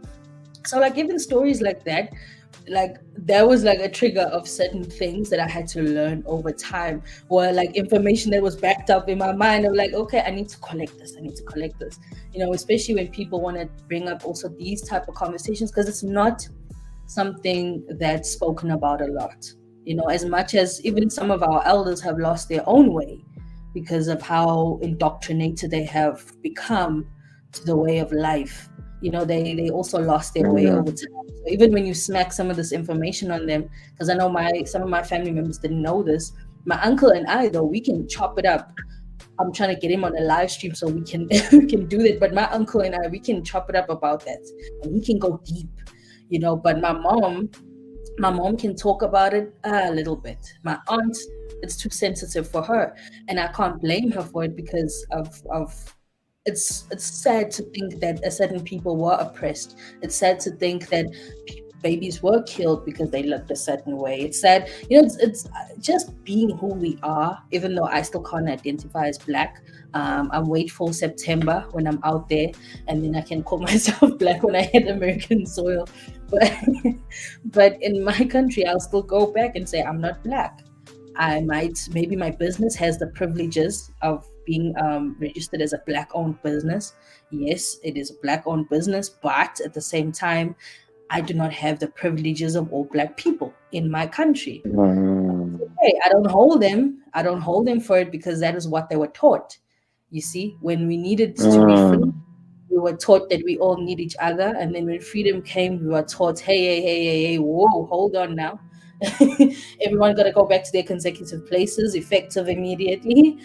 So like even stories like that, like that was like a trigger of certain things that I had to learn over time, or like information that was backed up in my mind of like, okay, I need to collect this, especially when people want to bring up also these type of conversations, because it's not something that's spoken about a lot, as much as even some of our elders have lost their own way because of how indoctrinated they have become to the way of life. They also lost their way over time. So even when you smack some of this information on them, because I know some of my family members didn't know this, my uncle and I, though, we can chop it up. I'm trying to get him on a live stream so we can we can do that. But my uncle and I, we can chop it up about that, and we can go deep, But my mom can talk about it a little bit. My aunt, it's too sensitive for her, and I can't blame her for it because of it's sad to think that certain people were oppressed. It's sad to think that babies were killed because they looked a certain way. It's sad, it's just being who we are, even though I still can't identify as Black. I'm wait for September when I'm out there, and then I can call myself Black when I hit American soil. But in my country, I'll still go back and say I'm not Black. Maybe my business has the privileges of being registered as a Black-owned business. Yes, it is a Black-owned business, but at the same time, I do not have the privileges of all Black people in my country. Okay, I don't hold them for it, because that is what they were taught. You see, when we needed to be free, we were taught that we all need each other, and then when freedom came, we were taught, hey, whoa, hold on now. Everyone got to go back to their consecutive places, effective immediately,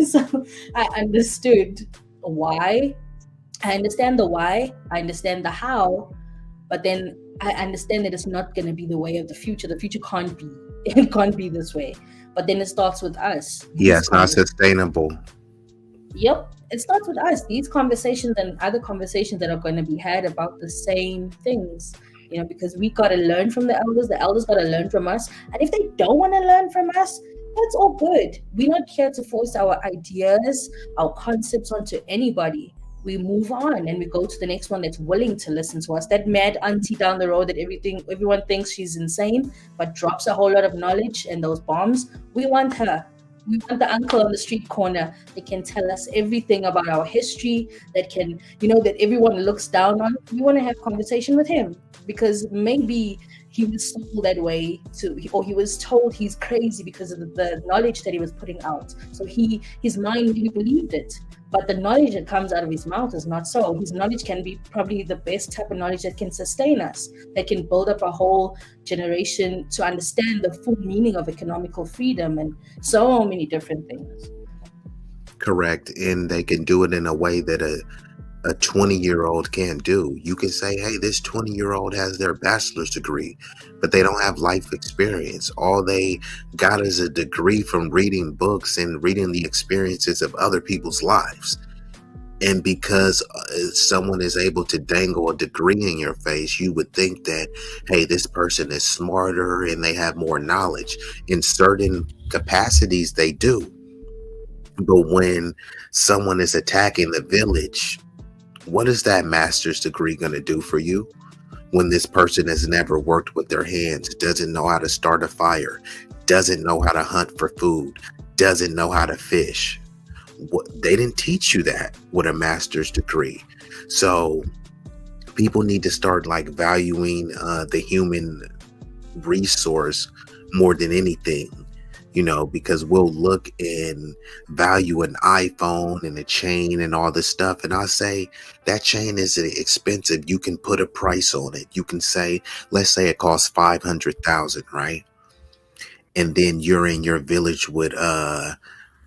So I understood why. I understand the why. I understand the how. But then I understand that it's not going to be the way of the future. The future can't be. It can't be this way. But then it starts with us. Yeah, it's not sustainable. Yep. It starts with us. These conversations and other conversations that are going to be had about the same things. Because we got to learn from the elders got to learn from us. And if they don't want to learn from us, that's all good. We're not here to force our ideas, our concepts onto anybody. We move on and we go to the next one that's willing to listen to us. That mad auntie down the road that everyone thinks she's insane, but drops a whole lot of knowledge and those bombs. We want her. We want the uncle on the street corner that can tell us everything about our history, that can, that everyone looks down on. We want to have conversation with him, because maybe he was sold that way or he was told he's crazy because of the knowledge that he was putting out. So his mind maybe believed it, but the knowledge that comes out of his mouth is not so. His knowledge can be probably the best type of knowledge that can sustain us, that can build up a whole generation to understand the full meaning of economical freedom and so many different things. Correct. And they can do it in a way that a 20-year-old can't do. You can say, hey, this 20-year-old has their bachelor's degree, but they don't have life experience. All they got is a degree from reading books and reading the experiences of other people's lives. And because someone is able to dangle a degree in your face, you would think that, hey, this person is smarter and they have more knowledge. In certain capacities, they do. But when someone is attacking the village, what is that master's degree going to do for you when this person has never worked with their hands, doesn't know how to start a fire, doesn't know how to hunt for food, doesn't know how to fish? They didn't teach you that with a master's degree. So people need to start valuing the human resource more than anything. Because we'll look and value an iPhone and a chain and all this stuff. And I say that chain is expensive. You can put a price on it. You can say, let's say it costs $500,000, right? And then you're in your village with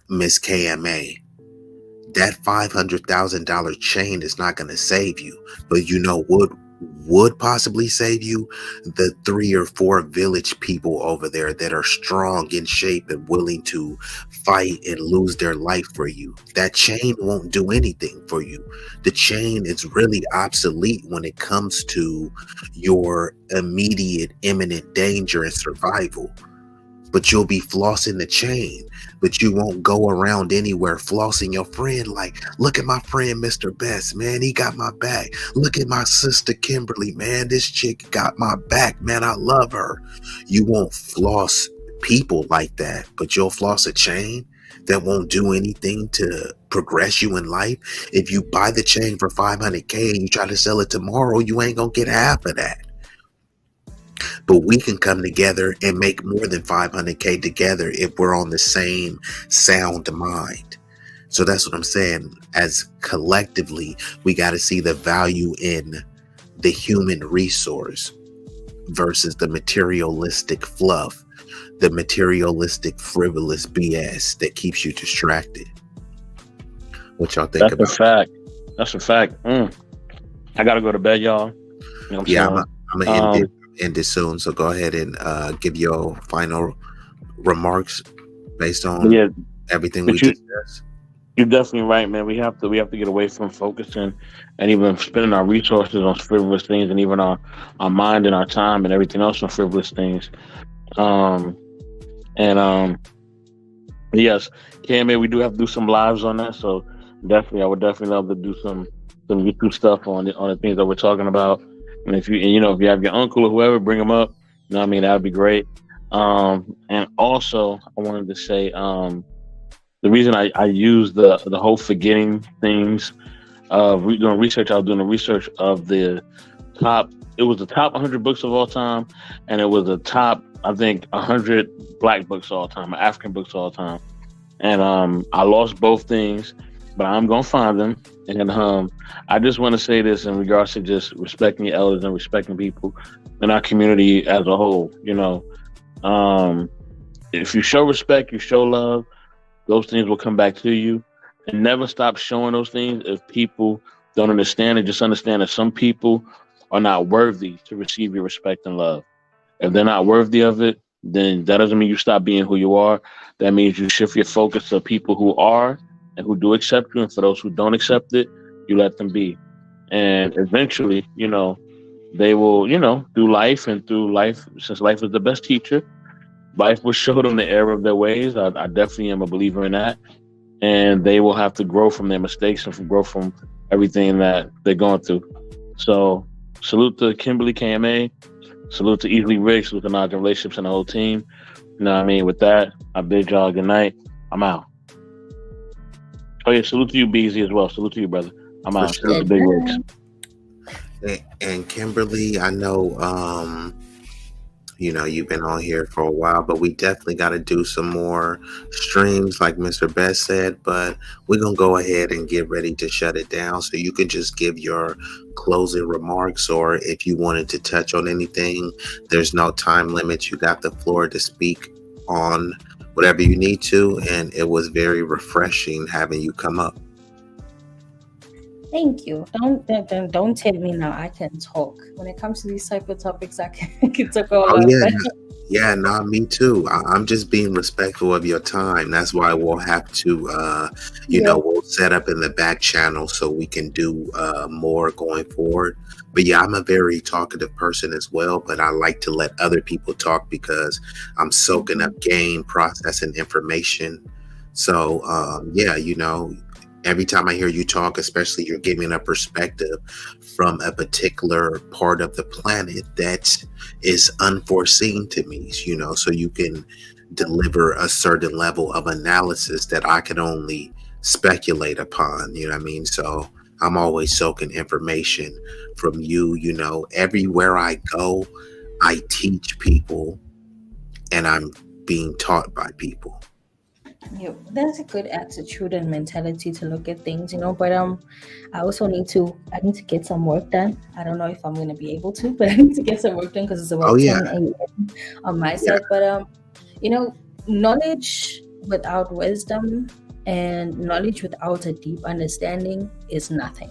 Miss KMA. That $500,000 chain is not going to save you. But would possibly save you, the 3 or 4 village people over there that are strong in shape and willing to fight and lose their life for you. That chain won't do anything for you. The chain is really obsolete when it comes to your immediate imminent danger and survival. But you'll be flossing the chain, but you won't go around anywhere flossing your friend like, look at my friend Mr. Best, man, he got my back. Look at my sister Kimberly, man, this chick got my back, man, I love her. You won't floss people like that, but you'll floss a chain that won't do anything to progress you in life. If you buy the chain for $500K and you try to sell it tomorrow, you ain't gonna get half of that. But we can come together and make more than $500K together if we're on the same sound mind. So that's what I'm saying. As collectively, we got to see the value in the human resource versus the materialistic fluff, the materialistic frivolous BS that keeps you distracted. What y'all think about? That's a fact. That's a fact. I got to go to bed, y'all. You know what I'm going to end it soon, so go ahead and give your final remarks based on everything we discussed. You're definitely right, man. We have to get away from focusing and even spending our resources on frivolous things, and even our mind and our time and everything else on frivolous things. Yes, KMA, we do have to do some lives on that. So definitely, I would definitely love to do some YouTube stuff on the things that we're talking about. And if you have your uncle or whoever, bring them up. You know what I mean? That would be great. And also, I wanted to say, the reason I use the whole forgetting things, doing research, I was doing the research of the top 100 books of all time, and it was the top, I think, 100 Black books of all time, or African books of all time. And I lost both things, but I'm going to find them. And I just want to say this in regards to just respecting your elders and respecting people in our community as a whole. You know, if you show respect, you show love, those things will come back to you. And never stop showing those things if people don't understand it. Just understand that some people are not worthy to receive your respect and love. If they're not worthy of it, then that doesn't mean you stop being who you are. That means you shift your focus to people who are and who do accept you, and for those who don't accept it, you let them be. And eventually, you know, they will, you know, through life, since life is the best teacher, life will show them the error of their ways. I definitely am a believer in that. And they will have to grow from their mistakes and grow from everything that they're going through. So salute to Kimberly KMA, salute to EazilyRigged, salute to Knowledge and Relationships and the whole team. You know what I mean? With that, I bid y'all good night. I'm out. Oh yeah, salute to you, B-Eazy, as well. Salute to you, brother. I'm out. Salute to Big Wigs. And Kimberly, I know you know, you've been on here for a while, but we definitely got to do some more streams like Mr. Best said, but we're going to go ahead and get ready to shut it down. So you can just give your closing remarks, or if you wanted to touch on anything, there's no time limit. You got the floor to speak on whatever you need to. And it was very refreshing having you come up. Thank you. Don't tell me now. I can talk. When it comes to these type of topics, I can talk all about that. Yeah, nah, me too. I'm just being respectful of your time. That's why we'll have to, you know, we'll set up in the back channel so we can do more going forward. But yeah, I'm a very talkative person as well, but I like to let other people talk because I'm soaking up game, processing information. So yeah, you know, every time I hear you talk, especially you're giving a perspective from a particular part of the planet that is unforeseen to me, you know, so you can deliver a certain level of analysis that I can only speculate upon, you know what I mean? So I'm always soaking information from you, you know, everywhere I go, I teach people and I'm being taught by people. Yeah, that's a good attitude and mentality to look at things, you know. But I also need to get some work done. I don't know if I'm gonna be able to, but I need to get some work done because it's about 10 a.m. on my side. But you know, knowledge without wisdom and knowledge without a deep understanding is nothing.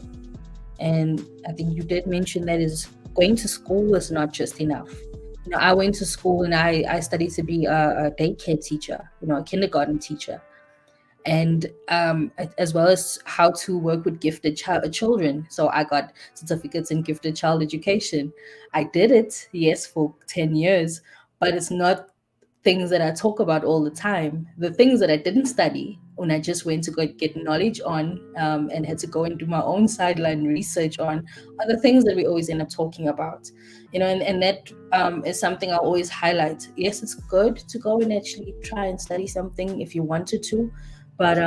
And I think you did mention that is going to school is not just enough. I went to school and I studied to be a daycare teacher, a kindergarten teacher, and as well as how to work with gifted children. So I got certificates in gifted child education. I did it, yes, for 10 years, but it's not things that I talk about all the time. The things that I didn't study, when I just went to go get knowledge on, and had to go and do my own sideline research on, are the things that we always end up talking about. And that is something I always highlight. Yes, it's good to go and actually try and study something if you wanted to, but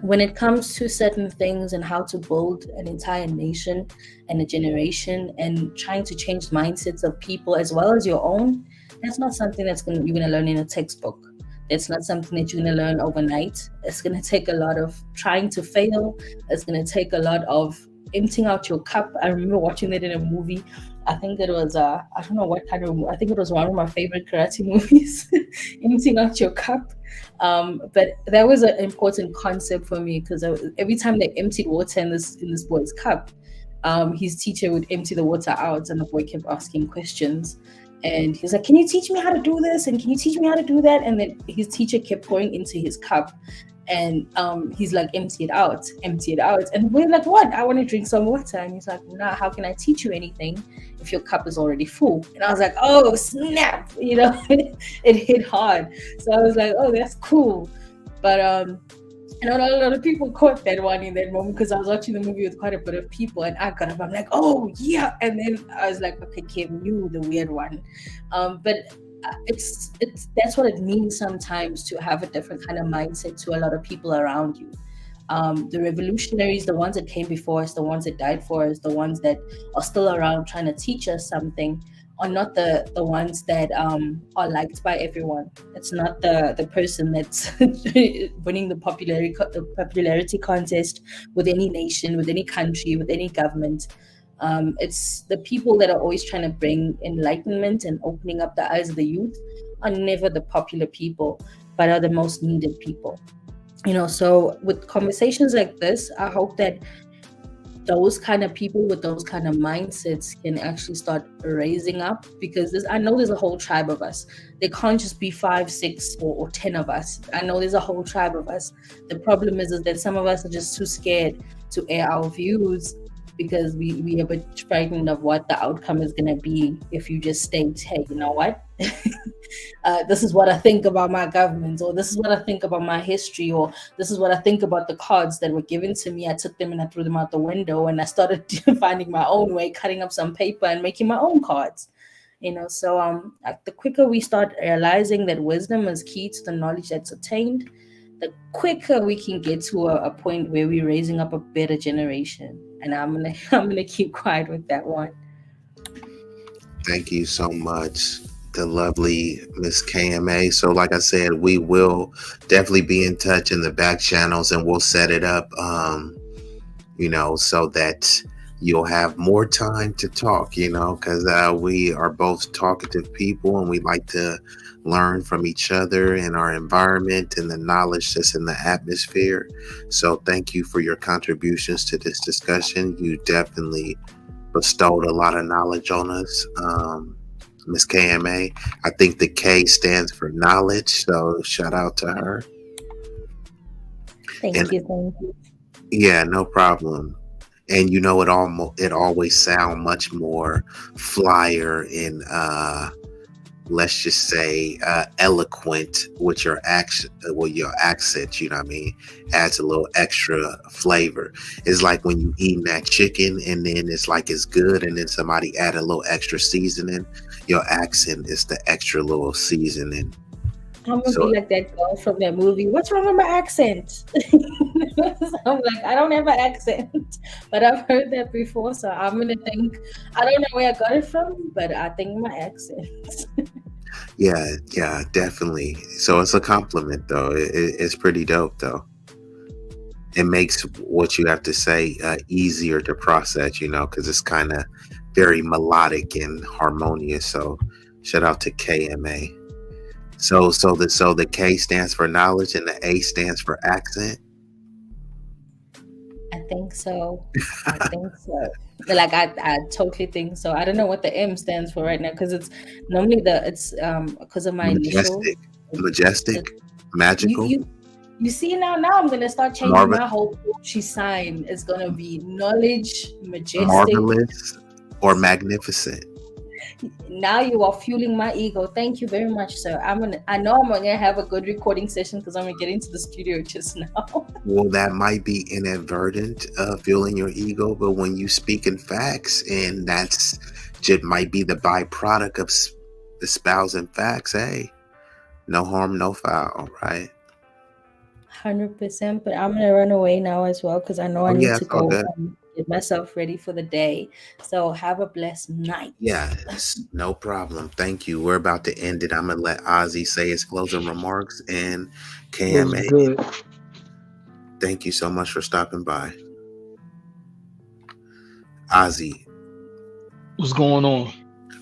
when it comes to certain things and how to build an entire nation and a generation and trying to change mindsets of people as well as your own, that's not something you're going to learn in a textbook. It's not something that you're going to learn overnight. It's going to take a lot of trying to fail. It's going to take a lot of emptying out your cup. I remember watching that in a movie. I think it was, I don't know what kind of movie. I think it was one of my favorite karate movies, emptying out your cup. But that was an important concept for me, because every time they emptied water in this boy's cup, his teacher would empty the water out, and the boy kept asking questions. And he's like, can you teach me how to do this? And can you teach me how to do that? And then his teacher kept pouring into his cup. And he's like, empty it out. And we're like, what? I want to drink some water. And he's like, nah, how can I teach you anything if your cup is already full? And I was like, oh, snap. It hit hard. So I was like, oh, that's cool. But a lot of people caught that one in that moment, because I was watching the movie with quite a bit of people, and I got up, I'm like, oh yeah, and then I was like, okay, Kim, you the weird one. But it's that's what it means sometimes to have a different kind of mindset to a lot of people around you. The revolutionaries, the ones that came before us, the ones that died for us, the ones that are still around trying to teach us something, are not the ones that are liked by everyone. It's not the person that's winning the popularity contest with any nation, with any country, with any government. It's the people that are always trying to bring enlightenment and opening up the eyes of the youth are never the popular people, but are the most needed people. So with conversations like this, I hope that those kind of people with those kind of mindsets can actually start raising up, because I know there's a whole tribe of us. There can't just be 5, 6 or 10 of us. I know there's a whole tribe of us. The problem is that some of us are just too scared to air our views, because we are a bit frightened of what the outcome is going to be if you just state, hey, you know what? This is what I think about my government, or this is what I think about my history, or this is what I think about the cards that were given to me. I took them and I threw them out the window, and I started finding my own way, cutting up some paper and making my own cards. So the quicker we start realizing that wisdom is key to the knowledge that's attained, the quicker we can get to a point where we're raising up a better generation. And I'm gonna keep quiet with that one. Thank you so much, the lovely Miss KMA. So like I said, we will definitely be in touch in the back channels, and we'll set it up, so that you'll have more time to talk, because we are both talkative people, and we like to learn from each other and our environment and the knowledge that's in the atmosphere. So thank you for your contributions to this discussion. You definitely bestowed a lot of knowledge on us, Miss KMA. I think the K stands for knowledge, so shout out to her. Thank you. Yeah, no problem. And it always sound much more flyer and let's just say eloquent with your accent, adds a little extra flavor. It's like when you eating that chicken and then it's like it's good, and then somebody add a little extra seasoning. Your accent is the extra little seasoning. I'm gonna be like that girl from that movie. What's wrong with my accent? I'm like, I don't have an accent, but I've heard that before, so I'm gonna think. I don't know where I got it from, but I think my accent. Yeah, definitely. So it's a compliment, though. It's pretty dope, though. It makes what you have to say easier to process, because it's kind of very melodic and harmonious. So shout out to KMA. So the K stands for knowledge and the A stands for accent. I think so. I think so. Like I totally think so. I don't know what the M stands for right now because it's normally it's because of my initial. Majestic, magical. You see now I'm gonna start changing my whole Gucci sign. It's gonna be knowledge, majestic, marvelous, or magnificent. Now you are fueling my ego. Thank you very much, sir. I know I'm gonna have a good recording session because I'm gonna get into the studio just now. Well, that might be inadvertent, fueling your ego, but when you speak in facts, and that's just might be the byproduct of espousing facts. Hey, no harm, no foul, right? 100%. But I'm gonna run away now as well because I know I need to go and get myself ready for the day. So have a blessed night. Yes, no problem. Thank you. We're about to end it. I'm gonna let Ozzy say his closing remarks, and KMA. Good. Thank you so much for stopping by. Ozzy, what's going on?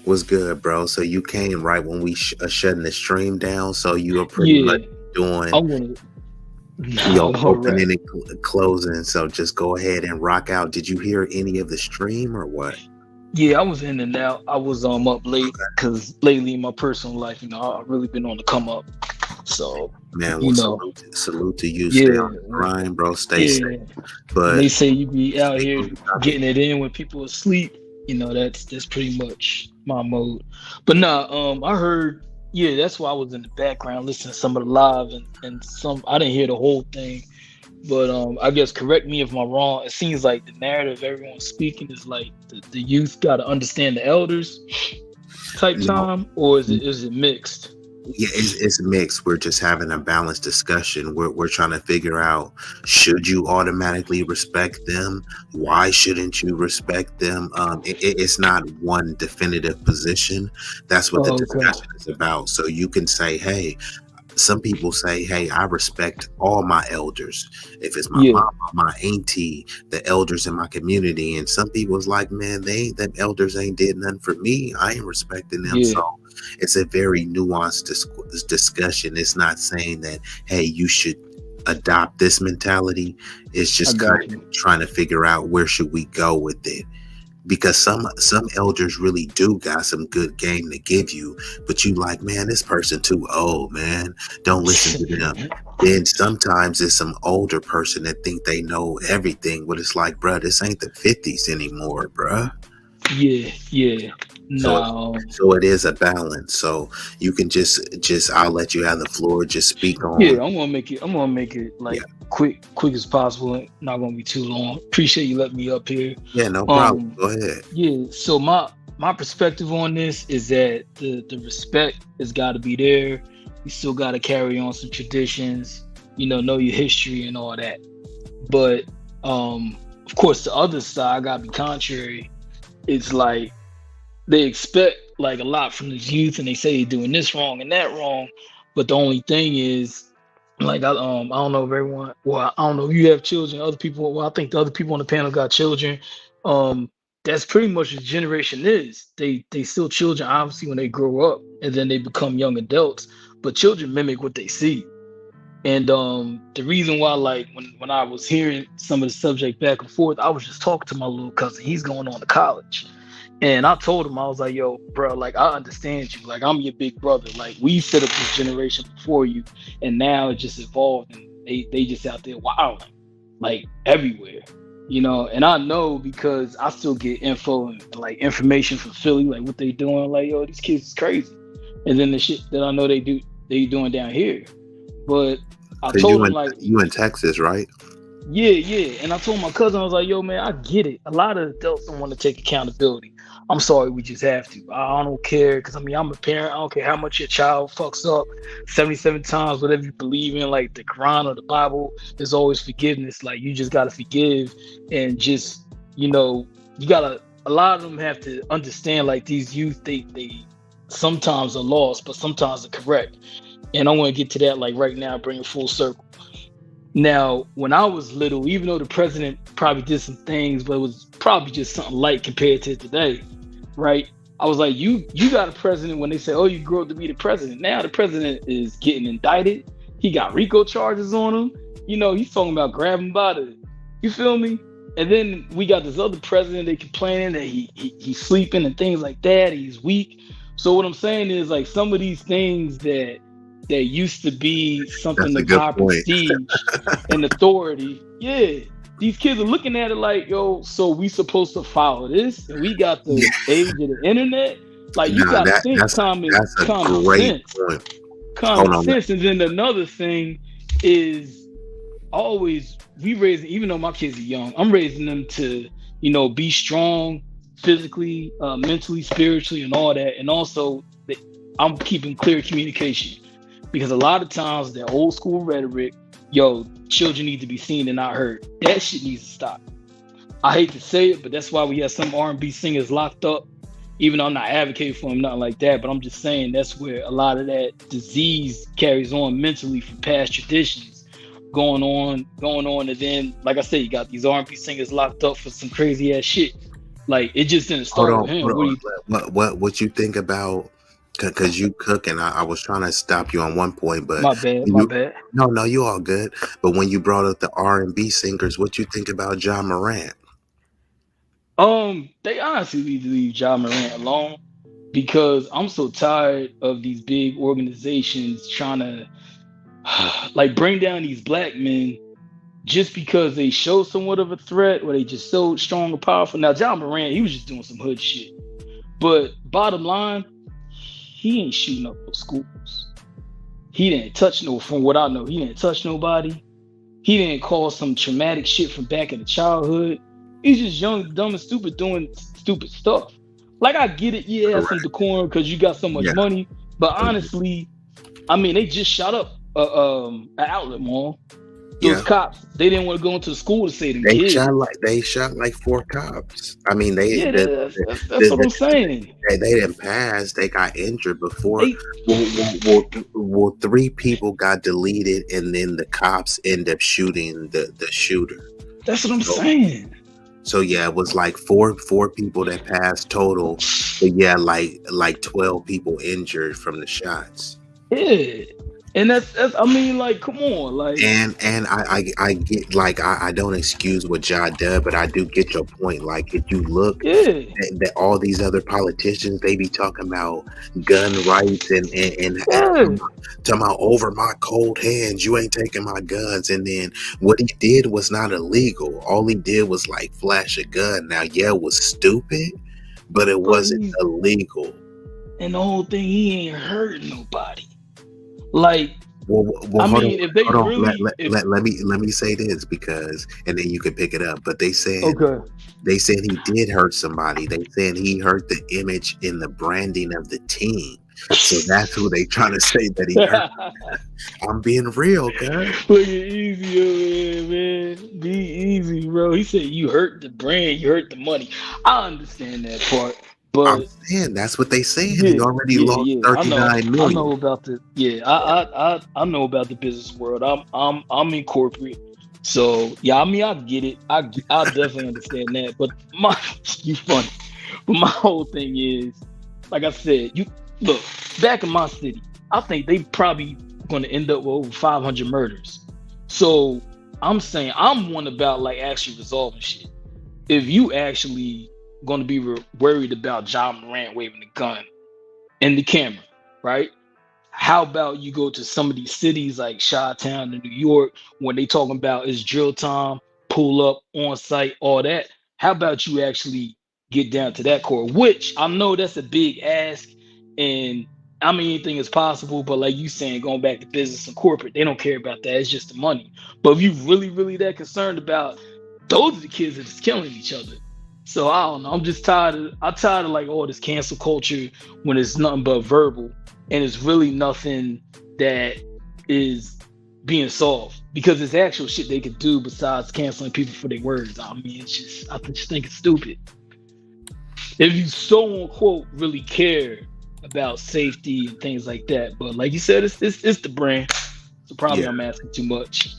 What's good, bro? So you came right when we shutting the stream down, so you were pretty much doing opening and closing. So just go ahead and rock out. Did you hear any of the stream or what? Yeah, I was in and out. I was up late because lately in my personal life, I've really been on the come up. So man, salute to you. Stay on the grind, bro. Stay safe. But they say you be out here getting it in when people are asleep. That's pretty much my mode. But I heard. Yeah, that's why I was in the background listening to some of the live and some. I didn't hear the whole thing, but I guess correct me if I'm wrong. It seems like the narrative everyone's speaking is like the youth got to understand the elders type time, or is it mixed? Yeah, it's mixed. We're just having a balanced discussion. We're trying to figure out, should you automatically respect them? Why shouldn't you respect them? It's not one definitive position. That's what the discussion is about. So you can say, hey, some people say, hey, I respect all my elders. If it's my mama, my auntie, the elders in my community. And some people's like, man, them elders ain't did nothing for me. I ain't respecting them. Yeah. So it's a very nuanced discussion. It's not saying that, hey, you should adopt this mentality. It's just kind of trying to figure out where should we go with it. Because some elders really do got some good game to give you, but you like, man, this person too old, man. Don't listen to them. Then sometimes it's some older person that think they know everything, but it's like, bruh, this ain't the 50s anymore, bruh. Yeah. No. So it is a balance. So you can just I'll let you have the floor. Just speak on. Yeah, I'm gonna make it like quick as possible. Not gonna be too long. Appreciate you letting me up here. Yeah, no problem. Go ahead. Yeah. So my perspective on this is that the respect has got to be there. You still got to carry on some traditions. Know your history and all that. But of course, the other side got to be contrary. It's like they expect like a lot from the youth, and they say you're doing this wrong and that wrong. But the only thing is, like I don't know if everyone. Well, I don't know if you have children. Other people. Well, I think the other people on the panel got children. That's pretty much what generation is. They still children, obviously, when they grow up, and then they become young adults. But children mimic what they see. And the reason why, like when I was hearing some of the subject back and forth, I was just talking to my little cousin. He's going on to college. And I told him, I was like, yo, bro, like, I understand you. Like, I'm your big brother. Like, we set up this generation before you. And now it just evolved. And they just out there wilding, like, everywhere. And I know because I still get info and like information from Philly, like what they doing. Like, yo, these kids is crazy. And then the shit that I know they doing down here. But I told him, like, you in Texas, right? Yeah. And I told my cousin, I was like, yo, man, I get it. A lot of adults don't want to take accountability. I'm sorry, we just have to. I don't care, because I'm a parent. I don't care how much your child fucks up 77 times, whatever you believe in, like the Quran or the Bible, there's always forgiveness. Like, you just got to forgive, and just, you gotta, a lot of them have to understand, like, these youth, they sometimes are lost, but sometimes they're correct. And I want to get to that, like, right now, bring it full circle. Now, when I was little, even though the president probably did some things, but it was probably just something light compared to today, right? I was like, you got a president when they say, oh, you grew up to be the president. Now the president is getting indicted. He got RICO charges on him. He's talking about grabbing by the You feel me? And then we got this other president. They complaining that he's sleeping and things like that. He's weak. So what I'm saying is, like, some of these things that used to be something That's a of good high point. prestige and authority. Yeah, these kids are looking at it like, yo, so we supposed to follow this, and we got the age of the internet. Like, you Nah, gotta think that's common a great sense. point. Common Hold on. sense. And then another thing is always we raising, even though my kids are young, I'm raising them to, be strong physically, mentally, spiritually, and all that. And also I'm keeping clear communication, because a lot of times that old school rhetoric, children need to be seen and not heard. That shit needs to stop. I hate to say it, but that's why we have some R&B singers locked up. Even though I'm not advocating for them, nothing like that, but I'm just saying that's where a lot of that disease carries on mentally from past traditions going on. And then, like I said, you got these R&B singers locked up for some crazy ass shit. Like, it just didn't start with him. What you think about? Because you cook, and I was trying to stop you on one point, but my bad. No, you all good. But when you brought up the R&B singers, what you think about John Morant? They honestly need to leave Ja Morant alone, because I'm so tired of these big organizations trying to like bring down these black men just because they show somewhat of a threat, or they just so strong and powerful. Now, Ja Morant, he was just doing some hood shit, but bottom line, he ain't shooting up no schools. He didn't touch from what I know, he didn't touch nobody. He didn't cause some traumatic shit from back in the childhood. He's just young, dumb, and stupid doing stupid stuff. Like, I get it, have some decorum because you got so much money. But honestly, I mean, they just shot up an outlet mall. Those cops, they didn't want to go into the school to say them They kids. shot like 4 cops. I mean, that's what I'm saying. They didn't pass. They got injured before. Well, 3 people got deleted, and then the cops end up shooting the shooter. That's what I'm saying. So yeah, it was like four people that passed total, but yeah, like 12 people injured from the shots. Yeah, and that's I mean, like, come on, like. And I get, like, I don't excuse what Ja did, but I do get your point. Like, if you look at all these other politicians, they be talking about gun rights and talking about over my cold hands, you ain't taking my guns. And then what he did was not illegal. All he did was like flash a gun. Now, yeah, it was stupid, but it wasn't illegal. And the whole thing, he ain't hurting nobody. Like, well, I mean, if they really, let me say this, because, and then you can pick it up. But they said he did hurt somebody. They said he hurt the image in the branding of the team. So that's who they trying to say that he hurt. I'm being real, guys. Look at Easy over there, man. Be easy, bro. He said you hurt the brand, you hurt the money. I understand that part. But I'm saying that's what they said. He already lost 39 million. I know about the I know about the business world. I'm in corporate, so yeah. I mean, I get it. I definitely understand that. But you funny. But my whole thing is, like I said, you look back in my city. I think they probably going to end up with over 500 murders. So I'm saying I'm one about like actually resolving shit. If you actually going to be worried about Ja Morant waving the gun in the camera, right? How about you go to some of these cities like Chi-Town and New York, when they talking about it's drill time, pull up, on site, all that. How about you actually get down to that core? Which I know that's a big ask, and I mean, anything is possible, but like you saying, going back to business and corporate, they don't care about that. It's just the money. But if you really, really that concerned about, those are the kids that is killing each other. So I don't know. I'm just tired of like all this cancel culture when it's nothing but verbal, and it's really nothing that is being solved, because it's actual shit they could do besides canceling people for their words. I mean, I just think it's stupid. If you so unquote really care about safety and things like that, but like you said, it's the brand. So probably I'm asking too much.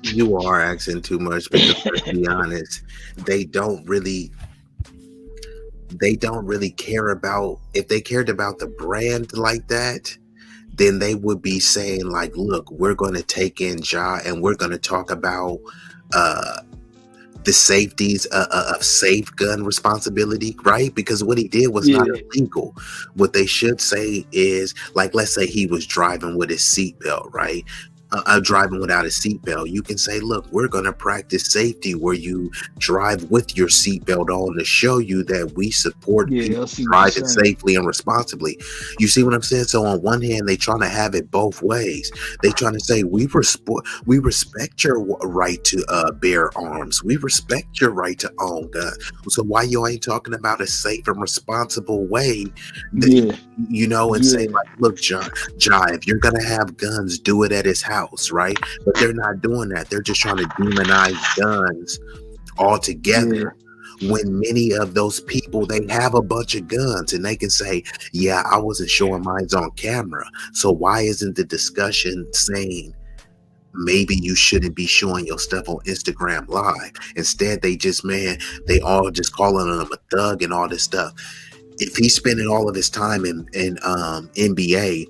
You are asking too much, because let's be honest, they don't really care about, if they cared about the brand like that, then they would be saying like, look, we're going to take in Ja and we're going to talk about the safeties of safe gun responsibility, right? Because what he did was not illegal. What they should say is, like, let's say he was driving with his seatbelt, right? Driving without a seatbelt, you can say, look, we're going to practice safety where you drive with your seatbelt on to show you that we support people driving safely and responsibly. You see what I'm saying? So on one hand, they trying to have it both ways. They trying to say, we respect your right to bear arms. We respect your right to own guns. So why you ain't talking about a safe and responsible way that, you know, and say, like, look, Jive, you're going to have guns, do it at his house. Right, but they're not doing that. They're just trying to demonize guns altogether. When many of those people, they have a bunch of guns, and they can say, "Yeah, I wasn't showing mine on camera." So why isn't the discussion saying maybe you shouldn't be showing your stuff on Instagram Live? Instead, they all just calling him a thug and all this stuff. If he's spending all of his time in NBA.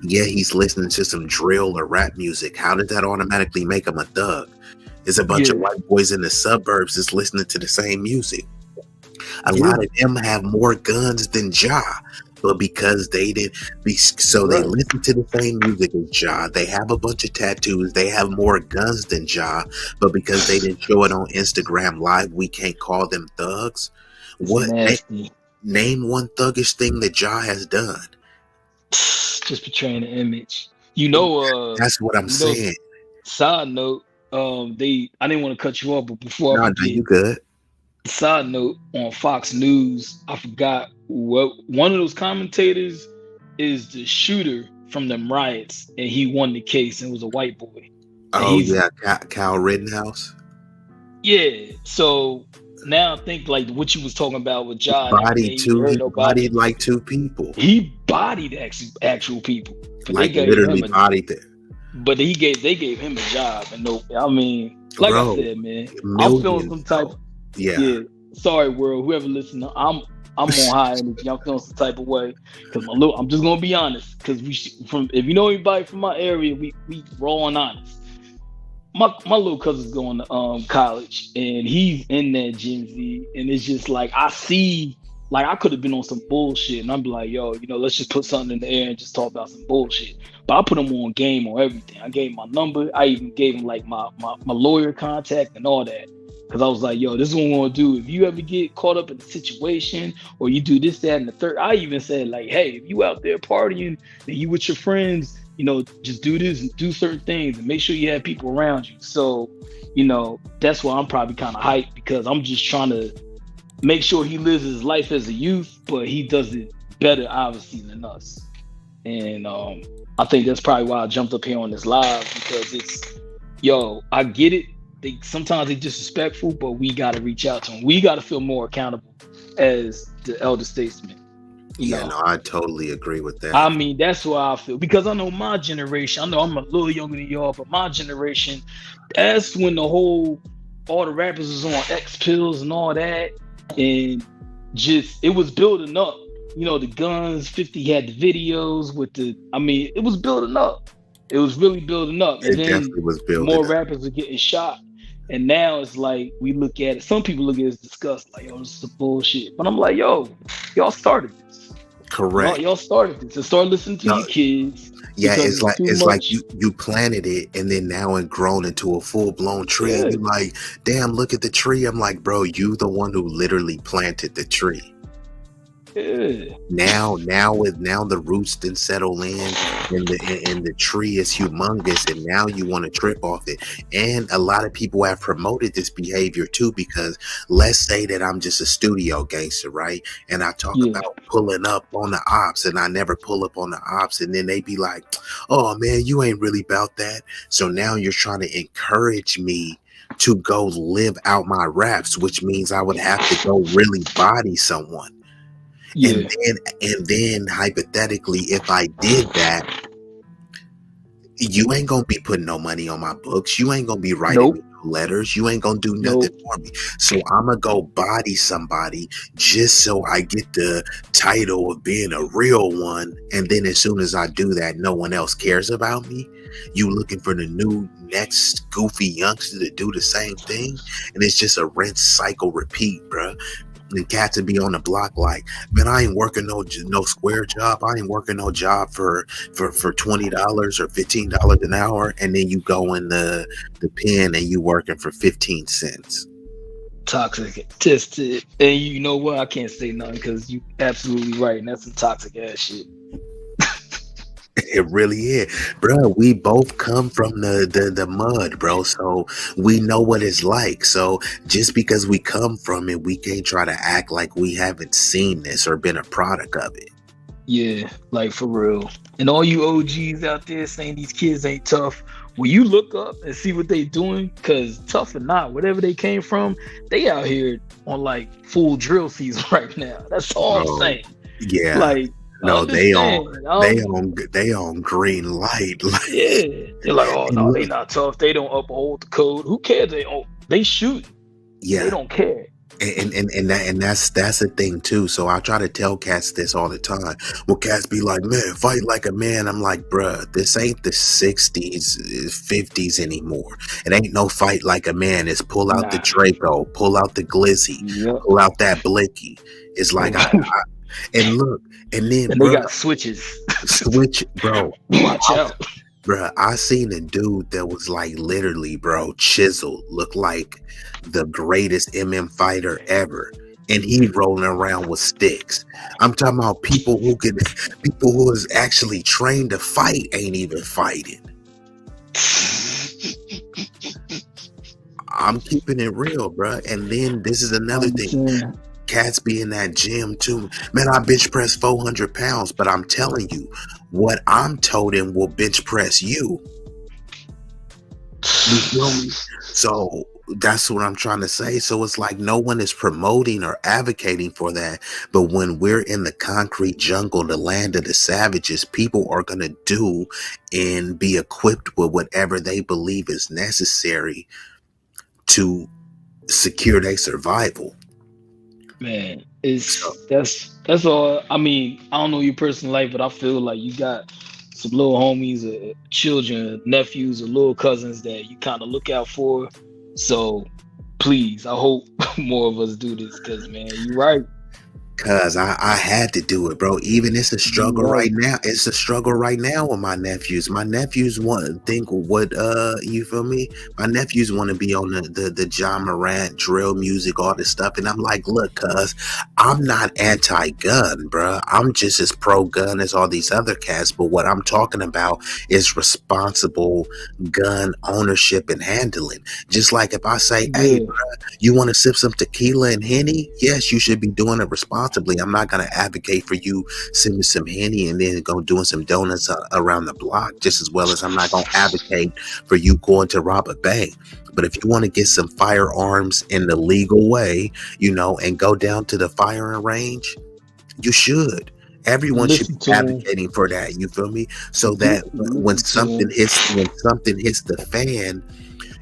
Yeah, he's listening to some drill or rap music. How did that automatically make him a thug? There's a bunch of white boys in the suburbs that's listening to the same music. A lot of them have more guns than Ja, but because they did, they listen to the same music as Ja. They have a bunch of tattoos. They have more guns than Ja, but because they didn't show it on Instagram Live, we can't call them thugs. Name one thuggish thing that Ja has done. Just portraying the image, you know. That's what I'm saying. Side note, I didn't want to cut you off, but before no, you good. Side note, on Fox News, I forgot what one of those commentators is the shooter from them riots, and he won the case, and it was a white boy. Kyle Rittenhouse. Yeah, so now think like what you was talking about with John. He bodied like two people. He bodied actual people. Like literally bodied them. But they gave him a job, and I said, man, I'm feeling some type. Yeah. Sorry, world. Whoever listening, I'm on high energy. I'm feeling some type of way because I'm just gonna be honest. Because if you know anybody from my area, we raw and honest. My little cousin's going to college, and he's in that Gen Z, and it's just like I see, like I could have been on some bullshit, and I'm like, yo, let's just put something in the air and just talk about some bullshit. But I put him on game on everything. I gave him my number. I even gave him like my lawyer contact and all that, because I was like, yo, this is what I'm gonna do. If you ever get caught up in a situation, or you do this, that, and the third, I even said like, hey, if you out there partying and you with your friends, just do this and do certain things and make sure you have people around you. So, that's why I'm probably kind of hyped, because I'm just trying to make sure he lives his life as a youth, but he does it better, obviously, than us. And I think that's probably why I jumped up here on this live, because it's, I get it. Sometimes they're disrespectful, but we got to reach out to them. We got to feel more accountable as the elder statesmen. I totally agree with that. I mean, that's why I feel, because I know my generation, I know I'm a little younger than y'all, but my generation, that's when all the rappers was on X pills and all that, and just, it was building up. The guns, 50 had the videos with it was building up. It was really building up. It definitely was building more up. rappers are getting shot. And now it's like, we look at it, some people look at it as disgust, like, yo, this is some bullshit. But I'm like, yo, y'all started this. Correct. Y'all started this. And start listening to your kids. Yeah, it's like you planted it, and then now it grown into a full-blown tree. Yeah. And you're like, damn, look at the tree. I'm like, bro, you the one who literally planted the tree. Yeah. Now the roots didn't settle in, and the tree is humongous, and now you want to trip off it. And a lot of people have promoted this behavior too, because let's say that I'm just a studio gangster, right? And I talk about pulling up on the ops, and I never pull up on the ops, and then they be like, oh man, you ain't really about that. So now you're trying to encourage me to go live out my raps, which means I would have to go really body someone. Yeah. And then hypothetically, if I did that, you ain't gonna be putting no money on my books. You ain't gonna be writing me no letters. You ain't gonna do Nope. nothing for me. So I'm gonna go body somebody just so I get the title of being a real one. And then as soon as I do that, no one else cares about me. You looking for the new next goofy youngster to do the same thing, and it's just a rinse cycle repeat, bruh. And cats to be on the block like, man, I ain't working no square job. I ain't working no job for $20 or $15 an hour, and then you go in the pen and you working for 15 cents. Toxic. Tested. And you know what? I can't say nothing because you absolutely right, and that's some toxic ass shit. It really is, bro. We both come from the mud, bro. So we know what it's like. So just because we come from it, we can't try to act like we haven't seen this or been a product of it. Yeah, like for real. And all you OGs out there saying these kids ain't tough, will you look up and see what they doing? Because tough or not, whatever they came from, they out here on like full drill season right now. That's all I'm saying. Yeah. Like, no, they on green light. Like, yeah, they're like, oh no, they not tough. They don't uphold the code. Who cares? They shoot. Yeah, they don't care. And that's the thing too. So I try to tell cats this all the time. Well, cats be like, man, fight like a man. I'm like, bruh, this ain't the 60s, 50s anymore. It ain't no fight like a man. It's pull out the Draco, pull out the Glizzy, pull out that Blicky. It's like, and look, and then and they got switches. Switch, bro. Watch out. Bruh, I seen a dude that was like literally, bro, chiseled, looked like the greatest fighter ever. And he rolling around with sticks. I'm talking about people who is actually trained to fight ain't even fighting. I'm keeping it real, bruh. And then this is another thing. Cats be in that gym too. Man, I bench press 400 pounds, but I'm telling you, what I'm toting will bench press you. You feel me? So that's what I'm trying to say. So it's like no one is promoting or advocating for that. But when we're in the concrete jungle, the land of the savages, people are going to do and be equipped with whatever they believe is necessary to secure their survival. Man, that's all. I mean, I don't know your personal life, but I feel like you got some little homies, or children, nephews, or little cousins that you kind of look out for. So please, I hope more of us do this, because man, you're right. Cause I had to do it, bro. Even it's a struggle right now. It's a struggle right now with my nephews. My nephews want to think what you feel me? My nephews want to be on the John Morant drill music, all this stuff. And I'm like, look, cuz I'm not anti-gun, bro. I'm just as pro-gun as all these other cats. But what I'm talking about is responsible gun ownership and handling. Just like if I say, hey, bro, you want to sip some tequila and Henny? Yes, you should be doing it responsibly. I'm not going to advocate for you sipping some Henny and then go doing some donuts around the block, just as well as I'm not going to advocate for you going to rob a bank. But if you want to get some firearms in the legal way, you know, and go down to the firing range, you should. Everyone should be advocating for that. You feel me? So that when something hits the fan,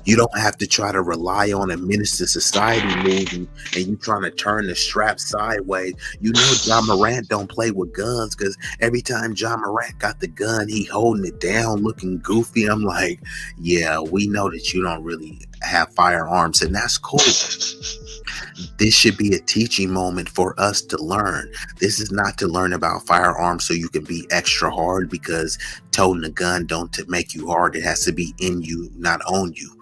you don't have to try to rely on a Menace to Society movie and you trying to turn the strap sideways. You know John Morant don't play with guns, because every time John Morant got the gun, he holding it down looking goofy. I'm like, yeah, we know that you don't really have firearms, and that's cool. This should be a teaching moment for us to learn. This is not to learn about firearms so you can be extra hard, because toting a gun don't make you hard. It has to be in you, not on you.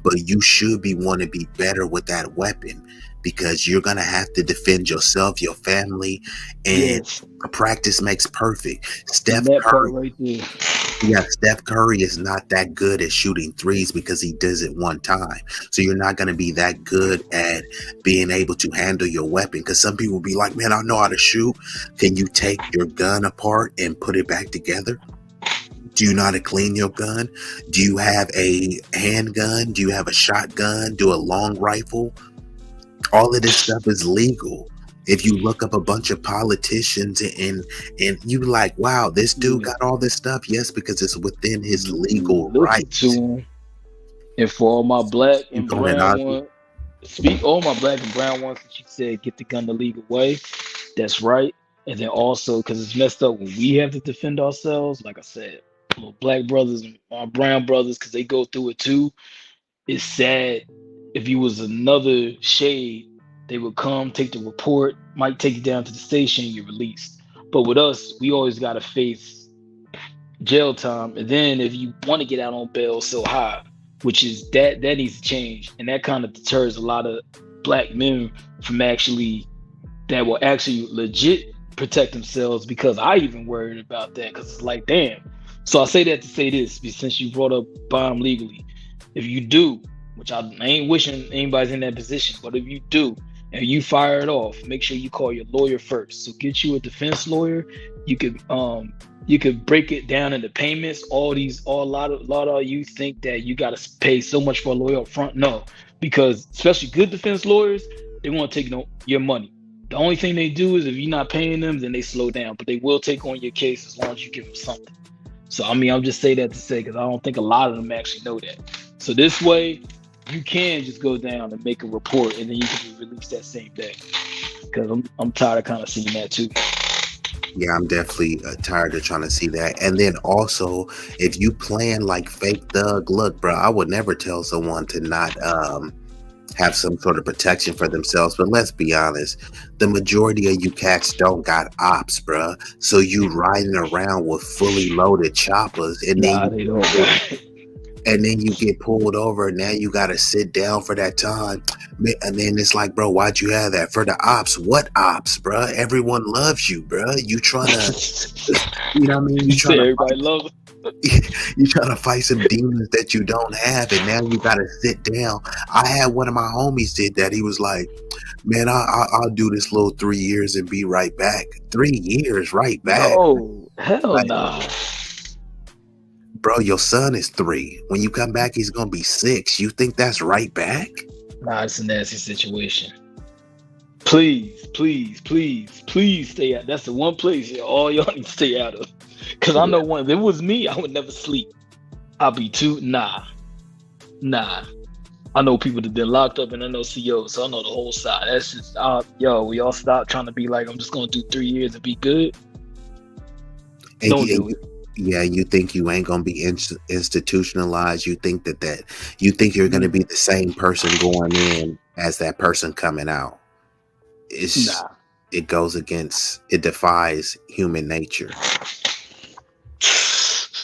But you should want to be better with that weapon, because you're going to have to defend yourself, your family, and practice makes perfect. Steph Curry is not that good at shooting threes because he does it one time. So you're not going to be that good at being able to handle your weapon, because some people be like, man, I know how to shoot. Can you take your gun apart and put it back together? Do you know how to clean your gun? Do you have a handgun? Do you have a shotgun? Do a long rifle? All of this stuff is legal. If you look up a bunch of politicians and you like, wow, this dude got all this stuff. Yes, because it's within his legal rights. And for all my black and On it, brown Ozzy. ones, all my black and brown ones that you said get the gun the legal way. That's right. And then also, because it's messed up when we have to defend ourselves, like I said, little black brothers and our brown brothers, because they go through it too. It's sad. If you was another shade, they would come, take the report, might take you down to the station, you're released. But with us, we always got to face jail time. And then if you want to get out on bail so high, which is that needs to change. And that kind of deters a lot of black men from that will actually legit protect themselves, because I even worried about that, because it's like, damn. So I say that to say this, since you brought up bomb legally. If you do, which I ain't wishing anybody's in that position, but if you do and you fire it off, make sure you call your lawyer first. So get you a defense lawyer. You could break it down into payments. A lot of you think that you got to pay so much for a lawyer up front. No, because especially good defense lawyers, they want to take your money. The only thing they do is if you're not paying them, then they slow down, but they will take on your case as long as you give them something. So, I mean, I'm just saying that to say, because I don't think a lot of them actually know that. So this way, you can just go down and make a report, and then you can be released that same day. Because I'm tired of kind of seeing that too. Yeah, I'm definitely tired of trying to see that. And then also, if you plan like fake thug, look, bro, I would never tell someone to not have some sort of protection for themselves. But let's be honest, the majority of you cats don't got ops, bro. So you riding around with fully loaded choppers, and then you get pulled over, and now you got to sit down for that time. And then it's like, bro, why'd you have that? For the ops? What ops, bro? Everyone loves you, bro. You trying to, you know what I mean? You trying to everybody loves you trying to fight some demons that you don't have, and now you got to sit down. I had one of my homies did that. He was like, man, I'll do this little 3 years and be right back. 3 years, right back? Oh, hell nah. Bro, your son is 3. When you come back, he's going to be 6. You think that's right back? Nah, it's a nasty situation. Please, please, please, please stay out. That's the one place all y'all need to stay out of. Because I know if it was me, I would never sleep. I'd be nah. I know people that been locked up, and I know CEOs, so I know the whole side. That's just, we all stop trying to be like, I'm just going to do 3 years and be good. And Don't do it. Yeah, you think you ain't gonna be institutionalized. You think you think you're gonna be the same person going in as that person coming out. It defies human nature.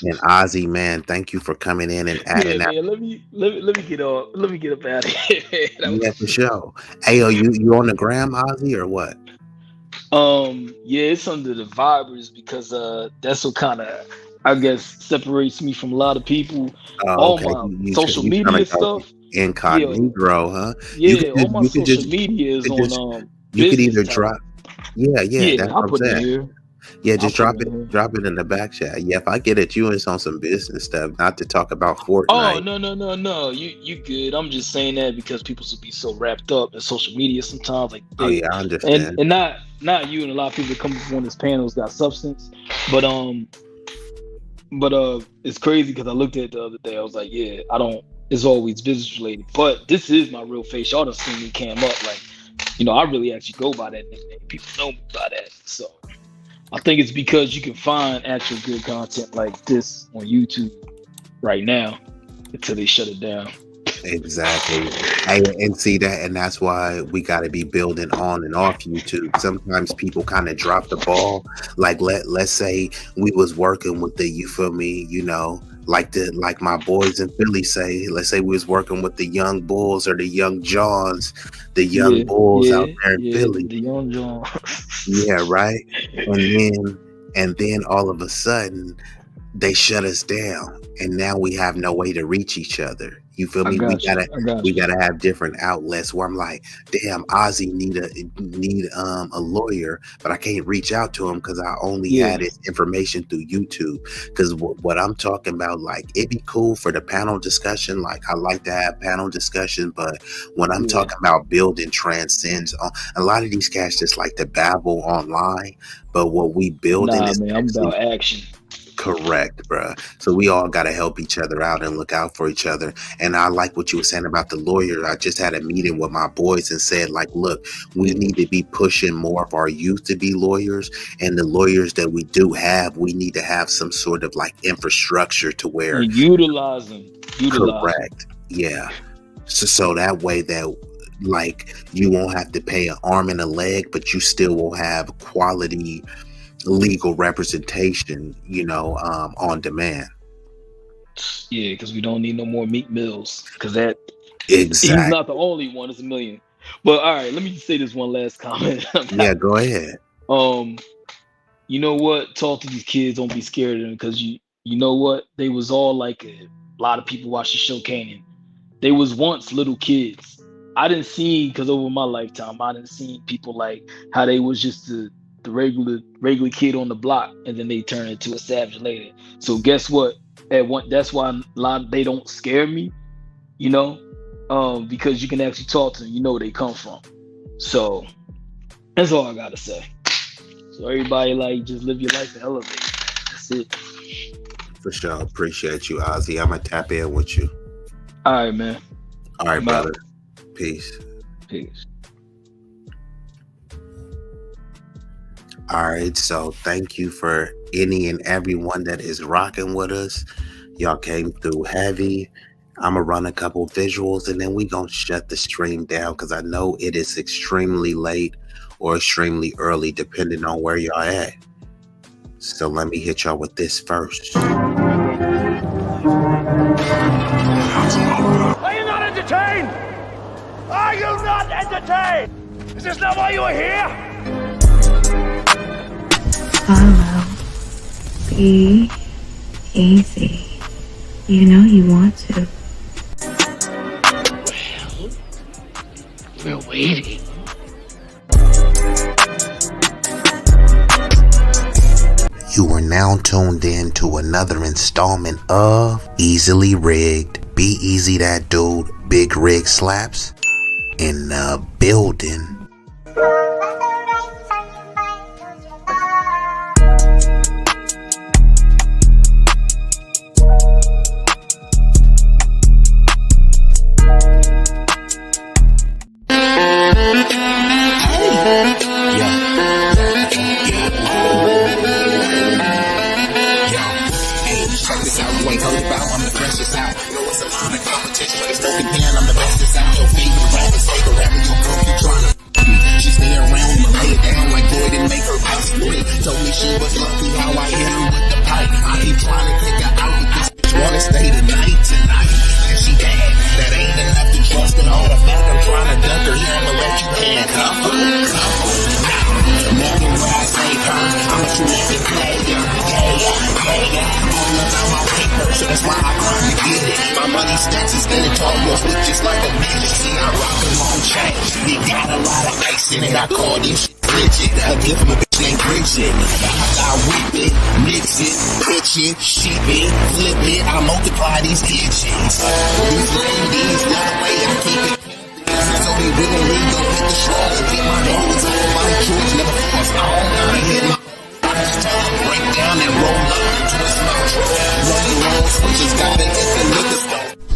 And Ozzy, man, thank you for coming in and adding that. Man, let me get up out of here. Yeah, for sure. Hey, you on the gram, Ozzy, or what? Yeah, it's under the Vibers, because that's what kind of, I guess, separates me from a lot of people. All my social media stuff. Incognito, huh? Yeah, all my social media is on. You could either drop. Yeah, that's what I'm saying. Yeah, just drop it in the back chat. Yeah, if I get at you, it's on some business stuff, not to talk about Fortnite. Oh, no. You good. I'm just saying that because people should be so wrapped up in social media sometimes. Like, I understand. And not you, and a lot of people that come on this panel's got substance. But it's crazy because I looked at it the other day. I was like, yeah, it's always business related. But this is my real face. Y'all done seen me cam up. Like, I really actually go by that nickname. People know me by that. So I think it's because you can find actual good content like this on YouTube right now until they shut it down. Exactly. And see that, and that's why we got to be building on and off YouTube. Sometimes people kind of drop the ball. Like let's say we was working with the, you feel me, like my boys in Philly say. Let's say we was working with the young bulls or the young Johns, the young bulls out there in Philly. The young Johns. Yeah, right. And then all of a sudden they shut us down, and now we have no way to reach each other. You feel me? We gotta have different outlets where I'm like, damn, Ozzy need a lawyer, but I can't reach out to him because I only had his information through YouTube. Because what I'm talking about, like, it'd be cool for the panel discussion. Like, I like to have panel discussion, but when I'm talking about building transcends, a lot of these cats just like to babble online. But what we building is I'm about action. Correct, bruh. So we all got to help each other out and look out for each other. And I like what you were saying about the lawyer. I just had a meeting with my boys and said, like, look, we need to be pushing more of our youth to be lawyers. And the lawyers that we do have, we need to have some sort of like infrastructure to where and utilize them. Correct. Yeah. So that way that like you won't have to pay an arm and a leg, but you still will have quality legal representation, on demand. Yeah, because we don't need no more Meek Mills. Because that exactly. He's not the only one. It's a million. But all right, let me just say this one last comment. Yeah, go ahead. You know what? Talk to these kids. Don't be scared of them, because you know what? They was all like a lot of people watch the show Kanan. They was once little kids. I didn't see, because over my lifetime, I didn't see people like how they was just the regular kid on the block, and then they turn into a savage later. So guess what? That's why a lot they don't scare me, because you can actually talk to them. Where they come from. So that's all I gotta say. So everybody, like, just live your life and elevate. That's it. For sure. Appreciate you, Ozzy. I'm gonna tap in with you. All right, man. All right, brother. Peace. All right, so thank you for any and everyone that is rocking with us. Y'all came through heavy. I'm gonna run a couple visuals and then we gonna shut the stream down, because I know it is extremely late or extremely early depending on where y'all at. So let me hit y'all with this first. Are you not entertained? Are you not entertained? Is this not why you are here? Follow. Be easy. You know you want to. Well, we're waiting. You are now tuned in to another installment of Easily Rigged. B-Eazy Dat Dude, Big Rig Slaps in the building.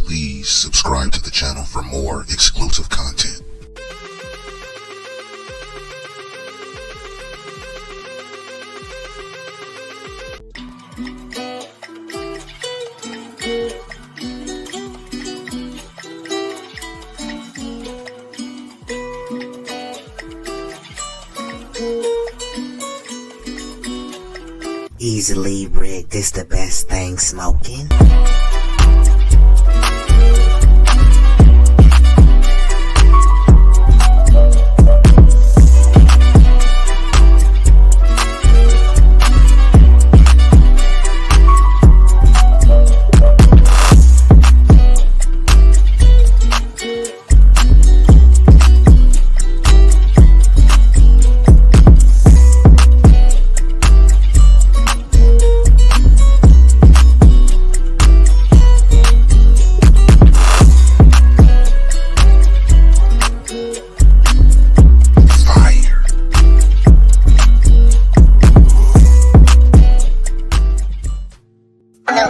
Please subscribe to the channel for more exclusive content. Easily rigged is the best thing smoking.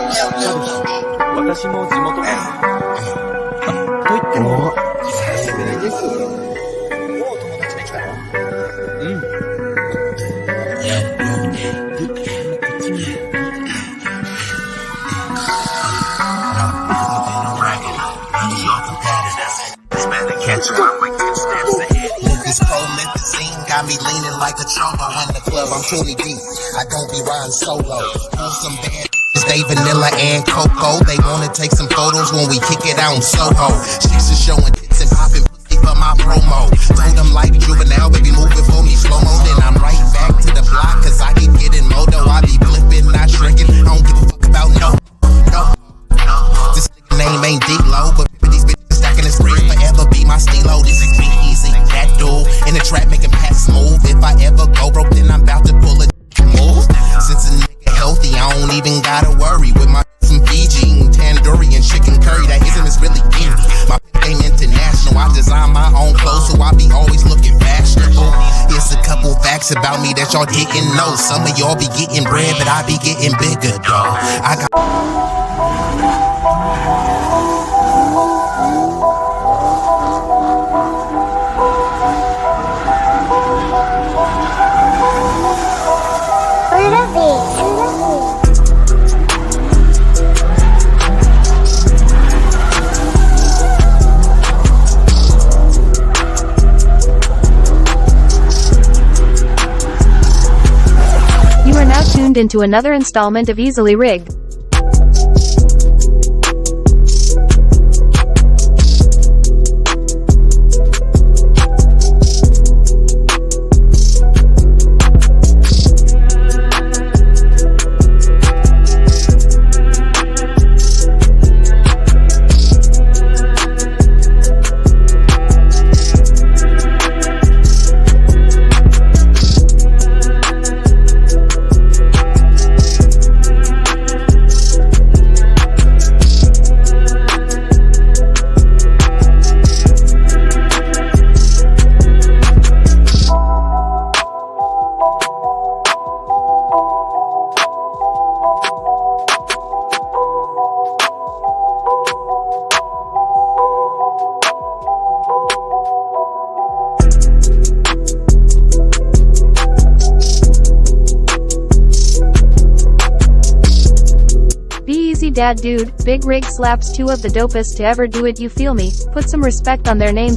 私も地元です。と言っても、です。もう友達できたの？うん。This promethazine got me leaning like a chopper. In the club, I'm 20 deep. I don't be riding solo. Pull some bad bitches, they vanilla and cocoa. They wanna take some photos when we kick it out in Soho. Chicks are showing tits and popping pussy for my promo. Told them like juvenile, baby, move it for me slow-mo. Then I'm right back to the block, cause I keep getting moto. I be flipping, not shrinking. I don't give a fuck about no. This nigga name ain't D-Lo, but these bitches stacking this free forever be my stilo. This is B-Eazy Dat Dude. In the trap making packs move. If I ever go broke, then I'm about to pull a move. Since a nigga healthy, I don't even gotta worry. With my from Fiji, eating tandoori and chicken curry. That ism is really in me. My game international. I design my own clothes, so I be always looking fashionable. Here's a couple facts about me that y'all didn't know. Some of y'all be getting bread, but I be getting bigger, dawg. I got You are now tuned into another installment of Easily Rigged. B-Eazy Dat Dude, Big Rig slaps two of the dopest to ever do it, you feel me? Put some respect on their name.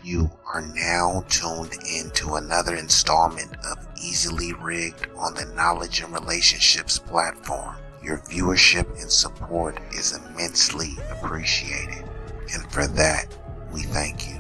You are now tuned into another installment of Easily Rigged on the Knowledge and Relationships platform. Your viewership and support is immensely appreciated, and for that, we thank you.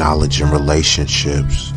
knowledge in relationships.